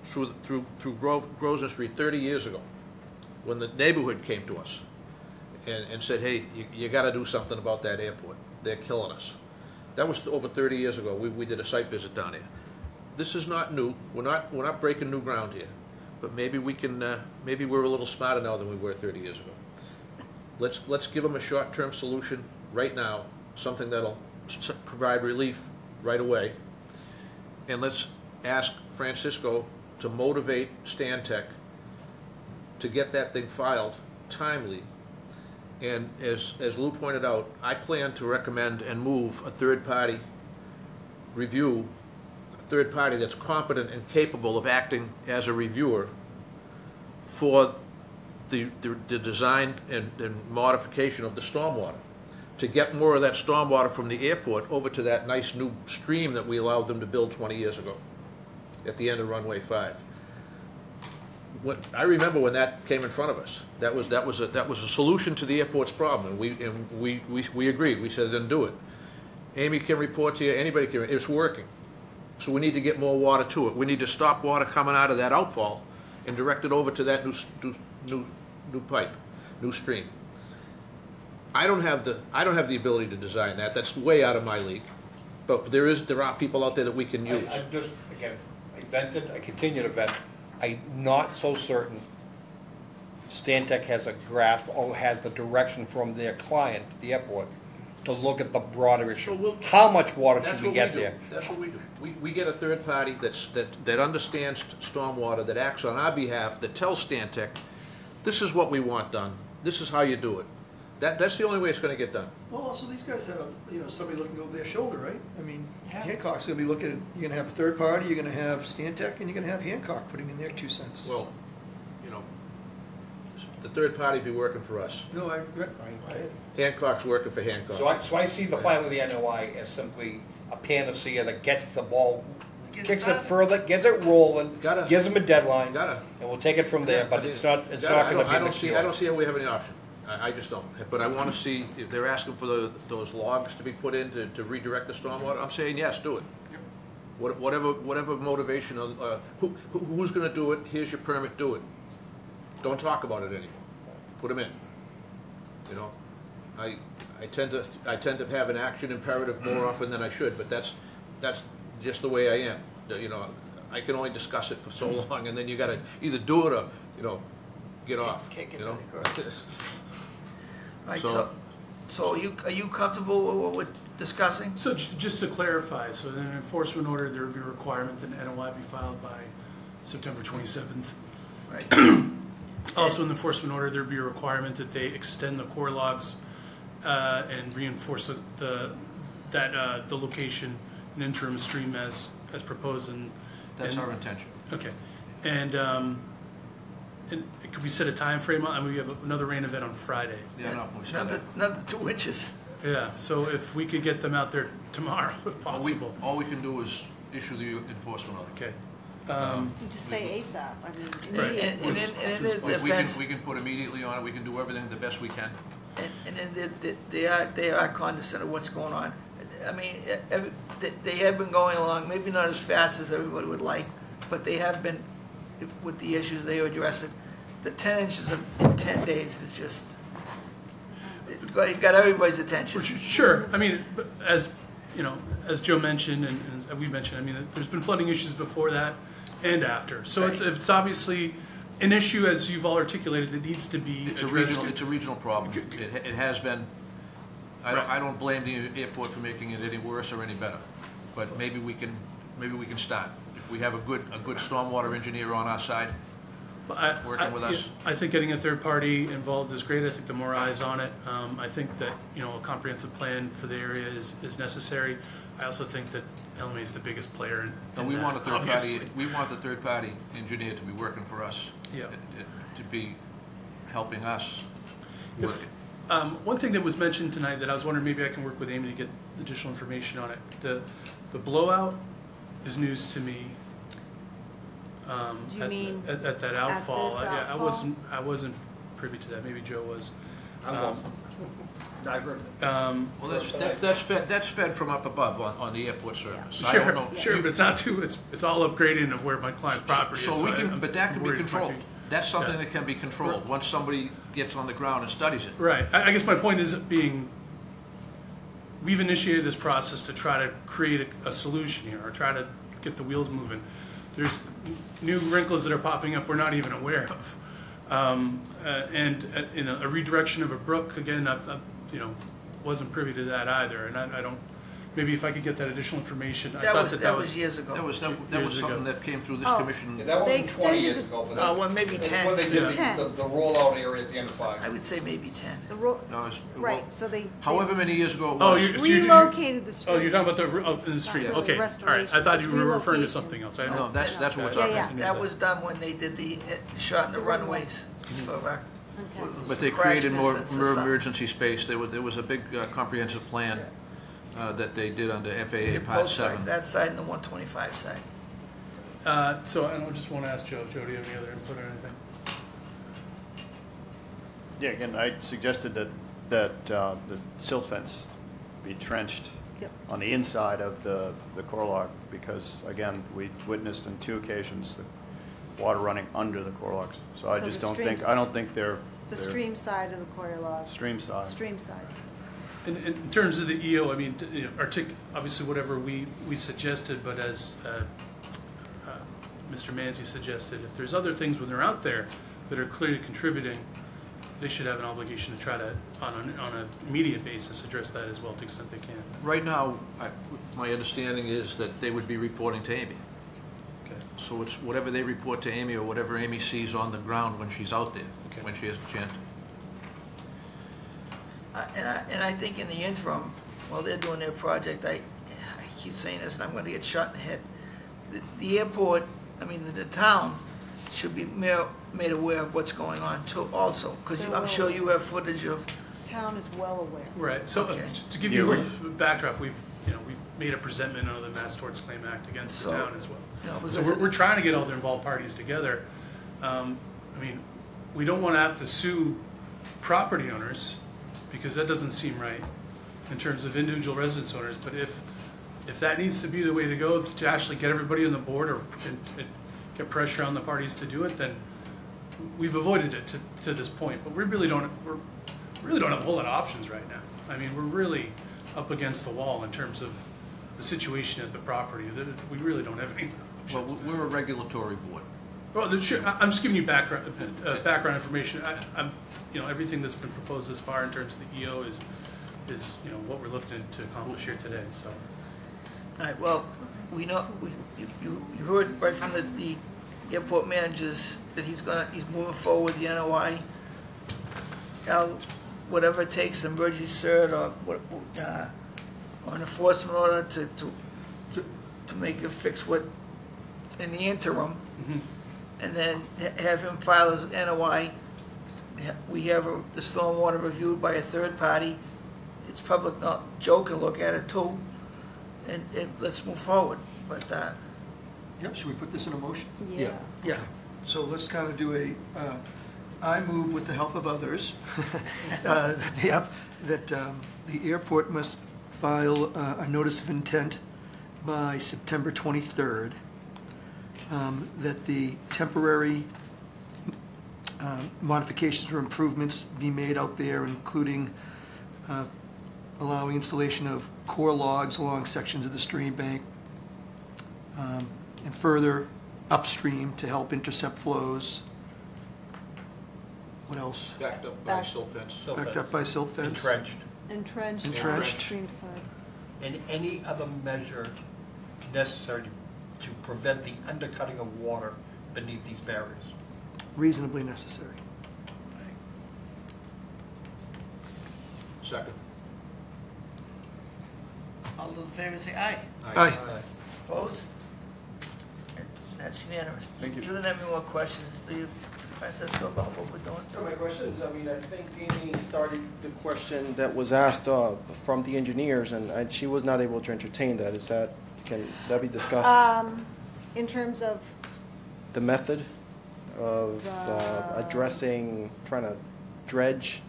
through Grosvenor Street 30 years ago when the neighborhood came to us and said, hey, you got to do something about that airport. They're killing us. That was over 30 years ago. We did a site visit down here. This is not new. We're not breaking new ground here. But maybe we can. Maybe we're a little smarter now than we were 30 years ago. Let's give them a short-term solution right now, something that'll provide relief right away. And let's ask Francisco to motivate Stantec to get that thing filed timely. And as Lou pointed out, I plan to recommend and move a third-party review, a third party that's competent and capable of acting as a reviewer for the design and modification of the stormwater, to get more of that stormwater from the airport over to that nice new stream that we allowed them to build 20 years ago at the end of runway 5. I remember when that came in front of us. That was a solution to the airport's problem, and we agreed. We said then do it. Amy can report to you. Anybody can. It's working. So we need to get more water to it. We need to stop water coming out of that outfall and direct it over to that new pipe, new stream. I don't have the ability to design that. That's way out of my league. But there are people out there that we can use. I just, again, I vented, I continue to vent. I'm not so certain Stantec has a grasp or has the direction from their client, the airport, to look at the broader issue. How much water should we get there? That's what we do. We get a third party that understands stormwater, that acts on our behalf, that tells Stantec, this is what we want done. This is how you do it. That's the only way it's going to get done. Well, also, these guys have, somebody looking over their shoulder, right? I mean, Hancock's gonna be looking at, you're gonna have a third party, you're gonna have Stantec, and you're gonna have Hancock putting in their 2 cents. Well, the third party be working for us. No, I Hancock's working for Hancock. So I see the filing of the NOI as simply a panacea that gets the ball, kicks it further, gets it rolling, gives them a deadline, and we'll take it from there, but it's not going to be the cure. I don't see how we have any option. I just don't. But I want to see, if they're asking for those logs to be put in to redirect the stormwater, I'm saying yes, do it. Whatever motivation, who's going to do it, here's your permit, do it. Don't talk about it anymore. Put them in. I tend to have an action imperative more often than I should, but that's just the way I am. I can only discuss it for so long, and then you got to either do it or get off. Right, so are you comfortable with discussing? So just to clarify, so in an enforcement order, there would be a requirement that an NOI be filed by September 27th. Right. Also, in the enforcement order, there'd be a requirement that they extend the core logs and reinforce the location and interim stream as proposed. That's our intention. Okay. And could we set a time frame on? I mean, we have another rain event on Friday. Yeah, no, we said that. Another 2 inches. Yeah, so if we could get them out there tomorrow, if possible. All we can do is issue the enforcement order. Okay. You just say ASAP, I mean, Right. immediately. And in the defense, We can put immediately on it, we can do everything the best we can. and then they are cognizant of what's going on. I mean, they have been going along, maybe not as fast as everybody would like, but they have been, with the issues they are addressing. The 10 inches in 10 days is just, it got everybody's attention. Sure. I mean, as you know, as Joe mentioned and as we mentioned, I mean, there's been flooding issues before that and after. So it's obviously an issue, as you've all articulated, that needs to be addressed. It's a regional problem. It has been. I don't blame the airport for making it any worse or any better, but maybe we can start. If we have a good stormwater engineer on our side, working with us. I think getting a third party involved is great. I think the more eyes on it, I think that, you know, a comprehensive plan for the area is necessary. I also think that LMA is the biggest player in And we that, want a third obviously. party. We want the third party engineer to be working for us. Yeah. To be helping us work. One thing that was mentioned tonight that I was wondering, maybe I can work with Amy to get additional information on it. The blowout is news to me. Do you mean at that outfall? this Yeah, outfall? I wasn't privy to that. Maybe Joe was. Well, that's fed from up above on the airport surface. I Sure, don't know. sure, but it's not too. It's all up gradient of where my client's property is. So we can, I'm but that can be worried it might controlled. That's something that can be controlled once somebody gets on the ground and studies it. Right. I guess my point is we've initiated this process to try to create a solution here, or try to get the wheels moving. There's new wrinkles that are popping up we're not even aware of. And in a redirection of a brook, again, I wasn't privy to that either, and I don't. Maybe if I could get that additional information, I thought that was years ago. That was something that came through this commission. Yeah, that They wasn't 20 years extended ago, but No, well, maybe that's 10. when they did Yeah. the rollout area at the end of 5. I would say maybe 10. No, it's, Right, so they however many years ago it Oh, was. relocated the street. Oh, you're talking about in the street. Yeah. Okay, all right. I thought you were referring to something else. No, that's what we're Yeah, talking yeah. about. That was done when they did the shot in the runways. For, But they crash created more distance or something. emergency space. There was a big comprehensive plan that they did under FAA Part Both 7. sides, that side and the 125 side. So I just want to ask Joe. Joe, do you have any other input or anything? Yeah, again, I suggested that the silt fence be trenched Yep. on the inside of the core log, because, again, we witnessed on 2 occasions the water running under the core logs. So I So just the don't stream think, side. I don't think they're The stream side of the corner log. stream side. Stream side. In terms of the EO, I mean, obviously whatever we suggested, but as Mr. Manzi suggested, if there's other things when they're out there that are clearly contributing, they should have an obligation to try to, on an immediate basis, address that as well to the extent they can. Right now, my understanding is that they would be reporting to Amy. Okay. So it's whatever they report to Amy or whatever Amy sees on the ground when she's out there, Okay. when she has a chance. And I think in the interim, while they're doing their project, I keep saying this and I'm going to get shot in the head. The airport, I mean, the town should be made aware of what's going on too also, because I'm sure you have footage of. Town is well aware. Right, so Okay. to give you a little backdrop, we've made a presentment under the Mass Torts Claim Act against the So, town as well. no, So because we're trying to get all the involved parties together. I mean, we don't want to have to sue property owners, because that doesn't seem right in terms of individual residence owners, but if that needs to be the way to go to actually get everybody on the board and get pressure on the parties to do it, then we've avoided it to this point. But we really don't have a whole lot of options right now. I mean, we're really up against the wall in terms of the situation at the property. We really don't have any options. Well, we're a regulatory board. Well, sure. I'm just giving you background information. Everything that's been proposed this far in terms of the EO is what we're looking to accomplish here today. So, All right, well, we know, you heard right from the airport managers that he's moving forward with the NOI. Whatever it takes, emergency cert or an enforcement order to make it fix what, in the interim, and then have him file his NOI. We have the stormwater reviewed by a third party. It's public, not Joe can look at it too, and let's move forward. But Yep, should we put this in a motion? Yeah. yeah, So let's kind of do I move with the help of others, that the airport must file a notice of intent by September 23rd, that the temporary modifications or improvements be made out there, including allowing installation of core logs along sections of the stream bank, and further upstream to help intercept flows. What else? Backed up by silt fence. Backed up by silt fence. Entrenched. Entrenched. Entrenched. Stream side. And any other measure necessary to prevent the undercutting of water beneath these barriers. Reasonably necessary. Second. all those in favor say aye. Aye. Opposed? That's unanimous. Thank you. You don't have any more questions, do you, Francisco, about what we're doing? So my questions, I mean, I think Amy started the question that was asked from the engineers, and she was not able to entertain that. Can that be discussed? In terms of, The method of addressing, trying to dredge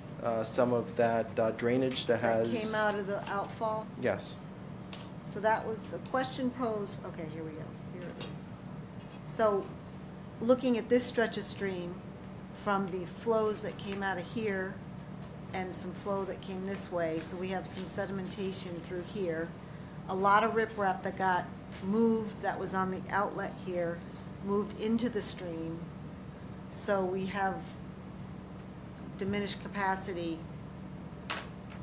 some of that drainage that that has... came out of the outfall, Yes. so that was a question posed, okay, here we go, here it is. So, looking at this stretch of stream, from the flows that came out of here, and some flow that came this way, so we have some sedimentation through here. A lot of riprap that got moved, that was on the outlet here, moved into the stream. So we have diminished capacity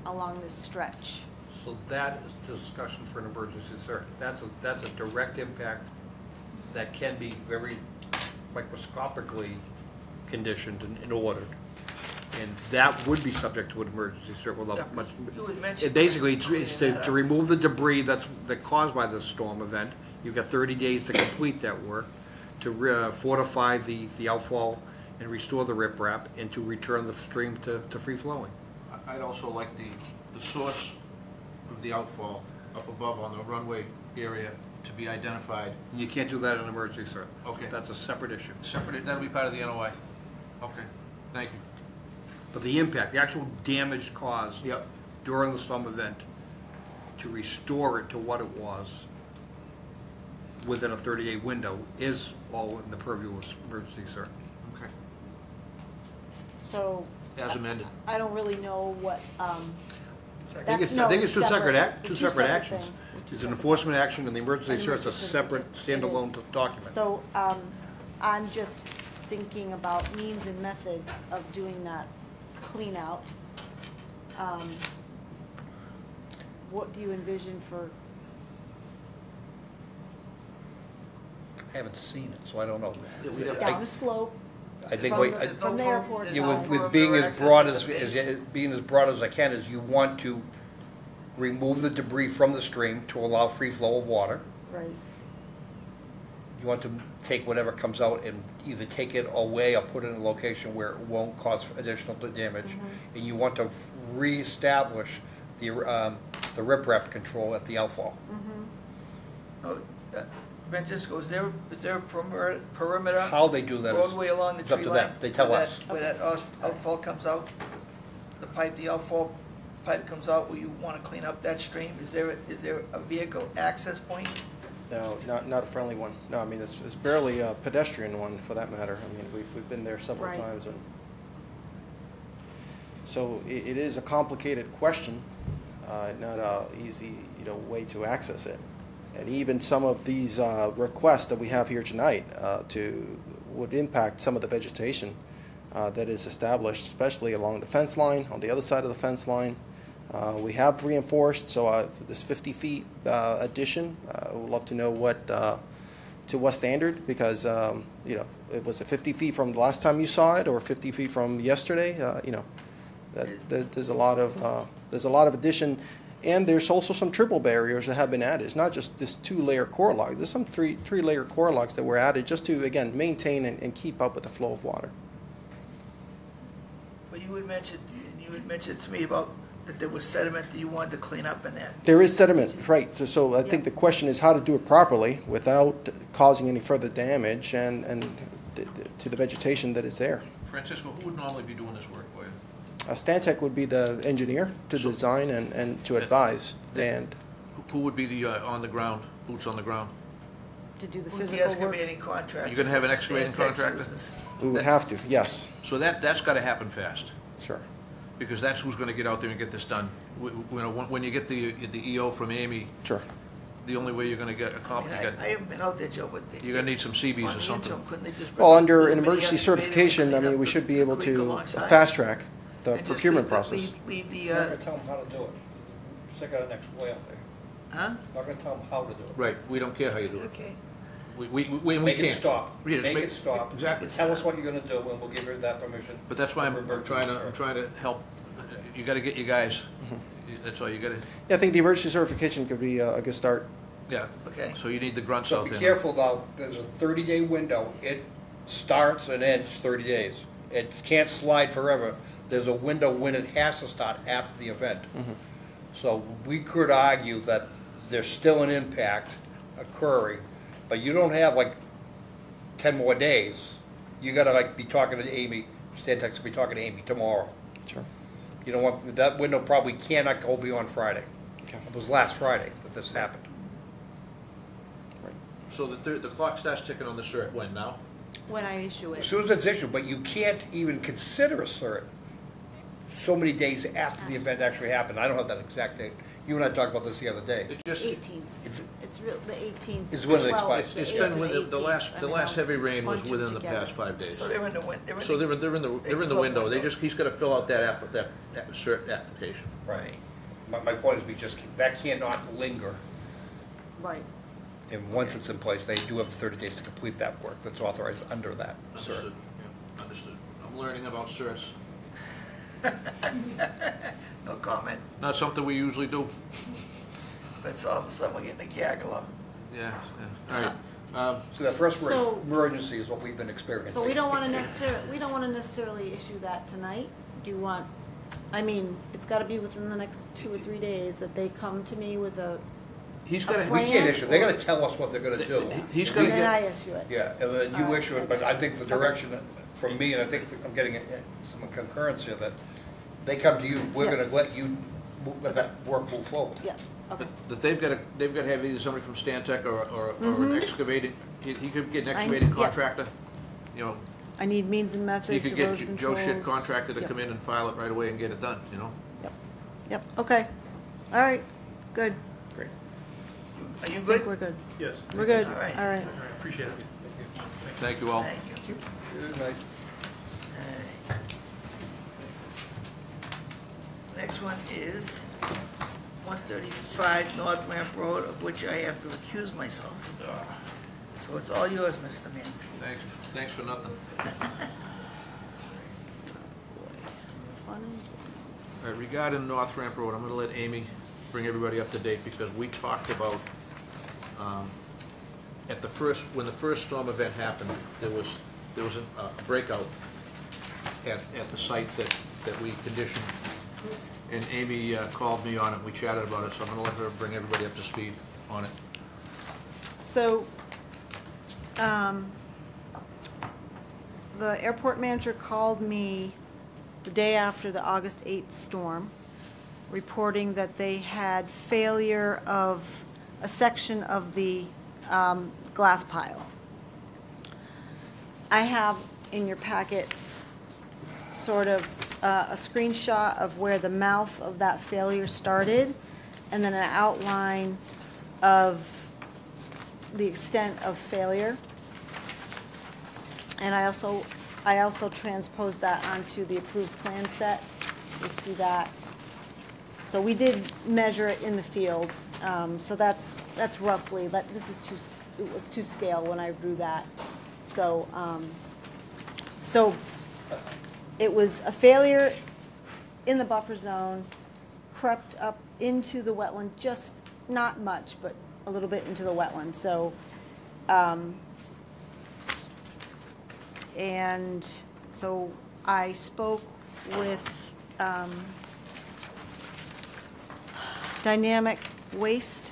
along this stretch. So that is discussion for an emergency, sir. That's a direct impact that can be very microscopically conditioned and ordered. And that would be subject to an emergency, sir, without much. You had mentioned. Basically, it's to remove the debris that caused by this storm event. You've got 30 days to complete that work, to fortify the outfall and restore the riprap, and to return the stream to free flowing. I'd also like the source of the outfall up above on the runway area to be identified. And you can't do that in an emergency, sir. Okay. That's a separate issue. Separate, that'll be part of the NOI. Okay, thank you. But the impact, the actual damage caused Yep. during the storm event, to restore it to what it was within a 30-day window is all in the purview of emergency, sir. Okay. So. As amended. I don't really know what, I think it's two separate actions. things. It's an enforcement action, and the emergency, sir, it's a separate standalone document. So, I'm just thinking about means and methods of doing that clean out. What do you envision for, I haven't seen it, so I don't know. down a slope? I think From what- the- from the airport There's no side. with perimeter being as access broad to as, the base. being as broad as I can, is you want to remove the debris from the stream to allow free flow of water. Right, You want to take whatever comes out and either take it away or put it in a location where it won't cause additional damage. And you want to reestablish the riprap control at the outfall. Oh, Francisco, is there a perimeter How they do that is roadway along the it's up tree to line? them. They tell where us. Where that outfall comes out? The outfall pipe comes out where you want to clean up that stream? Is there a vehicle access point? No, not a friendly one. No, I mean, it's barely a pedestrian one, for that matter. I mean, we've been there several Right. times, and so it is a complicated question, not a easy, way to access it. And even some of these requests that we have here tonight would impact some of the vegetation that is established, especially along the fence line, on the other side of the fence line. We have reinforced, so this 50 feet addition, I would love to know what to what standard, because, you know, it was it 50 feet from the last time you saw it, or 50 feet from yesterday? You know, there's a lot of addition, and there's also some triple barriers that have been added. It's not just this 2-layer core log. There's some three-layer core logs that were added just to, again, maintain and keep up with the flow of water. But you had mentioned to me about that there was sediment that you wanted to clean up in that. There is sediment, right. So I think the question is how to do it properly without causing any further damage and to the vegetation that is there. Francisco, who would normally be doing this work for you? Stantec would be the engineer to design and to advise. And Who would be the on-the-ground, boots on the ground? To do the Who's the physical work. excavating contractor? You're going to have an excavating Stantec contractor? uses? we would have to, yes, So that's got to happen fast, sure. because that's who's going to get out there and get this done. You know, when you get the EO from Amy, Sure. the only way you're going to get I accomplished, mean, I haven't been out there, Joe, but. you're going to need some CBs on or the something. interim, couldn't they just bring Well, a under little an mini emergency excavator and certification, I clean mean, up we the should be able creek to alongside? fast-track the And just procurement leave the- process. Leave the, You're not gonna tell them how to do it. Stick out an next way out there. huh? Not gonna tell them how to do it. Right, we don't care how you do it. Okay. We Make can't. it stop. Yeah, just Make it stop. Exactly. Tell us what you're gonna do, and we'll give you that permission. But that's why I'm trying to help. You got to get you guys. That's all you got to. Yeah, I think the emergency certification could be a good start. Yeah. Okay. So you need the grunts So out be there. careful though, there's a 30-day window. It starts and ends 30 days. It can't slide forever. There's a window when it has to start after the event. So we could argue that there's still an impact occurring, but you don't have like 10 more days. You gotta like be talking to Amy, Stantec's gonna be talking to Amy tomorrow. Sure. You know what, that window probably cannot go beyond Friday. Okay. It was last Friday that this happened. So the clock starts ticking on the cert when now? When I issue As it. soon as it's issued, but you can't even consider a cert so many days after the event actually happened. I don't have that exact date. You and I talked about this the other day. It just 18th. It's, It's real, the 18th. It's when it 12th, expires. the It's 8th been and within the 18th. I mean, last heavy rain was bunch them within the together. past 5 days. So they're in the So they're in the slow window. They window. he's got to fill out that cert application. right. My point is that cannot linger. Right. And once it's in place, they do have 30 days to complete that work that's authorized under that cert. Understood. Yeah, understood. I'm learning about certs. No comment. Not something we usually do. But all of a sudden we're getting a gaggle of them. Yeah. All right. So that first word, So- emergency, is what we've been experiencing. So we don't want to necessarily issue that tonight. Do you want, I mean, it's got to be within the next 2 or 3 days that they come to me with a, He's A got to. We plan? can't issue, they're gonna tell us what they're gonna do. He's and going to then I get. issue it. Yeah, and then you Alright, issue it, but okay. I think the direction from me, and I think I'm getting some concurrence here, that they come to you, we're Yeah. gonna let you, let that work move forward. Yeah, okay. That they've got to have either somebody from Stantec or an excavating. He could get an I- excavating yeah. contractor. You know, I need means and methods, he could get erosion Joe Shit controls. contractor to Yep. come in and file it right away and get it done. You know. Yep, okay. All right, good. Great. Are you I think good? we're good. Yes. We're good, All all right. right. All right, appreciate it. Thank you all. Thank you. Good night. Alright. Next one is 135 North Ramp Road, of which I have to recuse myself. So it's all yours, Mr. Manzi. Thanks for nothing. All right, regarding North Ramp Road, I'm going to let Amy bring everybody up to date because we talked about when the first storm event happened, there was a breakout at the site that we conditioned, and Amy called me on it. We chatted about it, so I'm going to let her bring everybody up to speed on it. So, the airport manager called me the day after the August 8th storm, reporting that they had failure of a section of the glass pile. I have in your packets sort of a screenshot of where the mouth of that failure started, and then an outline of the extent of failure. And I also transposed that onto the approved plan set. You see that. So we did measure it in the field. So that's roughly, this is it was to scale when I drew that. So, it was a failure in the buffer zone, crept up into the wetland, just not much, but a little bit into the wetland. So, and so I spoke with Dynamic Waste,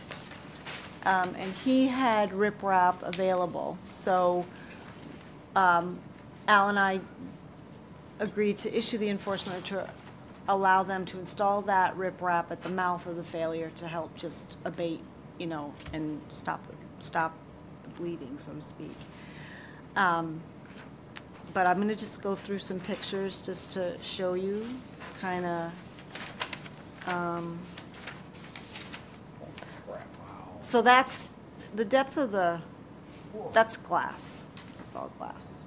and he had riprap available. So Al and I agreed to issue the enforcement to allow them to install that riprap at the mouth of the failure to help just abate, you know, and stop the bleeding, so to speak. But I'm going to just go through some pictures just to show you kind of. So that's the depth of the, that's glass. That's all glass.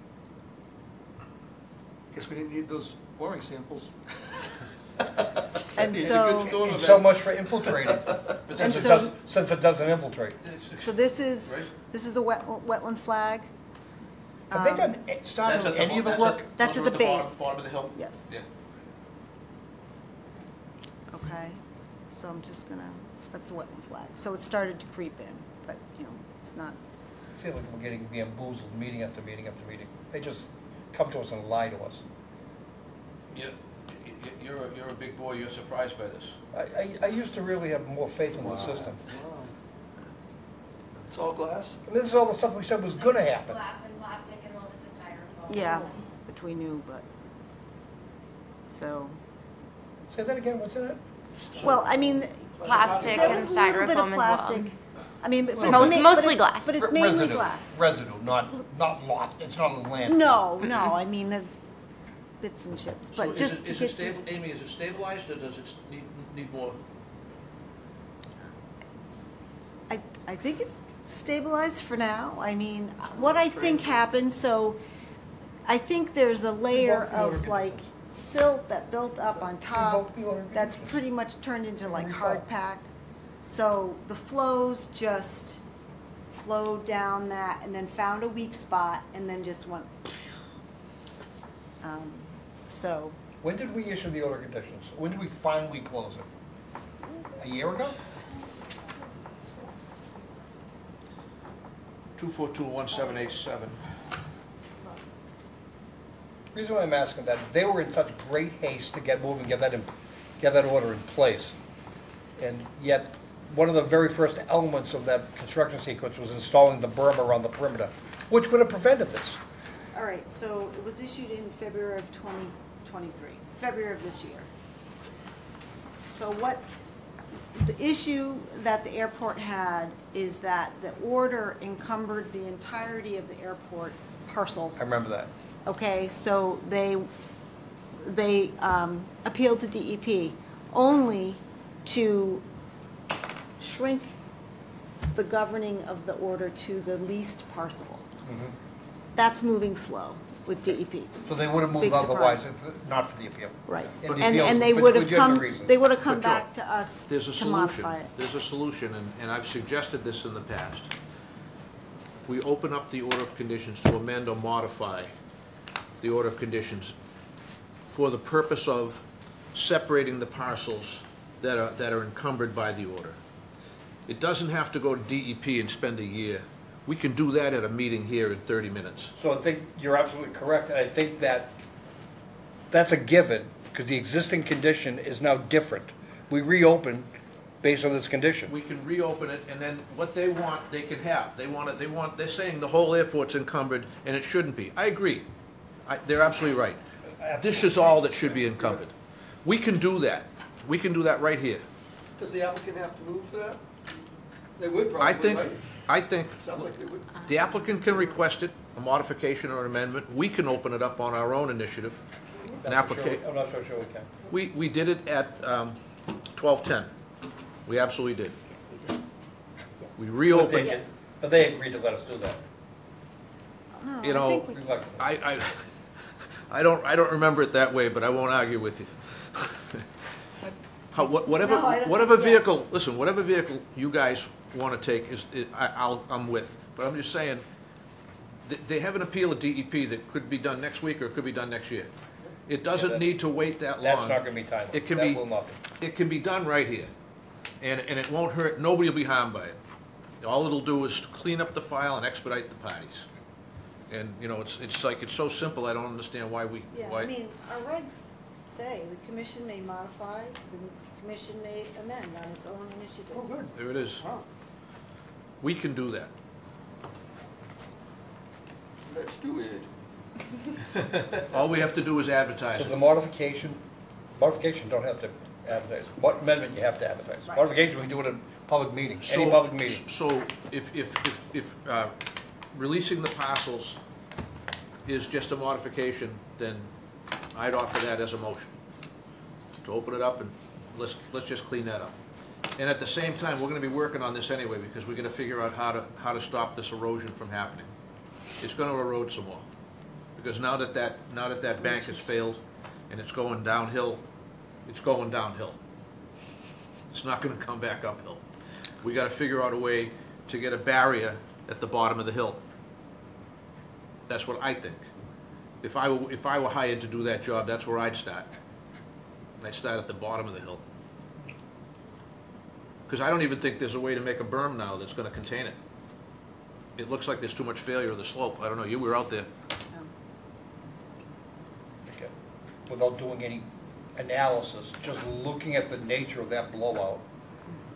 Guess we didn't need those boring samples. And So much for infiltrating, since it doesn't infiltrate. So this is a wetland flag. Have they done, started any of the work? That's at the base. Bottom of the hill? Yes. Yeah. Okay, so I'm just gonna, that's the wetland flag. So it started to creep in, but, you know, it's not. I feel like we're getting bamboozled meeting after meeting after meeting. They just come to us and lie to us. You're a big boy, you're surprised by this. I used to really have more faith in the system. It's all glass? And this is all the stuff we said was gonna happen. Glass and plastic and little bits of styrofoam. Yeah, which we knew, but, so. Say that again, what's in it? Well, I mean. Plastic there and was a little bit of styrofoam as plastic. well. I mean, but Mostly glass. But it's mainly Residue. glass. Residue, not lot, it's not a land. No, I mean, the bits and chips, but just to get. Amy, is it stabilized or does it need more? I think it's stabilized for now. I mean, what I think happened, so I think there's a layer of like silt that built up on top that's pretty much turned into like hard pack. So the flows just flowed down that and then found a weak spot and then just went. So. When did we issue the order conditions? When did we finally close it? A year ago? 2421787. The reason why I'm asking that, they were in such great haste to get moving, get that order in place. And yet, one of the very first elements of that construction sequence was installing the berm around the perimeter, which would have prevented this. All right, so it was issued in February of 2023, February of this year. So what the issue that the airport had is that the order encumbered the entirety of the airport parcel. I remember that. Okay, so they appealed to DEP only to shrink the governing of the order to the least parcel. Mhm. That's moving slow with DEP. So they would have moved Big otherwise, surprise. if not for the appeal. Right, And the and appeal they for would have legitimate come, reasons. they would have come But Joe, back to us There's a to solution. modify it. There's a solution, and I've suggested this in the past. We open up the order of conditions to amend or modify the order of conditions for the purpose of separating the parcels that are encumbered by the order. It doesn't have to go to DEP and spend a year. We can do that at a meeting here in 30 minutes. So I think you're absolutely correct, and I think that that's a given, because the existing condition is now different. We reopen based on this condition. We can reopen it, and then what they want, they can have. They're saying the whole airport's encumbered, and it shouldn't be. I agree. They're absolutely right. This is all that should be encumbered. We can do that. We can do that right here. Does the applicant have to move for that? They would probably, right? I think Sounds like they would. the applicant can request it, a modification or an amendment. We can open it up on our own initiative, an application. I'm not so sure we can. We did it at 12:10. We absolutely did. We reopened it. But they agreed to let us do that. No, You I know, think we can. I don't remember it that way, but I won't argue with you. Whatever, No, I don't- whatever yeah. vehicle, listen, whatever vehicle you guys want to take I'm with. But I'm just saying, they have an appeal at DEP that could be done next week or it could be done next year. It doesn't need to wait that long. That's not gonna be timely. It can That be, will not be. it can be done right here. And it won't hurt, nobody will be harmed by it. All it'll do is clean up the file and expedite the parties. And, you know, it's like, it's so simple, I don't understand why we, Yeah, why. I mean, our regs say the commission may modify, the commission may amend on its own initiative. Oh, good. There it is. Oh. We can do that. Let's do it. All we have to do is advertise So it. the modification don't have to advertise. What amendment you have to advertise? Right. Modification, we do it in public meeting, any public meeting. So if releasing the parcels is just a modification, then I'd offer that as a motion. To open it up and let's just clean that up. And at the same time, we're gonna be working on this anyway, because we're gonna figure out how to stop this erosion from happening. It's gonna erode some more. Because now that that bank has failed and it's going downhill, it's going downhill. It's not gonna come back uphill. We gotta figure out a way to get a barrier at the bottom of the hill. That's what I think. If I were hired to do that job, that's where I'd start. I'd start at the bottom of the hill. Because I don't even think there's a way to make a berm now that's gonna contain it. It looks like there's too much failure of the slope. I don't know, you were out there. Okay. Without doing any analysis, just looking at the nature of that blowout,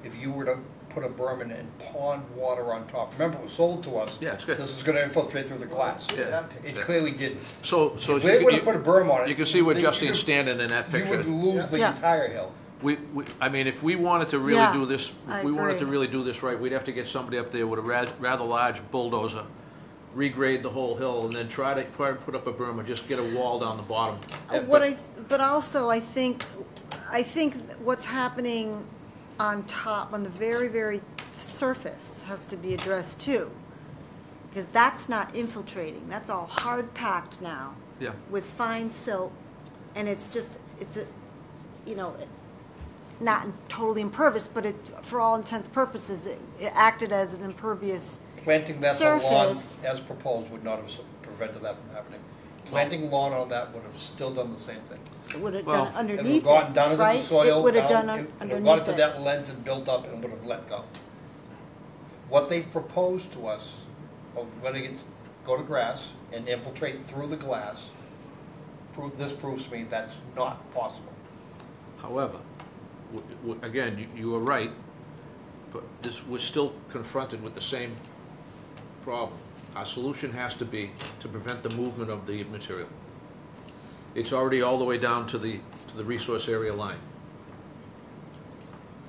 if you were to put a berm in and pond water on top, remember it was sold to us. Yeah, it's good. This is gonna infiltrate through the glass. Yeah. It clearly didn't. So If they would have put a berm on it. you can see where you Justine's could- standing in that You picture. would lose the Yeah. entire hill. I mean, if we wanted to really Yeah, do this, I if we wanted to agree. really do this right, we'd have to get somebody up there with a rather large bulldozer, regrade the whole hill, and then try to put up a berm or just get a wall down the bottom. But also, I think what's happening on top, on the very, very surface, has to be addressed too. Because that's not infiltrating, that's all hard packed now. Yeah. With fine silt, and it's a, you know, not totally impervious, but it, for all intents and purposes, it acted as an impervious Planting that lawn surface. as proposed would not have prevented that from happening. Planting lawn on that would have still done the same thing. It would have Well, done It would underneath have gone down it, into right? the soil. It would have down- done it would have underneath gone into it. that lens and built up and would have let go. What they've proposed to us of letting it go to grass and infiltrate through the glass, this proves to me that's not possible. However, again, you were right, but we're still confronted with the same problem. Our solution has to be to prevent the movement of the material. It's already all the way down to the resource area line.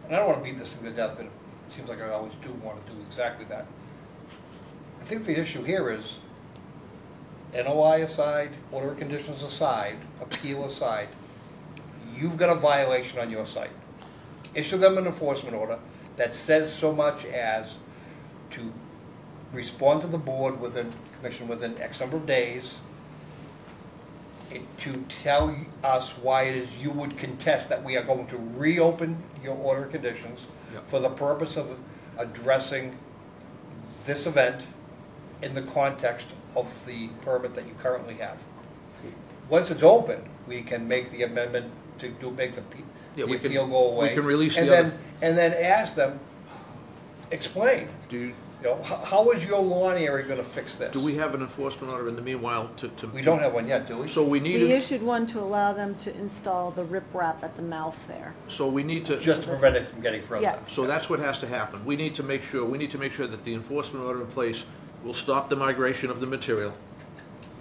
And I don't want to beat this thing to death, but it seems like I always do want to do exactly that. I think the issue here is, NOI aside, order of conditions aside, appeal aside, you've got a violation on your site. Issue them an enforcement order that says so much as to respond to the board commission within X number of days, to tell us why it is you would contest that we are going to reopen your order of conditions for the purpose of addressing this event in the context of the permit that you currently have. Once it's open, we can make the amendment to make the appeal go away. We can release and the then, other. And then ask them, explain. Do How is your lawn area going to fix this? we have an enforcement order in the meanwhile to? We don't have one yet, do we? So we need We to, issued one to allow them to install the riprap at the mouth there. so we need to. Just to prevent it from getting further. Yeah. So that's what has to happen. We need to make sure that the enforcement order in place will stop the migration of the material.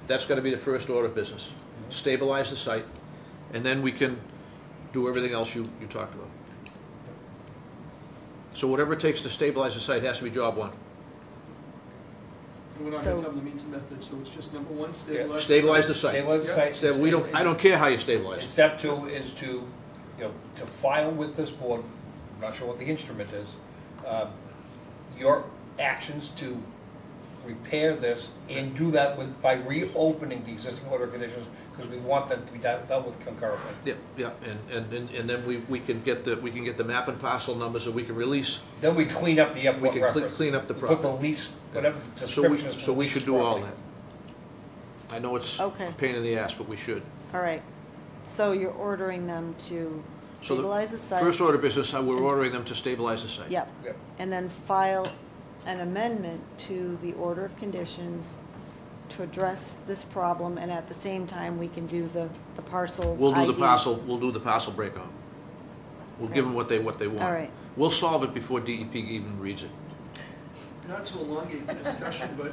That's gotta be the first order of business. Stabilize the site, and then we can do everything else you talked about. So whatever it takes to stabilize the site has to be job one. We're not going to tell them the means and methods, so it's just number one, stabilize. Stabilize the site. Stabilize the site. I don't care how you stabilize And it. step two is to file with this board, I'm not sure what the instrument is, your actions to repair this and do that by reopening the existing order of conditions because we want that to be dealt with concurrently. Yeah, and then we can get the map and parcel numbers, and we can release. Then we clean up the We upward can reference. clean up the We Put the property. lease, whatever the So we, description is. so we should do all that. I know it's a Okay. pain in the ass, but we should. All right. So you're ordering them to So stabilize the site? First order of business, we're ordering them to stabilize the site. Yep. Yep. And then file an amendment to the order of conditions to address this problem, and at the same time, we can do the parcel We'll do the ID. parcel breakout. We'll give them what they want. All right. We'll solve it before DEP even reads it. Not to elongate the discussion, but,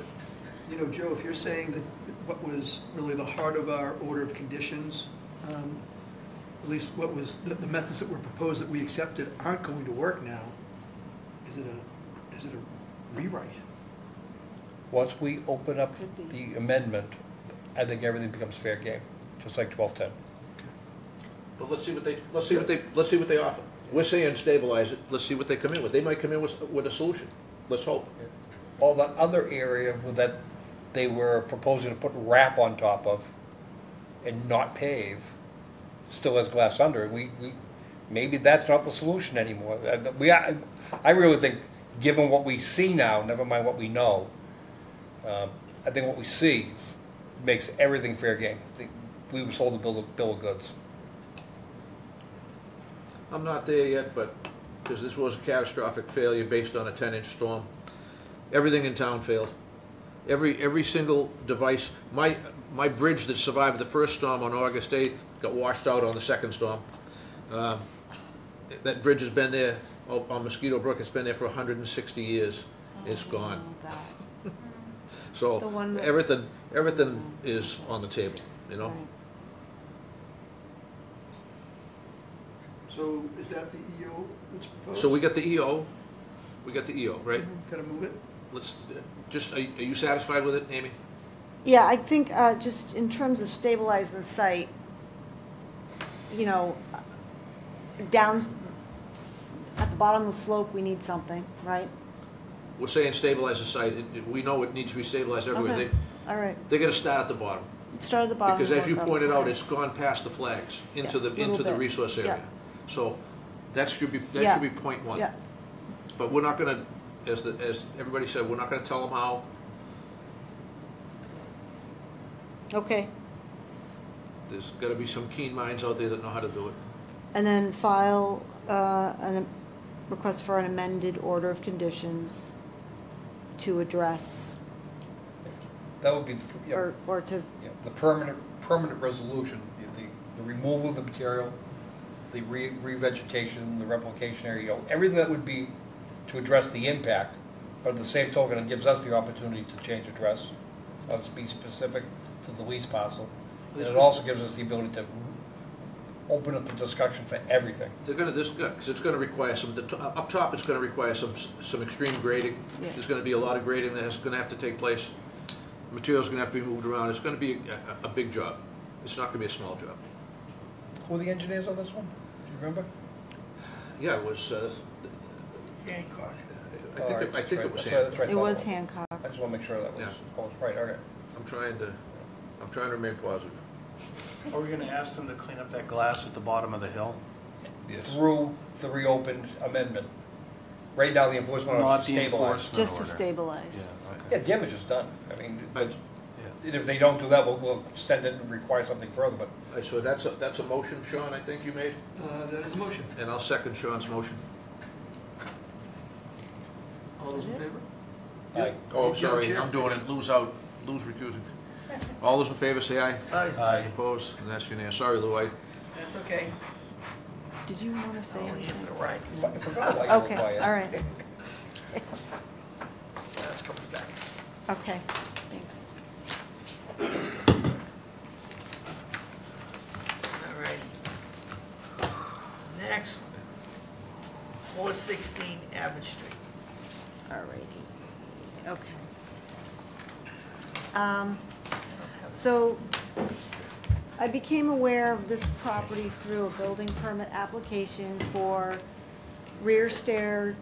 you know, Joe, if you're saying that what was really the heart of our order of conditions, at least what was the methods that were proposed that we accepted aren't going to work now, is it a rewrite? Once we open up the amendment, I think everything becomes fair game, just like 1210. But let's see what they offer. We're saying stabilize it. Let's see what they come in with. They might come in with a solution. Let's hope. All that other area that they were proposing to put wrap on top of and not pave still has glass under it. We maybe that's not the solution anymore. I really think, given what we see now, never mind what we know, I think what we see makes everything fair game. We were sold a bill of goods. I'm not there yet, but because this was a catastrophic failure based on a 10-inch storm. Everything in town failed. Every single device. My bridge that survived the first storm on August 8th got washed out on the second storm. That bridge has been there on Mosquito Brook. It's been there for 160 years. It's gone. So everything is on the table, you know. So is that the EO that's proposed? So we got the EO. Right? Gotta move it? Let's just. Are you satisfied with it, Amy? Yeah, I think just in terms of stabilizing the site, you know, down at the bottom of the slope, we need something, right? We're saying stabilize the site. We know it needs to be stabilized everywhere. Okay. All right. They got to start at the bottom. Start at the bottom. Because and as you work up. pointed out, it's gone past the flags into Yeah, the little bit. resource area. Yeah. So that should be Yeah. point one. Yeah. But we're not going to, as everybody said, we're not going to tell them how. Okay. There's got to be some keen minds out there that know how to do it. And then file a request for an amended order of conditions to address, That would be or to, the permanent resolution, the removal of the material, the revegetation, the replication area, everything that would be to address the impact, but at the same token, it gives us the opportunity to change address, to be specific to the lease parcel. And it also gives us the ability to open up the discussion for everything. Because it's going to require up top. It's going to require some extreme grading. Yeah. There's going to be a lot of grading that's going to have to take place. Material's going to have to be moved around. It's going to be a big job. It's not going to be a small job. Who were the engineers on this one? Do you remember? Yeah, it was. Hancock. I think it was That's Hancock. right. it was Hancock. I just want to make sure that was, Yeah. I was right, okay. I'm trying to remain positive. Are we going to ask them to clean up that glass at the bottom of the hill? Through the reopened amendment. Right now, the enforcement order Not is the stabilized. enforcement Just to order. stabilize. Yeah, okay. Yeah, damage is done. I mean, But, and if they don't do that, we'll extend it and require something further, but so that's a motion, Sean, I think you made, That is motion. and I'll second Sean's motion. All those in favor? Aye. Oh, Yeah, sorry, Chair. I'm doing it, lose recusing. All those in favor say aye. Aye. Opposed, and that's unanimous. Sorry, Lou, That's okay. Did you want to say Only anything? for the ride. I forgot why you were Okay, quiet. all right. That's coming back. Okay, thanks. All right. Next, 416 Abbott Street. All righty. Okay. So I became aware of this property through a building permit application for rear stair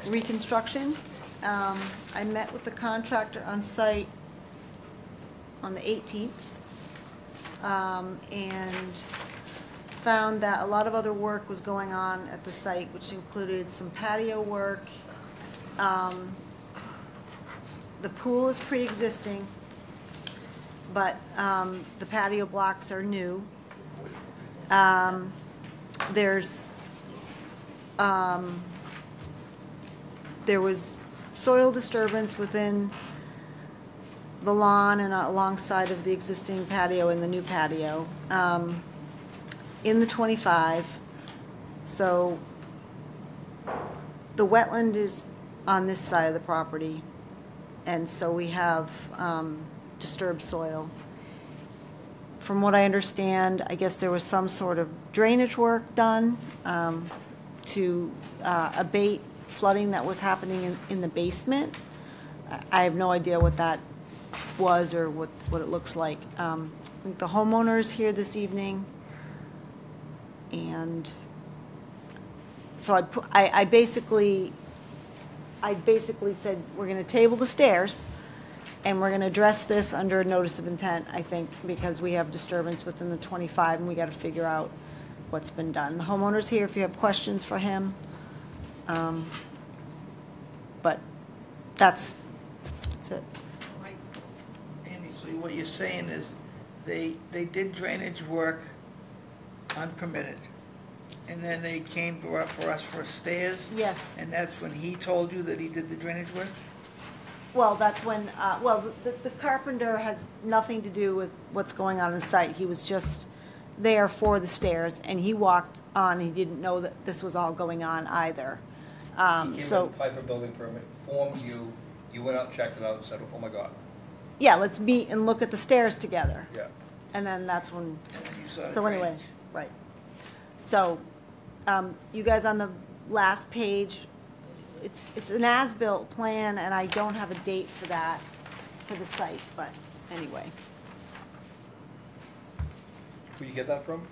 reconstruction. I met with the contractor on site on the 18th, and found that a lot of other work was going on at the site, which included some patio work. The pool is pre-existing, but the patio blocks are new. There was soil disturbance within the lawn and alongside of the existing patio and the new patio in the 25. So the wetland is on this side of the property, and so we have disturbed soil. From what I understand, I guess there was some sort of drainage work done to abate flooding that was happening in the basement. I have no idea what that was or what it looks like. I think the homeowner is here this evening, and so I basically said we're going to table the stairs, and we're going to address this under a notice of intent, I think, because we have disturbance within the 25, and we got to figure out what's been done. The homeowner's here if you have questions for him. But that's it. Amy, so what you're saying is they did drainage work unpermitted, and then they came for us for stairs? Yes. And that's when he told you that he did the drainage work? Well, that's when, the carpenter has nothing to do with what's going on site. He was just there for the stairs, and he walked on, he didn't know that this was all going on either. He came in, applied for a building permit, informed you, you went out, checked it out, and said, oh my God. Yeah, let's meet and look at the stairs together. Yeah. And then that's when, You saw the so anyway, drainage. right. So, you guys on the last page, it's an as-built plan, and I don't have a date for that, for the site, but anyway. Where you get that from?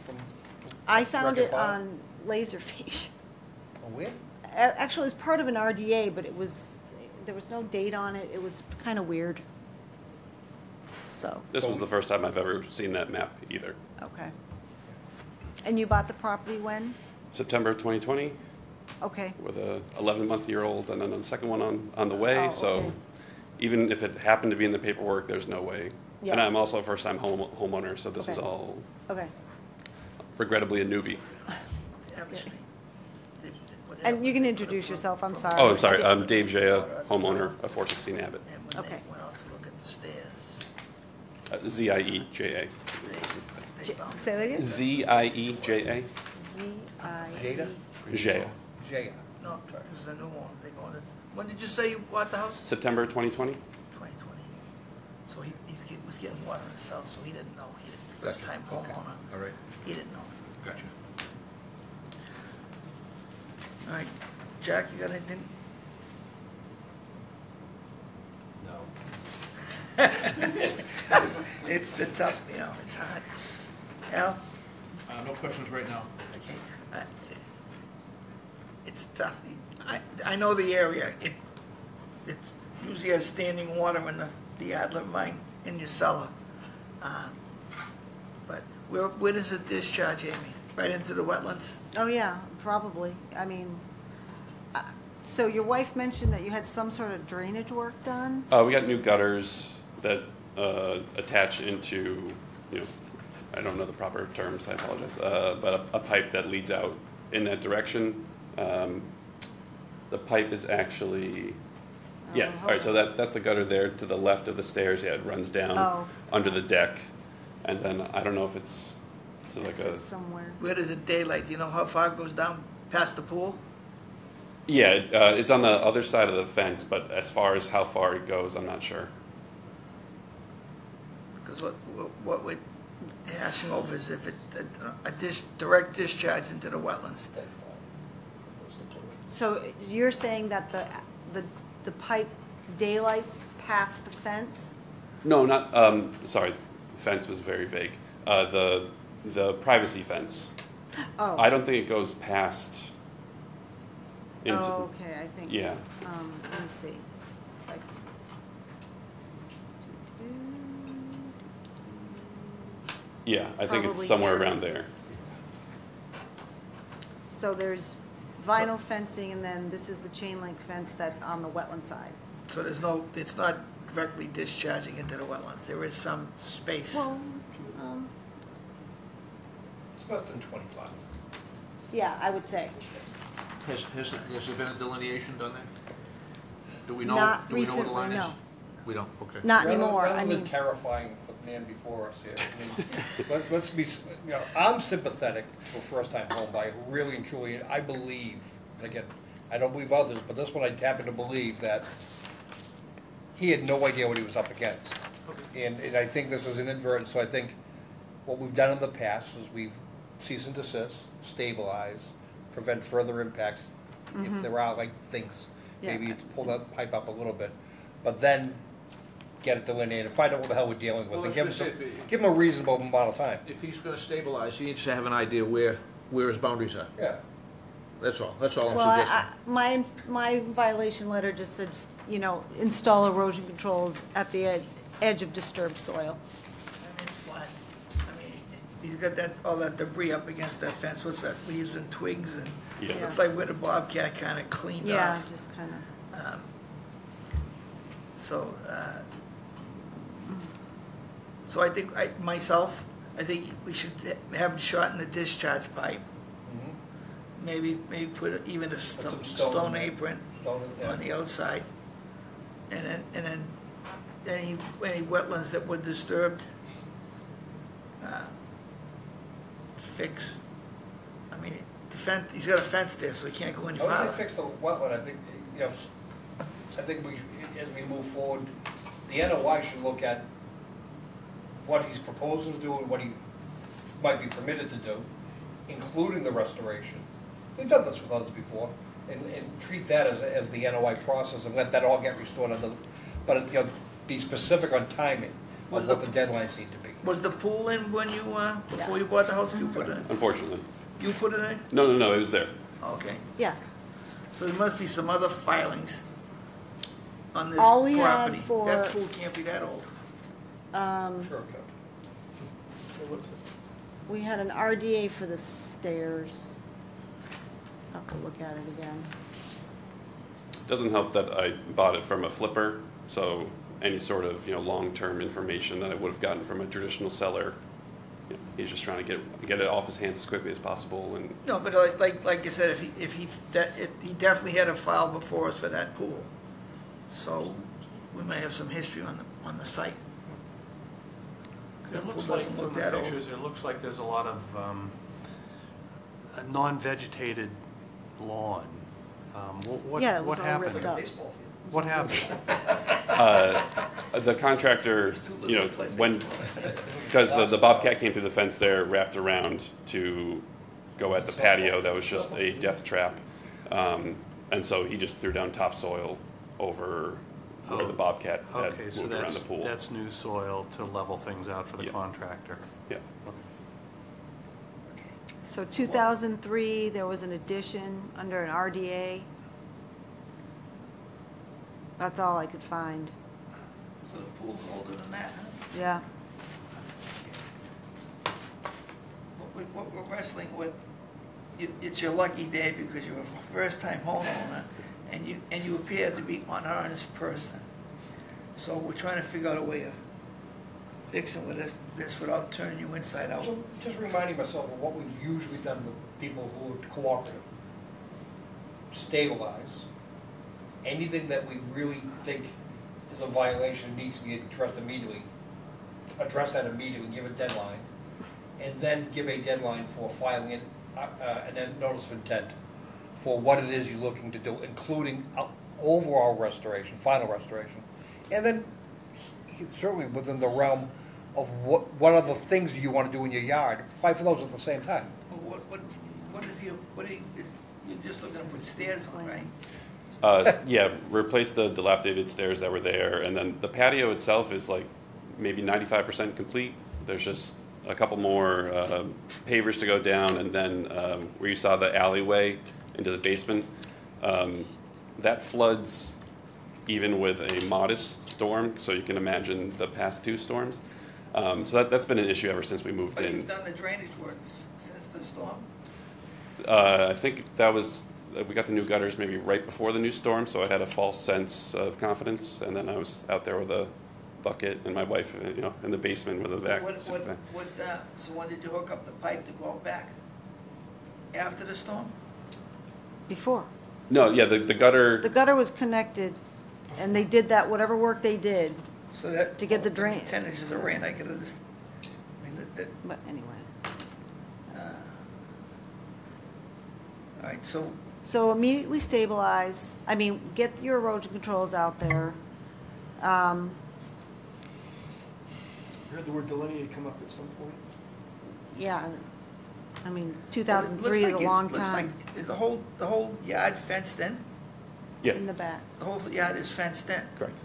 I found Record it file? on Laserfish. Oh, where? Actually, it was part of an RDA, but there was no date on it. It was kind of weird. So, This was the first time I've ever seen that map either. okay. And you bought the property when? September 2020 Okay. with a 11-month-year-old and then a second one on the way. Oh, So okay. even if it happened to be in the paperwork, there's no way. Yeah. And I'm also a first-time homeowner, so this is Okay. all Okay. regrettably a newbie. And you can introduce yourself, I'm sorry. Oh, I'm sorry. I'm Dave Jaya, homeowner of 416 Abbott. Okay. Went out to look at the stairs. Z-I-E-J-A. Say that again? Z-I-E-J-A. Z-I. Jada? Jaya. Jaya. No, this is a new one. They bought it. When did you say you bought the house? September 2020? 2020. So he was getting water himself, so he didn't know. He didn't, first time homeowner. All right, He didn't know. gotcha. All right, Jack, you got anything? No. It's the tough, it's hard. Al? No questions right now. Okay. It's tough. I know the area. It usually has standing water in the Adler mine in your cellar. But where does it discharge, Amy? Right into the wetlands? Oh, yeah, probably. I mean, so your wife mentioned that you had some sort of drainage work done? We got new gutters that attach into, I don't know the proper terms, I apologize, but a pipe that leads out in that direction. The pipe is actually, yeah, all right, so that's the gutter there to the left of the stairs. Yeah, it runs down under the deck. And then I don't know if it's like Exit somewhere. Where does it daylight? Do you know how far it goes down past the pool? Yeah, it's on the other side of the fence, but as far as how far it goes, I'm not sure. Because what we're hashing over is if it direct discharge into the wetlands. So you're saying that the pipe daylights past the fence? No, not, sorry, fence was very vague. The privacy fence. Oh. I don't think it goes past. Oh, okay, I think. Yeah. Let me see. Yeah, I think it's Probably somewhere here. around there. So there's vinyl fencing, and then this is the chain link fence that's on the wetland side. So there's no, it's not directly discharging into the wetlands. There is some space. Well, It's less than 25. yeah, I would say. Has there been a delineation done there? Do we know, Not do we know where the line recently, is? no. We don't, okay. Not anymore. I Rather mean, than terrifying the man before us here, I mean, let's be, I'm sympathetic to a first-time home buyer who really and truly, I believe, and again, I don't believe others, but this one I happen to believe that he had no idea what he was up against. And I think this was inadvertent, so I think what we've done in the past is we've cease and desist, stabilize, prevent further impacts. If there are like things, maybe Yeah. it's pull that pipe up a little bit, but then get it delineated, and find out what the hell we're dealing with, Well, and I give him was some, gonna say, give him a reasonable amount of time. If he's gonna stabilize, he needs to have an idea where his boundaries are. Yeah. That's all I'm well, suggesting. my violation letter just said, you know, install erosion controls at the edge of disturbed soil. I mean, flat. I mean, he's got that, all that debris up against that fence. What's that, leaves and twigs? And Yeah. looks like where the Bobcat kind of cleaned Yeah, off. just kind of. So, so I think, myself, I think we should have him shorten the discharge pipe. Maybe put even a some stone apron yeah. on the outside. And then any wetlands that were disturbed, fix. I mean, the fence, he's got a fence there, so he can't go any I would say farther. fix the wetland, I think, you know, I think we, as we move forward, the NOI should look at what he's proposing to do and what he might be permitted to do, including the restoration. We've done this with others before, and treat that as the NOI process and let that all get restored under, but, you know, be specific on timing Was of what the- the deadlines need to be. Was the pool in when you, before you bought the house, you put it in? Unfortunately. You put it in? No, it was there. Okay. Yeah. So there must be some other filings on this All we had property. for- That pool can't be that old. Sure, okay. We had an RDA for the stairs. I'll have to look at it again. Doesn't help that I bought it from a flipper, so any sort of, long-term information that I would have gotten from a traditional seller, he's just trying to get it off his hands as quickly as possible. And No, but like I said, if he definitely had a file before us for that pool. So we may have some history on the site. It That looks pool like doesn't from look the that old. pictures, it looks like there's a lot of a non-vegetated lawn. Yeah, it What was all happened? ripped up. What happened? the contractor, because the Bobcat came through the fence there, wrapped around to go at the patio, that was just a death trap. And so he just threw down topsoil over where the Bobcat had Okay, so moved around the pool. that's new soil to level things out for the contractor. Yeah. So 2003, there was an addition under an RDA. That's all I could find. So the pool's older than that, huh? Yeah. What we're wrestling with, it's your lucky day because you're a first-time homeowner and you appear to be an honest person. So we're trying to figure out a way of fixing with this without turning you inside out. So just reminding myself of what we've usually done with people who are cooperative. Stabilize. Anything that we really think is a violation needs to be addressed immediately. Address that immediately, give a deadline, and then give a deadline for filing it, and then notice of intent for what it is you're looking to do, including overall restoration, final restoration. And then certainly within the realm of what other things do you want to do in your yard, apply for those at the same time. Well, you're just looking to put stairs on, right? Yeah, replace the dilapidated stairs that were there, and then the patio itself is like maybe 95% complete. There's just a couple more pavers to go down, and then where you saw the alleyway into the basement, that floods even with a modest storm, so you can imagine the past two storms. So that's been an issue ever since we moved But in. you've done the drainage work since the storm? I think that was, we got the new gutters maybe right before the new storm, so I had a false sense of confidence, and then I was out there with a bucket and my wife, in the basement with a vac. So when did you hook up the pipe to go out back? After the storm? Before. No, yeah, the gutter. The gutter was connected, and they did that, whatever work they did, So that. to get the drain. 10 inches of rain, I could understand. I mean, But anyway. all right, so So immediately stabilize, get your erosion controls out there. I heard the word delineate come up at some point. Yeah, 2003 It is looks a long looks like- time Is the whole yard fenced in? Yeah, in the back. The whole yard is fenced in? correct.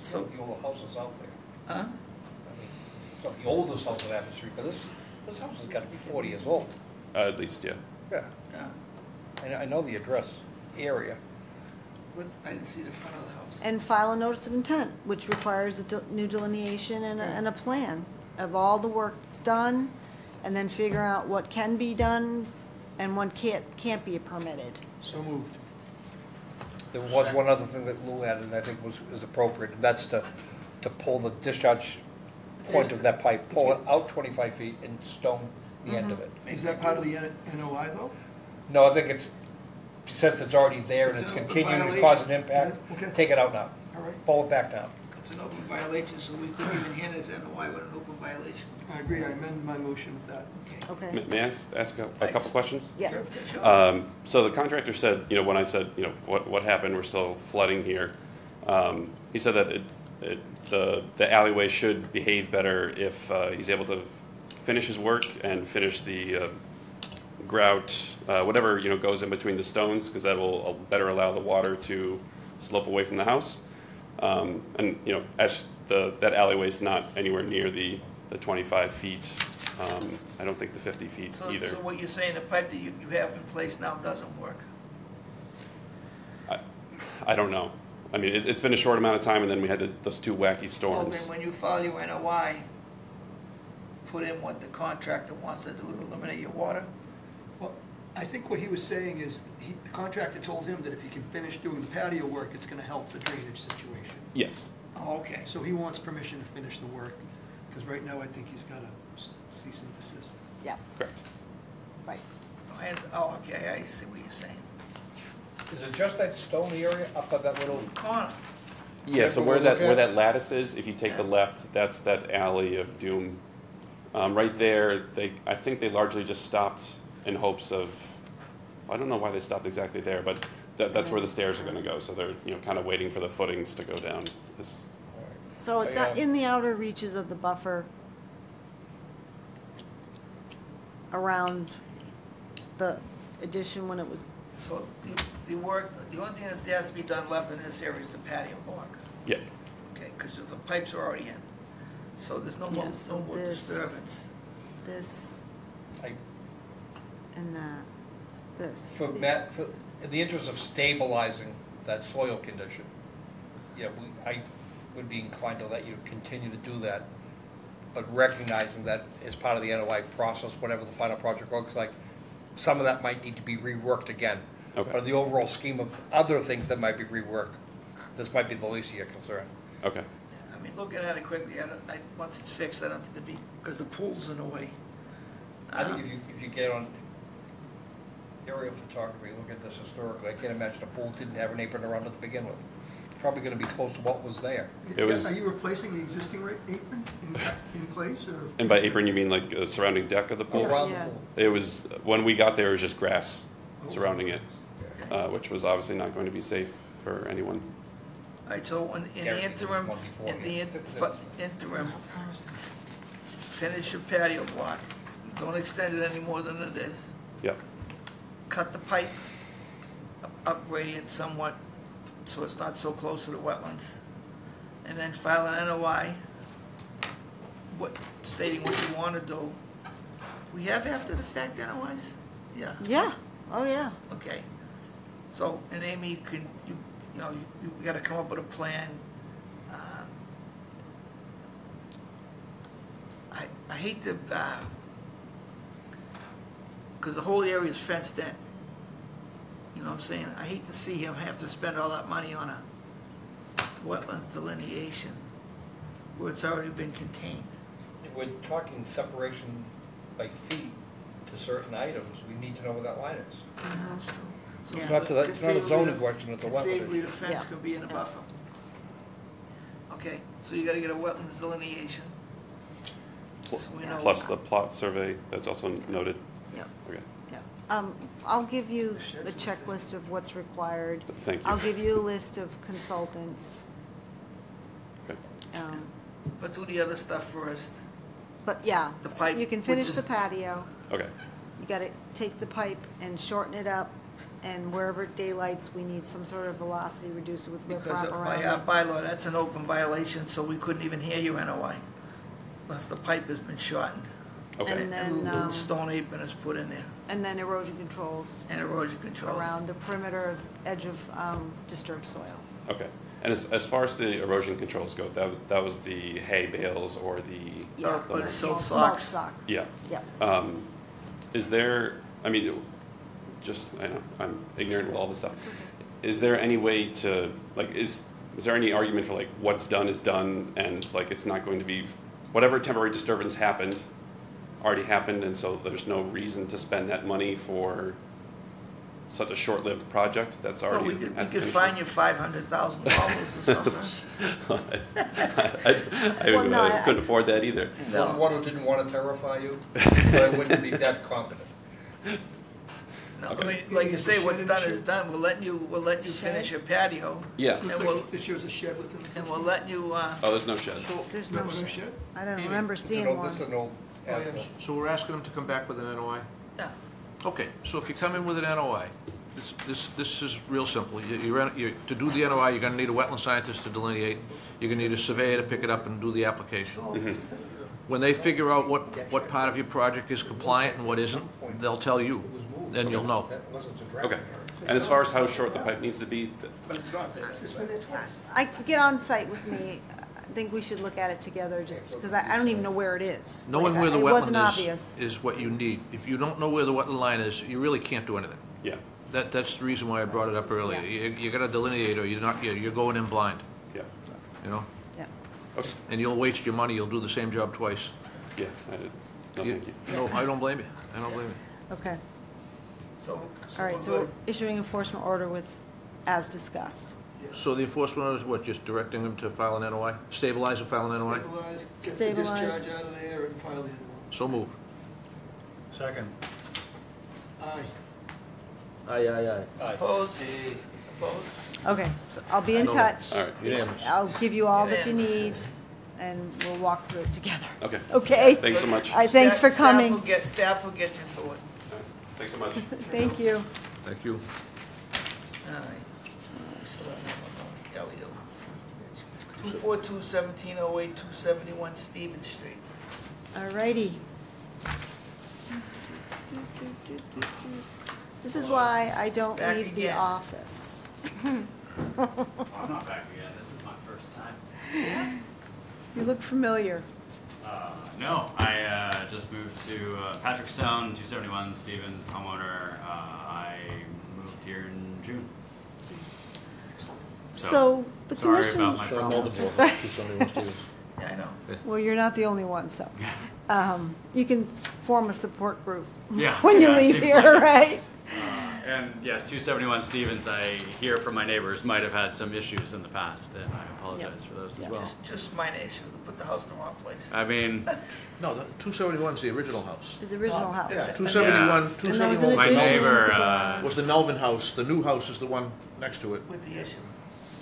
So the old houses out there. Huh? I mean, it's not the oldest house in Apple Street, but this house has got to be 40 years old. At least, yeah. Yeah. Yeah. I know the address, area. What, I didn't see the front of the house. And file a notice of intent, which requires a new delineation and a plan of all the work that's done, and then figure out what can be done and what can't be permitted. So moved. There was one other thing that Lou added, and I think is appropriate, and that's to pull the discharge point of that pipe, pull it out 25 feet and stone the end of it. Is that part of the NOI though? No, I think it's, since it's already there and It's it's an open continuing to cause an violation. impact, Okay. take it out now. All right. Pull it back down. It's an open violation, so we couldn't even hand it to NOI with an open violation. I agree, I amend my motion with that. Okay. May I ask a couple questions? Yeah. Sure. So the contractor said, when I said, what happened, we're still flooding here. He said that the alleyway should behave better if he's able to finish his work and finish the grout, whatever, goes in between the stones, because that will better allow the water to slope away from the house. And, as that alleyway is not anywhere near the 25 feet. I don't think the 50 feet either. So what you're saying, the pipe that you have in place now doesn't work? I don't know. It's been a short amount of time, and then we had those two wacky Well, storms. then when you file your NOI, put in what the contractor wants to do to eliminate your water? Well, I think what he was saying is, the contractor told him that if he can finish doing the patio work, it's gonna help the drainage situation. Yes. Oh, okay. So he wants permission to finish the work, because right now I think he's got a cease and desist. Yeah, Correct. right. Okay, I see what you're saying. Is it just that stony area up at that little? Corner. Yeah, so Remember where we that looked where at? that lattice is, if you take the left, that's that alley of doom. Right there, I think they largely just stopped in hopes of, I don't know why they stopped exactly there, but that's where the stairs are going to go. So they're kind of waiting for the footings to go down. So it's in the outer reaches of the buffer around the addition when it was, So the work, the only thing that has to be done left in this area is the patio block. Yeah. Okay, because the pipes are already in. So there's no more, Yeah, so no more this- disturbance. this I- and that, It's this. For in the interest of stabilizing that soil condition, I would be inclined to let you continue to do that, but recognizing that as part of the NOI process, whatever the final project looks like, some of that might need to be reworked again. Okay. But in the overall scheme of other things that might be reworked, this might be the least of your concern. Okay. Looking at it quickly, once it's fixed, I don't think there'd be, because the pool's in the way. I think if you get on aerial photography, look at this historically, I can't imagine a pool didn't have an apron around it to begin with. Probably gonna be close to what was there. Are you replacing the existing apron in place, or? And by apron, you mean like a surrounding deck of the pool? Around the Yeah. pool. It was, when we got there, it was just grass surrounding it, which was obviously not going to be safe for anyone. All right, so in the interim, finish your patio block. Don't extend it any more than it is. Yep. Cut the pipe, upgrade it somewhat, so it's not so close to the wetlands. And then file an NOI, stating what you want to do. We have after the fact NOIs? Yeah. Yeah, oh, yeah. Okay. So, and Amy, you gotta come up with a plan. I hate to, because the whole area is fenced in. You know what I'm saying? I hate to see him have to spend all that money on a wetlands delineation where it's already been contained. If we're talking separation by feet to certain items, we need to know where that line is. That's true. So It's not to that, it's not a zoning question, it's a wetland conceivably, issue. the fence could be in a buffer. Okay, so you gotta get a wetlands delineation. So we know. Plus the plot survey, that's also noted. Yep. Okay. I'll give you the checklist of what's required. Thank you. I'll give you a list of consultants. Okay. But do the other stuff first. But yeah, The pipe, you can which finish is- the patio. Okay. You gotta take the pipe and shorten it up, and wherever it daylights, we need some sort of velocity reducer with Because riprap by around our it. bylaw, that's an open violation, so we couldn't even hear your NOI unless the pipe has been shortened. Okay. And And a then, little stone apron is put in there, and then erosion controls and erosion controls. around the perimeter edge of disturbed soil. Okay. And as far as the erosion controls go, that was the hay bales or the... Yeah. But it's still Mulch socks. sock. Yeah. Yeah. Is there, I mean, just, I know, I'm ignorant with all this stuff. Is there any way to, like, is there any argument for, like, what's done is done, and, like, it's not going to be, whatever temporary disturbance happened, already happened, and so there's no reason to spend that money for such a short-lived project that's Well, already we at could the finish fine line? you $500,000 or something. I Well, no, I- couldn't afford that either. No. One didn't want to terrify you, but I wouldn't be that confident. No, I mean, like you say, what's done is done. We'll let you finish your patio. Yeah. And Looks we'll, like this shows a shed within the. and we'll let you, Oh, there's no shed. There's No, no no shed. shed? I don't remember seeing one. This is an old Oh, yeah. asphalt. So we're asking them to come back with an NOI? yeah. Okay, so if you come in with an NOI, this is real simple. To do the NOI, you're gonna need a wetland scientist to delineate, you're gonna need a surveyor to pick it up and do the application. When they figure out what part of your project is compliant and what isn't, they'll tell you, then you'll know. Unless it's a driveway. Okay. And as far as how short the pipe needs to be, I get on site with me. I think we should look at it together, just because I don't even know where it is. Knowing Like, where the it wasn't wetland obvious. is what you need. If you don't know where the wetland line is, you really can't do anything. yeah, That's the reason why I brought it up earlier. You got a delineator, you're going in blind, yeah. you know? Yeah. Okay. And you'll waste your money, you'll do the same job twice. Yeah, I did. No, You- thank you. No, I don't blame you. I don't blame you. Okay. So. All right, we're so we're good. issuing enforcement order with, as discussed. So the enforcement order is what, just directing them to file an NOI? Stabilize and file an NOI? Stabilize, get the Stabilize. discharge out of there and file the NOI. So moved. Second. Aye. Aye. Opposed? Opposed? Okay, so I'll be in No. touch. All right. Unanimous. I'll give you all that you need, and we'll walk through it together. Okay. Okay? Thanks so much. All right, thanks for coming. Staff will get you through it. All right. Thanks so much. Thank you. Thank you. All right. Yeah, we do. 242-1708, 271 Stevens Street. All righty. This is why I don't Back leave the again. office. I'm not back again. This is my first time. You look familiar. No, I just moved to Patrick Stone, 271 Stevens, homeowner. I moved here in June. So the sorry commission. about my problems. Sorry. Yeah, I know. Well, you're not the only one, so you can form a support group Yeah, when you yeah, it leave seems here, like it. right? And yes, 271 Stevens, I hear from my neighbors, might have had some issues in the past, and I apologize for those as well. Just minor issue, put the house in the wrong place. I mean, No, the 271 is the original house. His original house. Yeah, 271, Yeah. And there was an 271 my addition neighbor, to the- was the Melvin house. The new house is the one next to it. With the issue.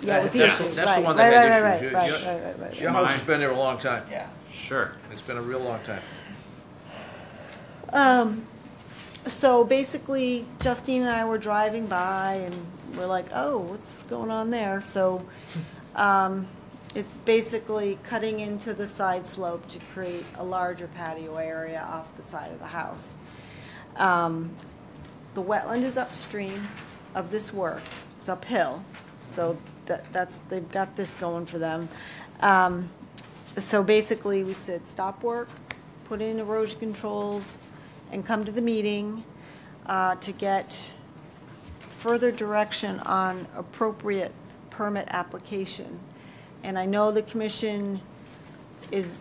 Yeah, with the That's issues, that's the right, one right, that right, had right, issues. right. Your house has been there a long time. Yeah. sure. It's been a real long time. So basically, Justine and I were driving by, and we're like, "Oh, what's going on there?" So, it's basically cutting into the side slope to create a larger patio area off the side of the house. The wetland is upstream of this work. It's uphill, so that's they've got this going for them. So basically, we said, "Stop work, put in erosion controls and come to the meeting to get further direction on appropriate permit application. And I know the commission is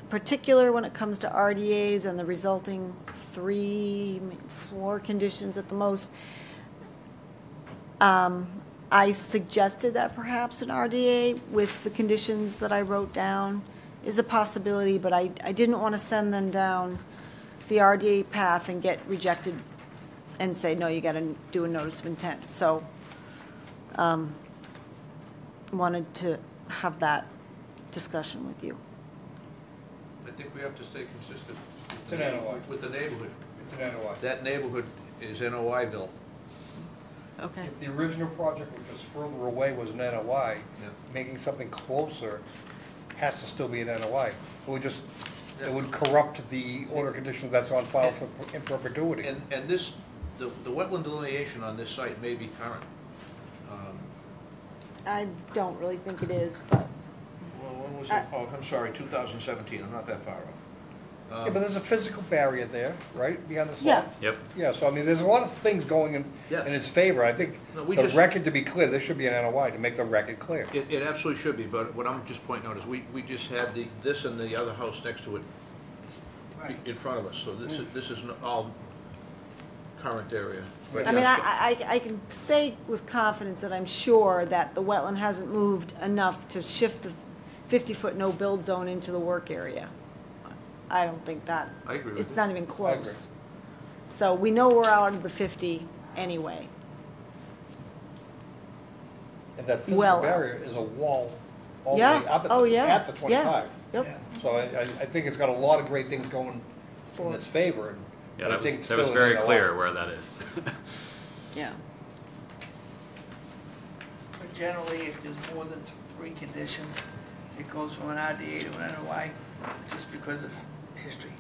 particular when it comes to RDAs and the resulting 3, 4 conditions at the most. I suggested that perhaps an RDA with the conditions that I wrote down is a possibility, but I didn't want to send them down the RDA path and get rejected and say, no, you got to do a notice of intent. So wanted to have that discussion with you. I think we have to stay consistent It's an NOI. with the neighborhood. It's an NOI. That neighborhood is NOI-ville. Okay. If the original project, which was further away, was an NOI, Yeah. making something closer has to still be an NOI. It would corrupt the order conditions that's on file for in perpetuity. And this, the wetland delineation on this site may be current. I don't really think it is, but Well, when was it? Oh, I'm sorry, 2017, I'm not that far off. Yeah, but there's a physical barrier there, right, beyond the Yeah. slope? Yep. Yeah, so I mean, there's a lot of things going in its favor. I think No, we the just- record to be clear, there should be an NOI to make the record clear. It absolutely should be, but what I'm just pointing out is we just had this and the other house next to it in front of us, so this is all current area. I mean, I can say with confidence that I'm sure that the wetland hasn't moved enough to shift the 50-foot no-build zone into the work area. I don't think that. I agree with It's you. not even I agree. close. So we know we're out of the 50 anyway. And that physical Well- barrier is a wall all the Yeah. way up at Oh, the, yeah. at the Yeah. 25. Yep. So I think it's got a lot of great things going in its favor. And Yeah, I that think was, still that was an very NOI. clear where that is. Yeah. But generally, if there's more than 3 conditions, it goes from an RDA to an NOI, just because of history.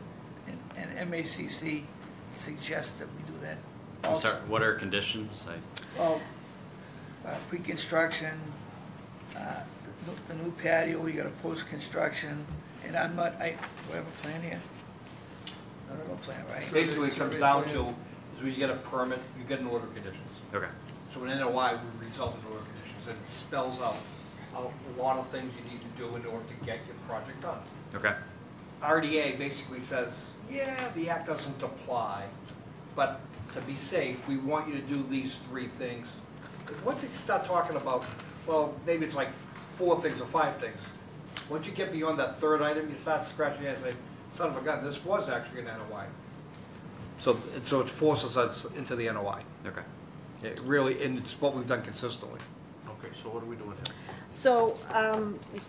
And MACC suggests that we do that I'm also. sorry, what are conditions? Well, pre-construction, the new patio, we got a post-construction, and I'm not, we have a plan here? No, no plan, right? Basically, it comes down to, is when you get a permit, you get an order of conditions. Okay. So an NOI would result in order of conditions, and it spells out a lot of things you need to do in order to get your project done. Okay. RDA basically says, yeah, the act doesn't apply, but to be safe, we want you to do these 3 things. Because once you start talking about, well, maybe it's like 4 things or 5 things. Once you get beyond that 3rd item, you start scratching your head and say, son of a gun, this was actually an NOI. So it forces us into the NOI. Okay. It really, and it's what we've done consistently. Okay, so what are we doing here? So, you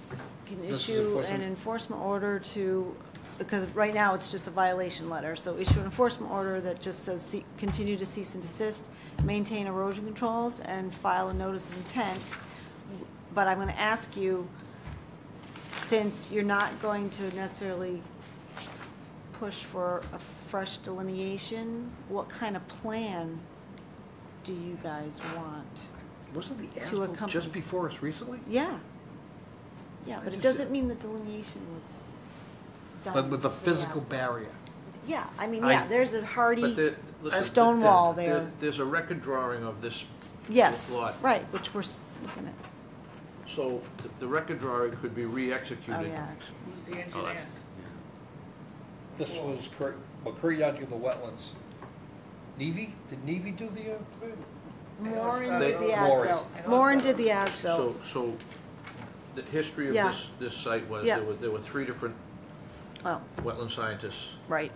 can This is issue an enforcement? enforcement order to, because right now it's just a violation letter, so issue an enforcement order that just says, continue to cease and desist, maintain erosion controls, and file a notice of intent. But I'm gonna ask you, since you're not going to necessarily push for a fresh delineation, what kind of plan do you guys want? Wasn't the To asphalt accompany- just before us recently? Yeah. Yeah, but it doesn't mean the delineation was done. But with the for the physical asphalt. barrier. Yeah, I mean, yeah, there's a hardy Listen, stone wall there. There's a record drawing of this Yes, lot. right, which we're looking at. So the record drawing could be re-executed. Oh, yeah, actually. Who's the Oh, engineer? This was Kurt Young did the wetlands. Nevy? Did Nevy do the plan? Moran They- did the Morris. as-built. Moran did the as-built. So the history of Yeah. this site was, Yeah. there were 3 different Well, wetland scientists right.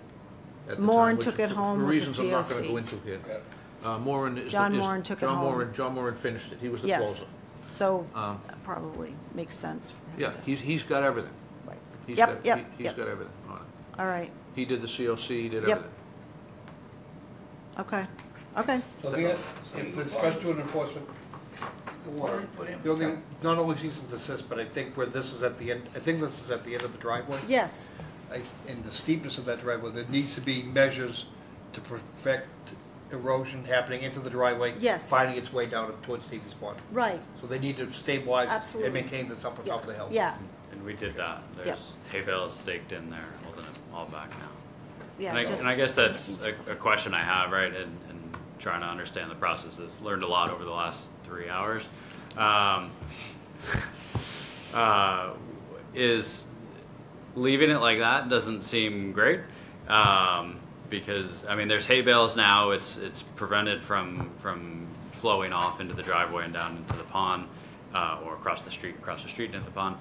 at the Moran time, which took it for home with the reasons I'm not gonna COC. go into here. Moran is. John is- Moran took it home. John Moran finished it, he was the Yes. closer. So, that probably makes sense for him. Yeah, he's got everything. Right. He's Yep, got- yep, He's yep. got everything on it. All right, He did the COC, he did Yep. everything. okay. So if this goes to an enforcement, the only, not only cease and desist, but I think where this is at the end, I think this is at the end of the driveway. Yes, In the steepness of that driveway, there needs to be measures to prevent erosion happening into the driveway. Yes. Finding its way down towards Stevie's Pond. right, So they need to stabilize Absolutely. and maintain this up on top of the hill. yeah. And And we did that. There's hay bales staked in there, holding it all back now. Yeah, And I guess that's a question I have, right, and trying to understand the processes. Learned a lot over the last 3 hours. Is leaving it like that doesn't seem great, because, I mean, there's hay bales now, it's prevented from flowing off into the driveway and down into the pond, or across the street into the pond.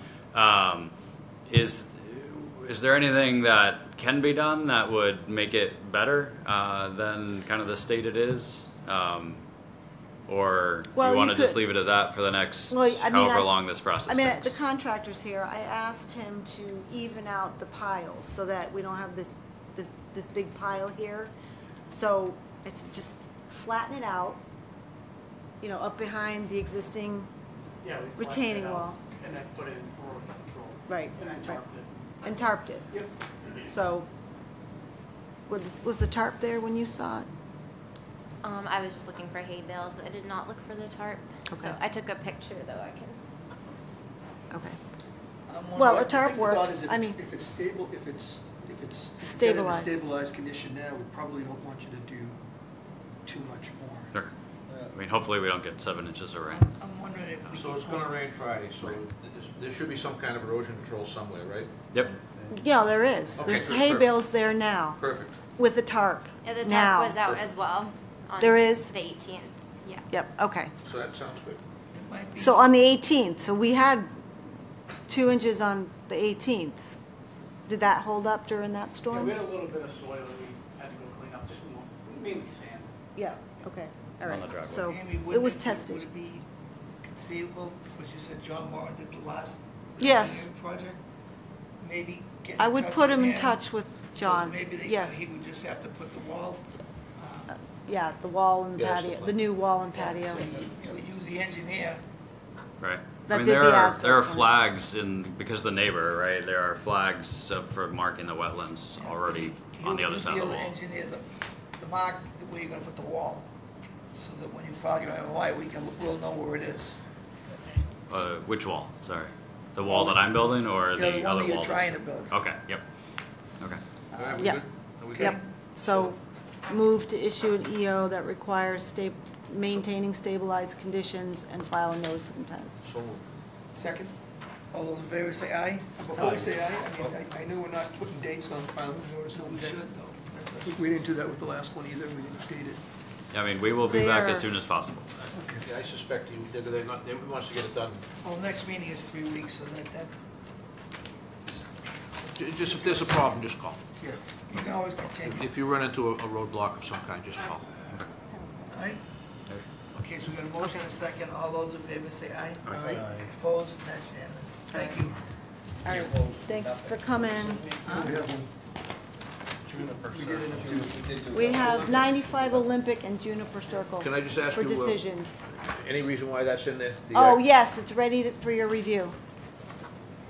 Is there anything that can be done that would make it better than kind of the state it is? Or Well, you want you to just could- leave it at that for the next Well, I mean, however long this process I mean, takes? the contractor's here. I asked him to even out the piles so that we don't have this big pile here. So it's just flatten it out, you know, up behind the existing retaining wall. And then put in erosion control. Right. And then right. tarped it. And tarped it. Yep. So, was the tarp there when you saw it? I was just looking for hay bales. I did not look for the tarp. Okay. So I took a picture though. I can. Okay. Well, a tarp works. I mean, If it's stable, if it's in a Stabilized. stabilized condition now, we probably don't want you to do too much more. Sure. I mean, hopefully we don't get 7 inches of rain. I'm wondering if we So it's gonna rain Friday, so there should be some kind of erosion control somewhere, right? Yep. yeah, there is. Okay, There's good, hay perfect. bales there now Perfect. with the tarp. Yeah, the tarp now. was out as well. On There is? the 18th. Yeah. Yep. Okay. So that sounds good. It might be. So on the 18th, so we had 2 inches on the 18th. Did that hold up during that Yeah, storm? we had a little bit of soil that we had to go clean up, just mainly sand. Yeah, okay, all On right. the driveway. So Amy, it wouldn't was Would tested. it be conceivable, because you said John Moran did the last Yes. engineering project? Maybe get in I would touch put with him in him, touch with so John, maybe yes. he would just have to put the wall. Yeah, the wall and Yeah, that's the patio, the plan. new wall and patio. So you would use the engineer. Right. That I mean, did there the are asphalt plan. flags because the neighbor, right? There are flags for marking the wetlands already on the other side of the You'll wall. engineer the mark, where you're gonna put the wall, so that when you file your MOI, we'll know where it is. Which wall? Sorry, the wall that I'm building or Yeah, the the one other that you're walls? trying to build. Okay. Yep. Okay. All right, we Yep. good? Are we good? Yep, so move to issue an EO that requires maintaining stabilized conditions and file a notice of intent. So moved. Second, All those in favor say aye? before we say aye, I mean, I know we're not putting dates on filing notice of We should, intent. though. We didn't do that with the last one either, we didn't date it. I mean, we will be back There. as soon as possible. Yeah, I suspect they wants to get it done. Well, next meeting is 3 weeks, so that, Just if there's a problem, just call. yeah, you can always continue. If you run into a roadblock of some kind, just call. All right? Okay, so we got a motion and a second. All those in favor say aye. Aye. Opposed? That's unanimous. Thank you. All right, thanks for coming. We did it in June. We have 95 Olympic and Juniper Circle Can I just ask for you, decisions. Any reason why that's in there? Oh, yes, it's ready for your review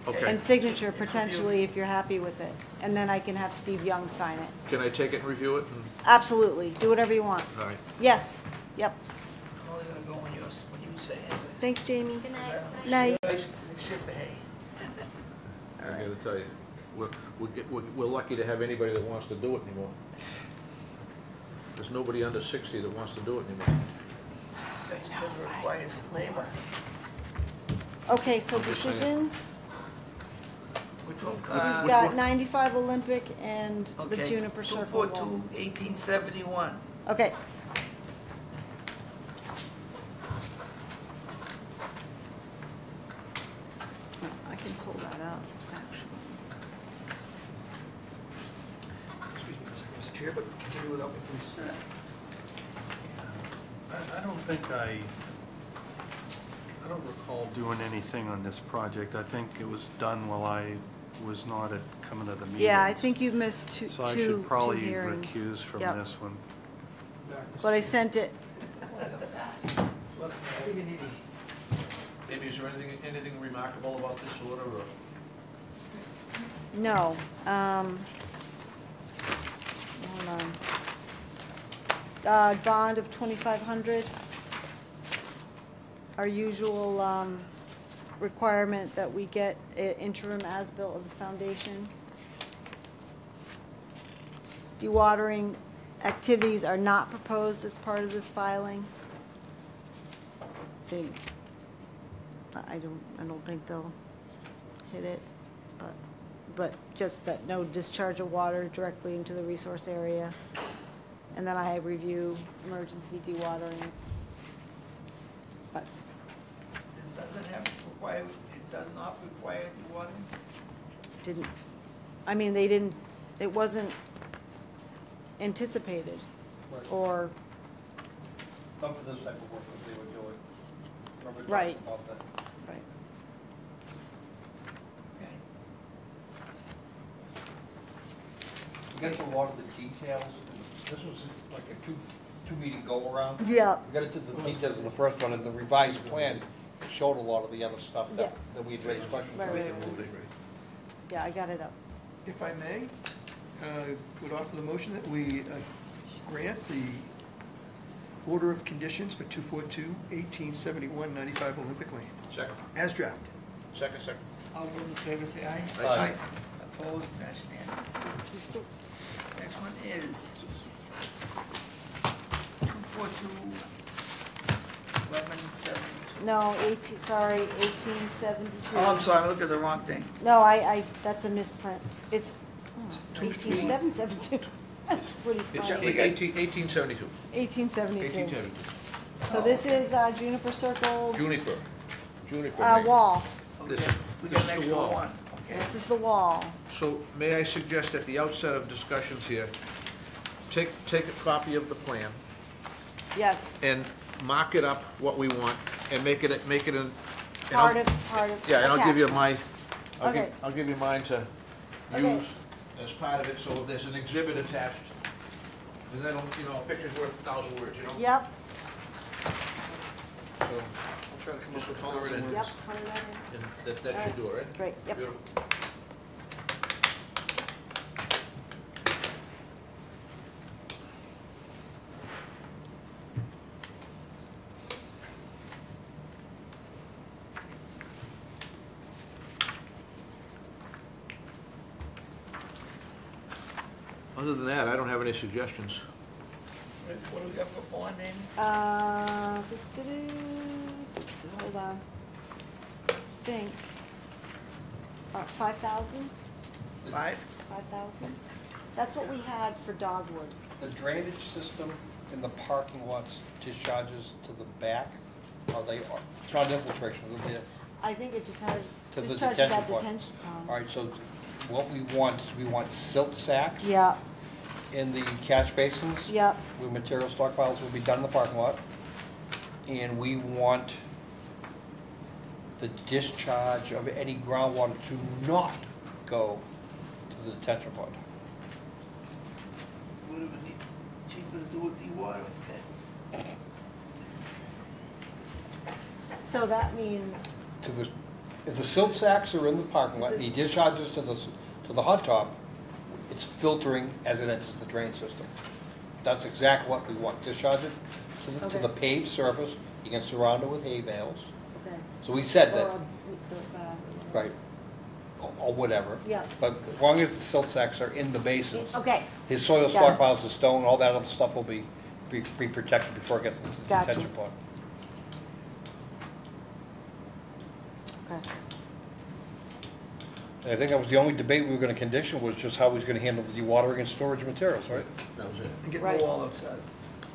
Okay. and signature potentially if you're happy with it. And then I can have Steve Young sign it. Can I take it and review it? Absolutely, do whatever you want. All right. Yes, yep. I'm only gonna go when you say anyways. Thanks, Jamie. Good night. Night. Ship the hay. I gotta tell you, we're lucky to have anybody that wants to do it anymore. There's nobody under 60 that wants to do it anymore. That's because it requires labor. Okay, so I'm just saying. decisions, Which one? we've got 95 Olympic and the Okay, Juniper Circle one. 242-1871. Okay. I can pull that up, actually. Excuse me, Mr. Chair, but continue without me, please. I don't think I don't recall doing anything on this project. I think it was done while I was not coming to the meetings. Yeah, I think you missed two So I two should probably hearings. recuse from Yep. this one. But I sent it, Well, you need Amy, is there anything remarkable about this order, or? no, hold on. Bond of 2,500. Our usual, requirement that we get an interim as-built of the foundation. Dewatering activities are not proposed as part of this filing. I don't think they'll hit it, but just that no discharge of water directly into the resource area. And then I review emergency dewatering. But It doesn't have to require, it does not require dewatering? it wasn't anticipated, Right. or, Not for this type of work, but they would do it. Remember we Right. talked about that? right. Okay. We got into a lot of the details. This was like a two meeting go around. Yeah. We got into the details of the first one, and the revised plan showed a lot of the other stuff Yeah. that we had raised questions Right, on. right, right. Yeah, I got it up. If I may, would offer the motion that we grant the order of conditions for 242-1871-95 Olympic Lane, Second. as drafted. Second. All those in favor say aye. Aye. Opposed, that's unanimous. Next one is 242-1172. No, 1872. Oh, I'm sorry, I looked at the wrong thing. No, that's a misprint. It's 18772. That's pretty It's funny. 1872. 1872. 1872. So this is Juniper Circle Juniper. Maine. wall. This We this got an is the extra wall. one. Okay. This is the wall. So may I suggest at the outset of discussions here, take a copy of the plan Yes. and mock it up what we want and make it an. Part of. Yeah, and I'll give you attachment. Okay. I'll give you mine to Okay. use as part of it, so if there's an exhibit attached, and then, a picture's worth 1,000 words, Yep. So, I'll try to come up with color it in. Yep. Put it in. And that should do it, right? Great. Yep. Beautiful. Other than that, I don't have any suggestions. What do we got for bond name? Hold on. I think 5,000. 5,000. That's what we had for Dogwood. The drainage system in the parking lots discharges to the back, it's not infiltration, is it? I think it To the discharges detention at pond. detention pond. All right, so what we want is we want silt sacks. Yeah. In the catch basins. Yep. Where material stockpiles will be done in the parking lot. And we want the discharge of any groundwater to not go to the detention pond. Would it be cheaper to do with dewatering then? So that means, If the silt sacks are in the parking lot, and he discharges to the hot top, it's filtering as it enters the drain system. That's exactly what we want, discharge it to the paved surface, you can surround it with hay bales. okay. So we said that, Or, right, or whatever. Yeah. But as long as the silt sacks are in the basins. Okay. His soil Got it. stockpiles, the stone, all that other stuff will be protected before it gets into the Gotcha. detention pond. Okay. And I think that was the only debate we were gonna condition, was just how he's gonna handle the dewatering and storage of materials, right? That was it. And getting Right. the wall outside.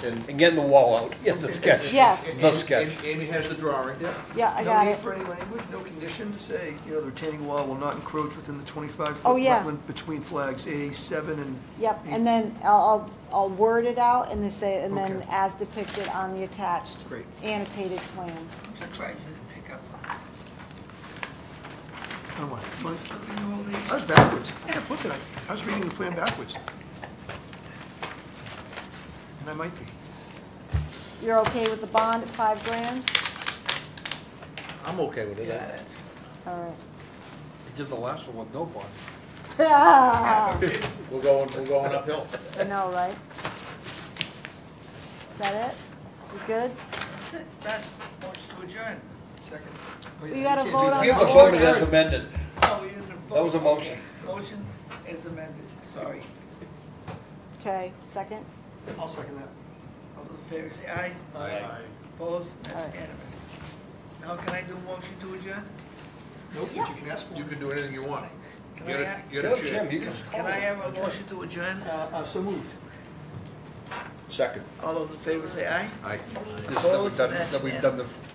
And getting the wall out, yeah, the sketch. Yes. The sketch. Amy has the drawing. Yeah, I No got need it. for any language, no condition to say, the retaining wall will not encroach within the 25-foot Oh, yeah. wetland between flags A7 and. Yep, and then I'll word it out and then Okay. as depicted on the attached Great. annotated plan. I'm so excited you didn't pick up. Oh, what? What? Slipping your old age. I was backwards. Yeah, look at it. I was reading the plan backwards. And I might be. You're okay with the bond at $5,000? I'm okay with it. Yeah, that's, All right. He did the last one with no bond. Ah, We're going uphill. I know, right? Is that it? You good? that's it. That's motion to adjourn. Second. We gotta vote on We have the to vote it order. as amended. Oh, we didn't vote. That was a motion. Okay. Motion is amended, sorry. Okay, second? I'll second that. All those in favor say aye. Aye. Opposed? That's Aye. unanimous. Now can I do a motion to adjourn? Nope, but you can ask for You it. can do anything you want. Can Get I a- ha- get Go, a Jim, chair. you can. Can I have a motion to adjourn? So moved. Second. All those in favor say aye. Aye. This is that we've done, Opposed? that we've done the That's